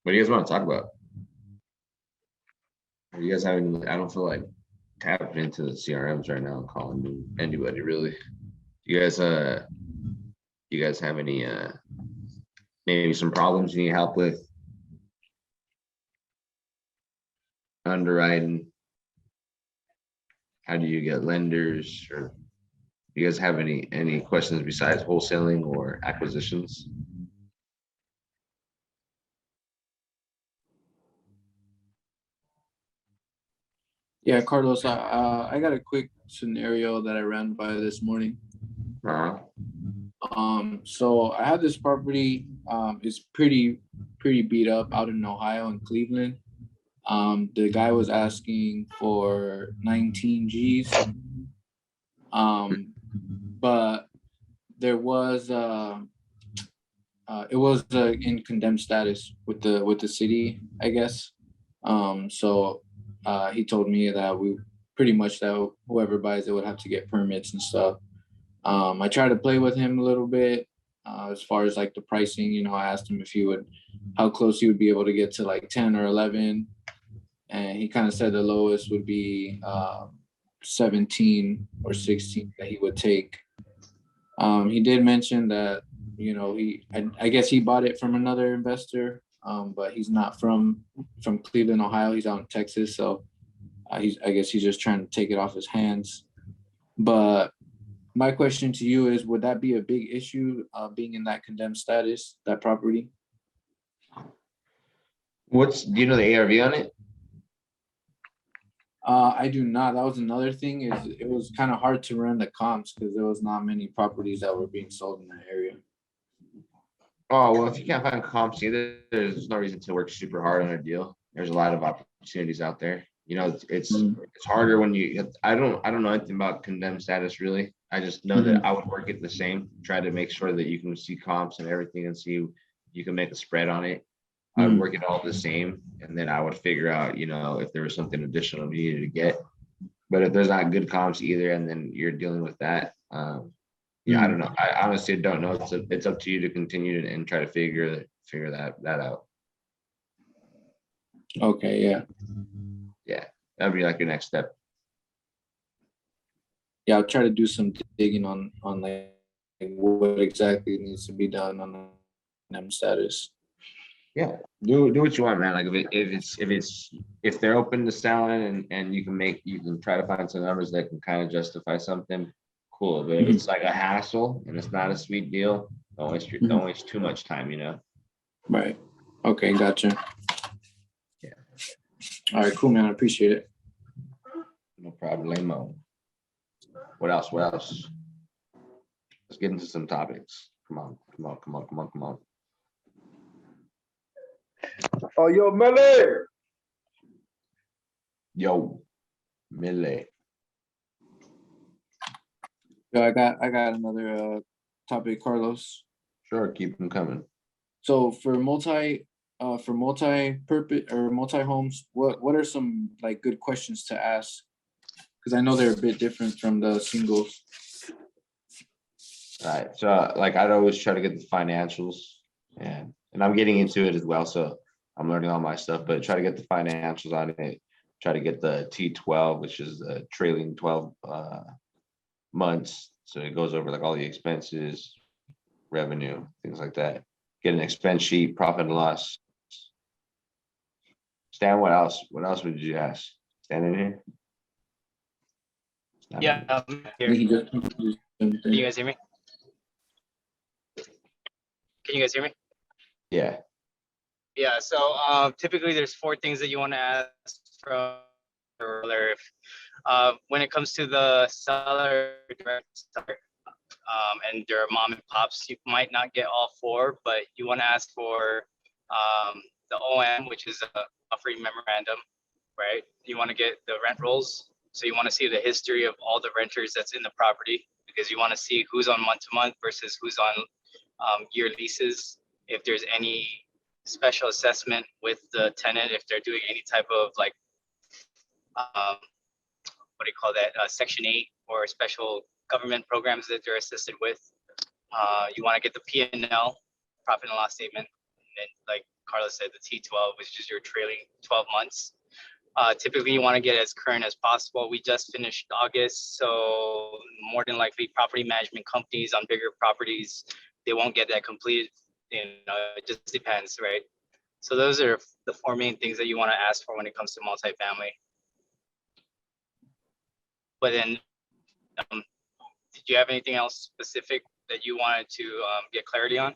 What do you guys want to talk about? Are you guys having? I don't feel like tapping into the CRMs right now and calling anybody really. You guys have any maybe some problems you need help with? Underwriting. How do you get lenders? Or do you guys have any questions besides wholesaling or acquisitions? Yeah, Carlos, I got a quick scenario that I ran by this morning. Uh-huh. So I have this property, it's pretty beat up out in Ohio in Cleveland. The guy was asking for 19 G's. But there was it was in condemned status with the city, I guess. So he told me that we pretty much that whoever buys it would have to get permits and stuff. I tried to play with him a little bit as far as like the pricing. You know, I asked him if he would, how close he would be able to get to like 10 or 11, and he kind of said the lowest would be 17 or 16 that he would take. He did mention that, you know, I guess he bought it from another investor, but he's not from Cleveland, Ohio. He's out in Texas, so I guess he's just trying to take it off his hands. But my question to you is, would that be a big issue being in that condemned status, that property? Do you know the ARV on it? I do not. That was another thing, is it was kind of hard to run the comps because there was not many properties that were being sold in that area. Oh, well, if you can't find comps either, there's no reason to work super hard on a deal. There's a lot of opportunities out there. You know, it's harder when I don't know anything about condemned status really. I just know that I would work it the same, try to make sure that you can see comps and everything and see you can make a spread on it. I would work it all the same, and then I would figure out, you know, if there was something additional we needed to get. But if there's not good comps either, and then you're dealing with that, yeah, I don't know. I honestly don't know. It's up to you to continue and try to figure that out. Okay, yeah. Yeah, that'd be like your next step. Yeah, I'll try to do some digging on like what exactly needs to be done on them status. Yeah, do what you want, man. Like if they're open to selling and you can try to find some numbers that can kind of justify something, cool. But if it's like a hassle and it's not a sweet deal, don't waste too much time, you know. Right. Okay, gotcha. Yeah. All right, cool, man. I appreciate it. No problemo. What else? Let's get into some topics. Come on. Oh, yo, Mele. Yo, Mele. Yeah, I got another topic, Carlos. Sure, keep them coming. So for multi-purpose or multi-homes, what are some like good questions to ask? Because I know they're a bit different from the singles. All right. So like I'd always try to get the financials, and I'm getting into it as well. So I'm learning all my stuff, but try to get the financials on it. Try to get the T12, which is the trailing 12 months. So it goes over like all the expenses, revenue, things like that. Get an expense sheet, profit and loss. Stan, what else? What else would you ask? Stan in here? Yeah, here. Can you guys hear me? Can you guys hear me? Yeah. Yeah, so typically there's 4 things that you want to ask from the seller. When it comes to the seller, and their mom and pops, you might not get all 4, but you want to ask for the OM, which is a free memorandum, right? You want to get the rent rolls. So you want to see the history of all the renters that's in the property, because you want to see who's on month-to-month versus who's on year leases. If there's any special assessment with the tenant, if they're doing any type of like, what do you call that? Section 8 or special government programs that they're assisted with. You want to get the P&L, profit and loss statement. And then, like Carlos said, the T12, which is your trailing 12 months. Typically, you want to get as current as possible. We just finished August, so more than likely, property management companies on bigger properties, they won't get that completed. You know, it just depends, right? So those are the 4 main things that you want to ask for when it comes to multifamily. But then, did you have anything else specific that you wanted to get clarity on?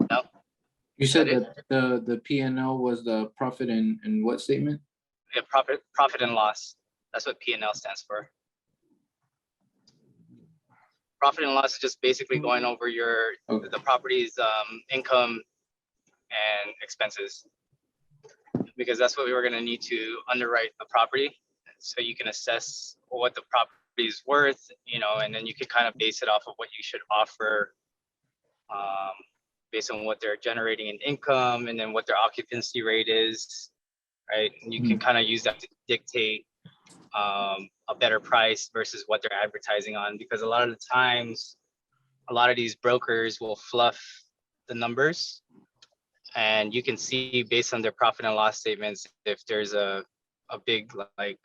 No? You said that the P&L was the profit and what statement? Yeah, profit and loss. That's what P&L stands for. Profit and loss is just basically going over the property's income and expenses, because that's what we were going to need to underwrite the property, so you can assess what the property is worth, and then you can kind of base it off of what you should offer, based on what they're generating in income, and then what their occupancy rate is, right? And you can kind of use that to dictate a better price versus what they're advertising on, because a lot of the times, a lot of these brokers will fluff the numbers, and you can see based on their profit and loss statements if there's a big like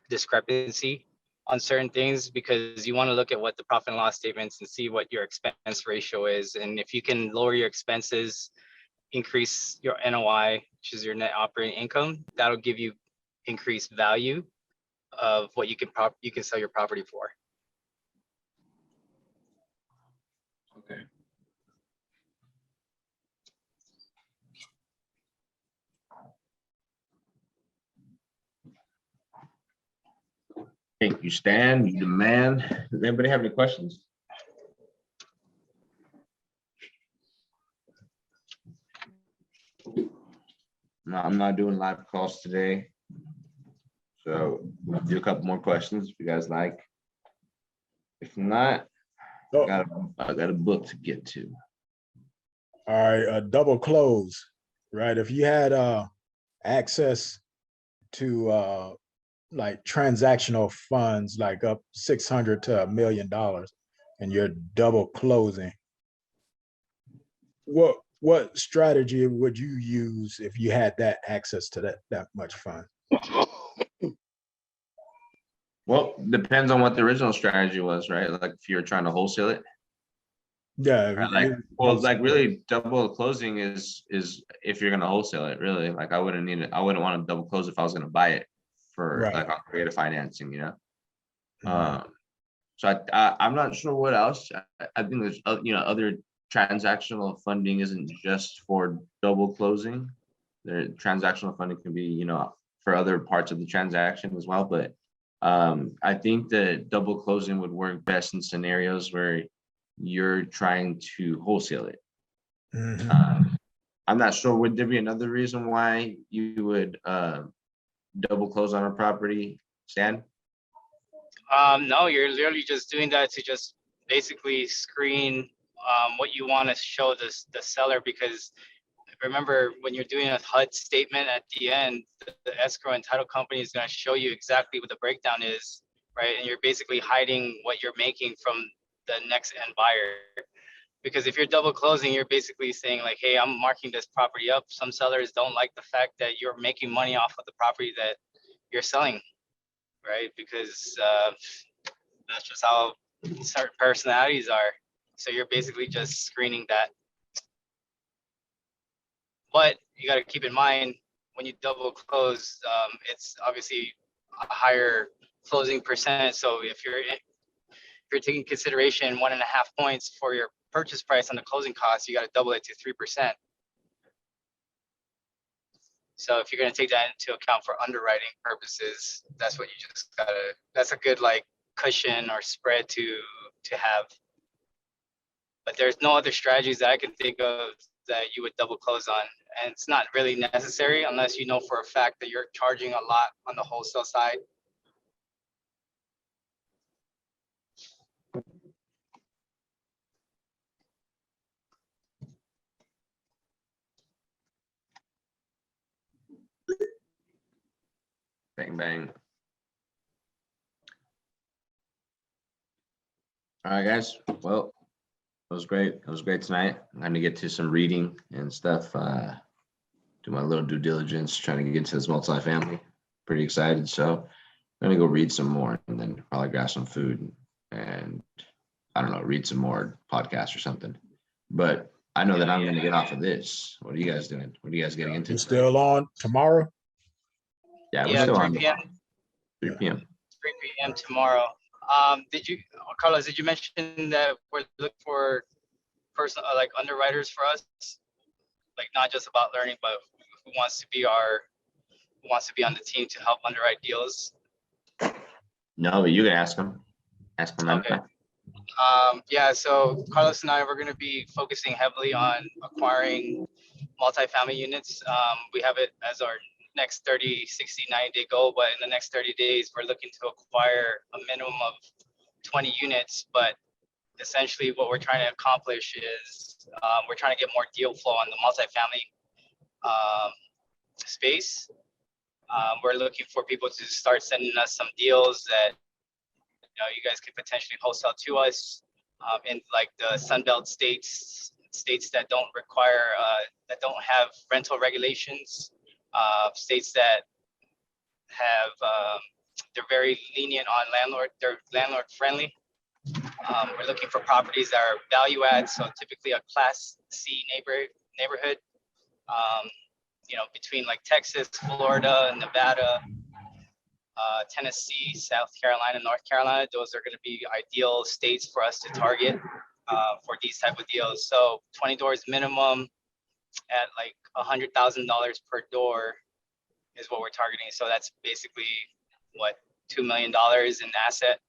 discrepancy on certain things, because you want to look at what the profit and loss statements and see what your expense ratio is. And if you can lower your expenses, increase your NOI, which is your net operating income, that'll give you increased value of what you can sell your property for. Okay. Thank you, Stan. You demand. Does anybody have any questions? No, I'm not doing live calls today. So we'll do a couple more questions if you guys like. If not, I got a book to get to. All right, a double close, right? If you had access to like transactional funds, like up 600 to $1 million, and you're double closing, what strategy would you use if you had that access to that much fund? Well, depends on what the original strategy was, right? Like if you're trying to wholesale it. Yeah. Like really double closing is if you're gonna wholesale it, really. Like I wouldn't want to double close if I was gonna buy it for like on creative financing, So I'm not sure what else. I think there's other transactional funding isn't just for double closing. The transactional funding can be, for other parts of the transaction as well. But I think that double closing would work best in scenarios where you're trying to wholesale it. I'm not sure. Would there be another reason why you would double close on a property, Stan? No, you're literally just doing that to just basically screen what you want to show the seller, because remember, when you're doing a HUD statement at the end, the escrow and title company is going to show you exactly what the breakdown is, right? And you're basically hiding what you're making from the next end buyer. Because if you're double closing, you're basically saying like, hey, I'm marking this property up. Some sellers don't like the fact that you're making money off of the property that you're selling, right? Because that's just how certain personalities are. So you're basically just screening that. But you got to keep in mind, when you double close, it's obviously a higher closing percentage. So if you're taking consideration 1.5 points for your purchase price on the closing costs, you got to double it to 3%. So if you're going to take that into account for underwriting purposes, that's what you just gotta. That's a good like cushion or spread to have. But there's no other strategies that I can think of that you would double close on, and it's not really necessary unless you know for a fact that you're charging a lot on the wholesale side. Bang, bang. All right, guys. Well, it was great. It was great tonight. I'm going to get to some reading and stuff. Do my little due diligence, trying to get into this multifamily. Pretty excited. So I'm going to go read some more and then probably grab some food and I don't know, read some more podcasts or something. But I know that I'm going to get off of this. What are you guys doing? What are you guys getting into? You still on tomorrow? Yeah, we're still 3 on. p.m. 3 p.m. 3 p.m. tomorrow. Carlos, did you mention that we're looking for personal like underwriters for us? like not just about learning, but who wants to be on the team to help underwrite deals. No, but you can ask him. Ask him. Okay. Yeah, so Carlos and I, we're going to be focusing heavily on acquiring multifamily units. We have it as our next 30, 60, 90-day goal, but in the next 30 days, we're looking to acquire a minimum of 20 units. But essentially what we're trying to accomplish is we're trying to get more deal flow on the multifamily space. We're looking for people to start sending us some deals that you guys could potentially wholesale to us in like the Sunbelt states that don't require, that don't have rental regulations, states that have, they're very lenient on they're landlord friendly. We're looking for properties that are value add, so typically a Class C neighborhood, between like Texas, Florida, Nevada, Tennessee, South Carolina, North Carolina. Those are going to be ideal states for us to target for these type of deals. So 20 doors minimum at like $100,000 per door is what we're targeting. So that's basically what, $2 million in asset.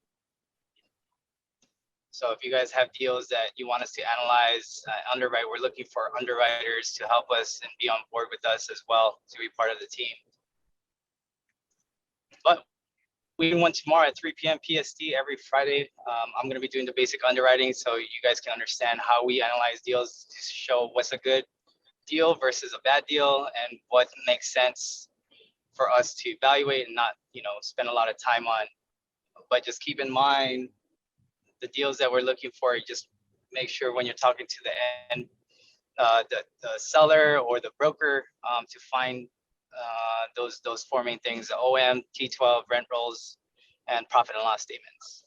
So if you guys have deals that you want us to analyze, underwrite, we're looking for underwriters to help us and be on board with us as well to be part of the team. But we went tomorrow at 3 p.m. PST every Friday. I'm going to be doing the basic underwriting so you guys can understand how we analyze deals to show what's a good deal versus a bad deal and what makes sense for us to evaluate and not, spend a lot of time on. But just keep in mind the deals that we're looking for. Just make sure when you're talking to the end, the seller or the broker, to find those four main things: the OM, T12, rent rolls, and profit and loss statements.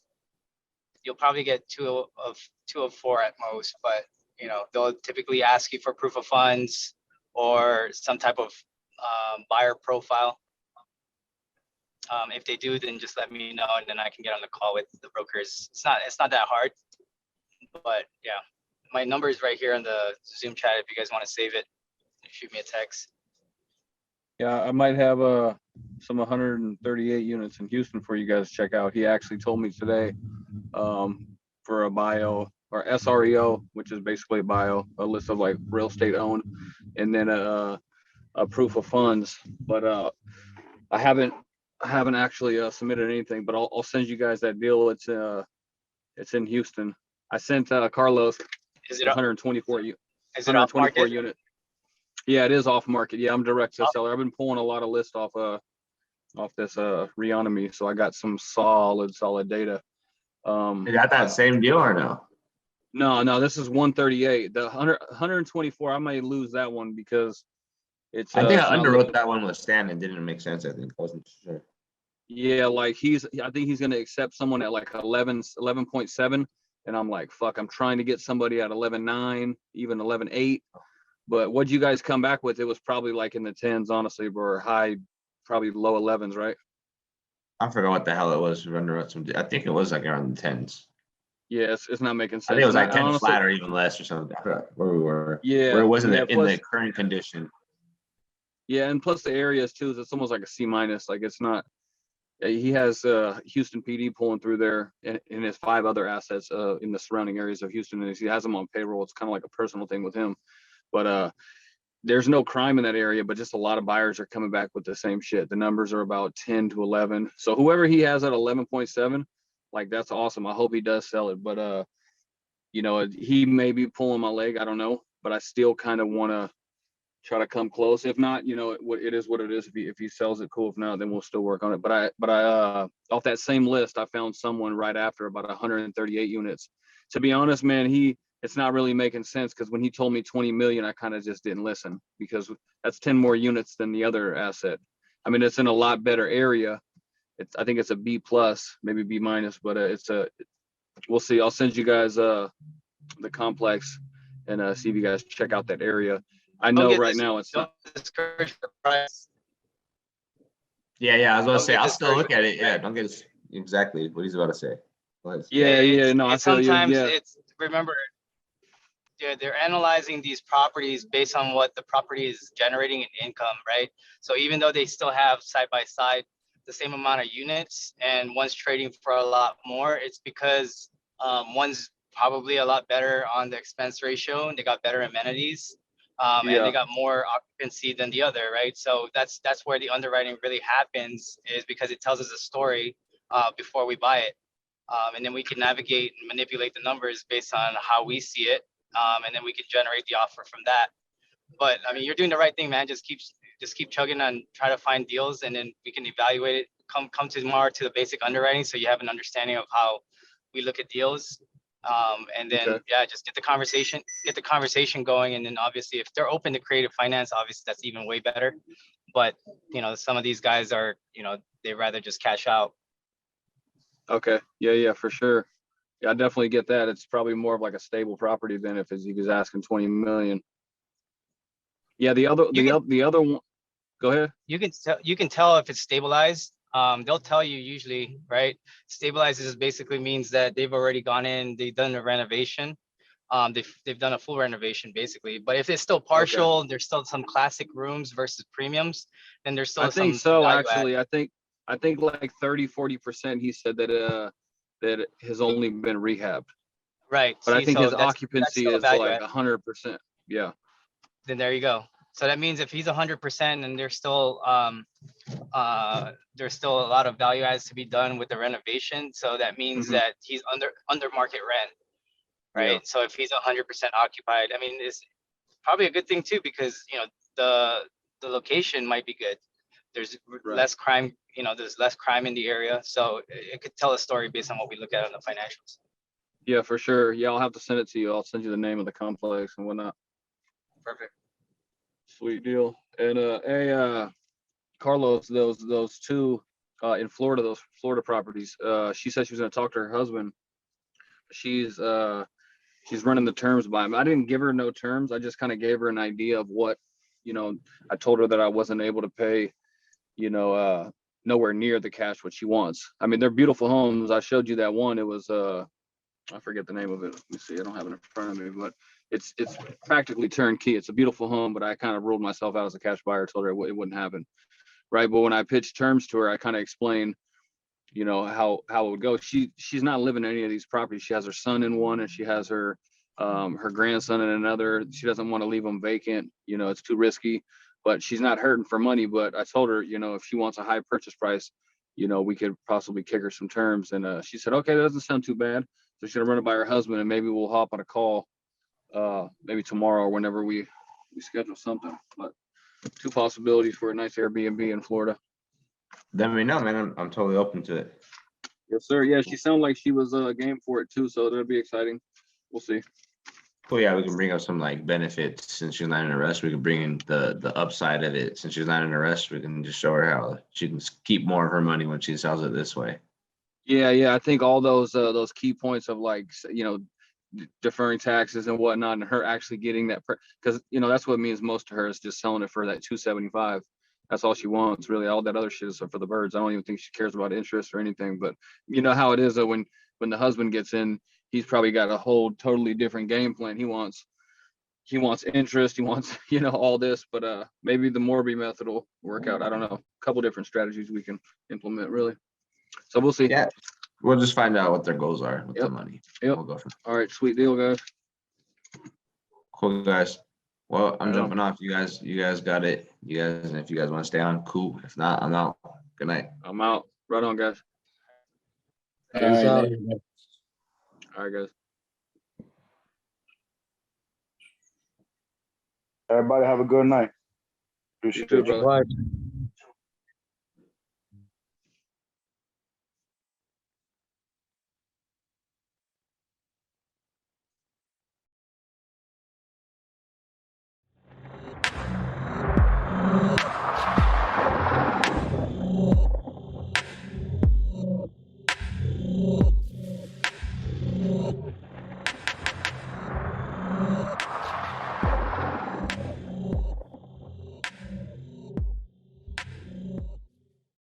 You'll probably get two of four at most, but they'll typically ask you for proof of funds or some type of buyer profile. If they do, then just let me know, and then I can get on the call with the brokers. It's not that hard, but yeah, my number is right here in the Zoom chat. If you guys want to save it, shoot me a text. Yeah, I might have some 138 units in Houston for you guys to check out. He actually told me today for a bio or SREO, which is basically a list of like real estate owned, and then a proof of funds. But I haven't actually submitted anything, but I'll send you guys that deal. It's in Houston. I sent Carlos. Is it 124 Is it off market? unit. Yeah, it is off market. Yeah, I'm direct to seller. I've been pulling a lot of lists off this Reonomy, so I got some solid data. You got that same deal or no? No, this is 138. The 124, I may lose that one because it's. I think I underwrote that one with Stan and didn't make sense. I think I wasn't sure. Yeah, like I think he's gonna accept someone at like 11.7, and I'm like, fuck, I'm trying to get somebody at 11.9, even 11.8. But what'd you guys come back with? It was probably like in the 10s, honestly, or high, probably low 11s, right? I forgot what the hell it was. I think it was like around the 10s. Yeah, it's not making sense. I think it was like 10 honestly, flat or even less or something. I forgot where we were. Yeah. Where it wasn't in the current condition. Yeah, and plus the areas too, it's almost like a C-. Like it's not. He has Houston PD pulling through there in his 5 other assets in the surrounding areas of Houston, and he has them on payroll. It's kind of like a personal thing with him. But there's no crime in that area, but just a lot of buyers are coming back with the same shit. The numbers are about 10 to 11. So whoever he has at 11.7, like that's awesome. I hope he does sell it. But he may be pulling my leg. I don't know. But I still kind of want to try to come close. If not, it is what it is. If he sells it, cool. If not, then we'll still work on it. But I off that same list, I found someone right after about 138 units. To be honest, man, it's not really making sense because when he told me 20 million, I kind of just didn't listen because that's 10 more units than the other asset. I mean, it's in a lot better area. I think it's a B plus, maybe B minus, but we'll see. I'll send you guys the complex and see if you guys check out that area. I know right now it's not. Yeah. I was going to say, I'll still look at it. Yeah, don't get exactly what he's about to say. Yeah. No, I feel you. Sometimes Yeah. remember, they're analyzing these properties based on what the property is generating in income, right? So even though they still have side by side the same amount of units and one's trading for a lot more, it's because one's probably a lot better on the expense ratio and they got better amenities. And Yeah. they got more occupancy than the other, right? So that's where the underwriting really happens, is because it tells us a story before we buy it. And then we can navigate and manipulate the numbers based on how we see it. And then we can generate the offer from that. But I mean, you're doing the right thing, man. Just keep chugging and try to find deals, and then we can evaluate it. Come to tomorrow to the basic underwriting, so you have an understanding of how we look at deals. And then Okay. yeah, just get the conversation going. And then obviously, if they're open to creative finance, obviously that's even way better. But you know, some of these guys are, you know, they rather just cash out. Okay. Yeah, for sure. Yeah, I definitely get that. It's probably more of like a stable property than if he was asking 20 million. Yeah, the other one. Go ahead. You can tell if it's stabilized. They'll tell you usually, right? Stabilized is basically means that they've already gone in, they've done a renovation. They've done a full renovation basically. But if it's still partial, there's still some classic rooms versus premiums, then there's still I think some so, value actually. add. I think like 30-40% he said that that has only been rehabbed. Right. But I See, think so his that's occupancy still a is value like add. 100%. Yeah. Then there you go. So that means if he's 100% and there's still a lot of value adds to be done with the renovation. So that means Mhm. that he's under market rent, right? Yeah. So if he's 100% occupied, I mean, it's probably a good thing too, because you know the location might be good. There's less crime, you know, there's less crime in the area, so it could tell a story based on what we look at on the financials. Yeah, for sure. Yeah, I'll have to send it to you. I'll send you the name of the complex and whatnot. Perfect. Sweet deal. And hey, Carlos, those two in Florida, those Florida properties. She said she was gonna talk to her husband. She's running the terms by him. I didn't give her no terms. I just kind of gave her an idea of what, you know, I told her that I wasn't able to pay, you know, nowhere near the cash what she wants. I mean, they're beautiful homes. I showed you that one. It was I forget the name of it. Let me see. I don't have it in front of me, but it's practically turnkey. It's a beautiful home, but I kind of ruled myself out as a cash buyer. Told her it wouldn't happen, right? But when I pitched terms to her, I kind of explained, you know, how it would go. She's not living in any of these properties. She has her son in one, and she has her grandson in another. She doesn't want to leave them vacant. You know, it's too risky. But she's not hurting for money. But I told her, you know, if she wants a high purchase price, you know, we could possibly kick her some terms. And she said, okay, that doesn't sound too bad. So she's gonna run it by her husband, and maybe we'll hop on a call, maybe tomorrow or whenever we schedule something. But two possibilities for a nice Airbnb in Florida. Let me know, man. I'm totally open to it. Yes, sir. Yeah, she sounded like she was game for it too, so that'll be exciting. We'll see. Well, yeah, we can bring up some like benefits since she's not in a rush. We can bring in the upside of it. Since she's not in a rush, we can just show her how she can keep more of her money when she sells it this way. Yeah. I think all those key points of like, you know, deferring taxes and whatnot, and her actually getting that, because you know that's what means most to her, is just selling it for that 275. That's all she wants, really. All that other shit is for the birds. I don't even think she cares about interest or anything. But you know how it is, when the husband gets in, he's probably got a whole totally different game plan. He wants interest. He wants, you know, all this. But maybe the Morby method will work out. I don't know. A couple different strategies we can implement, really. So we'll see. Yeah, we'll just find out what their goals are with the money. Yep. We'll go from All right, sweet deal, guys. Cool, guys. Well, I'm Right on. jumping off. You guys got it. You guys, if you guys want to stay on, cool. If not, I'm out. Good night. I'm out. Right on, guys. All right, later. All right, guys. Everybody have a good night. Appreciate too, you. brother.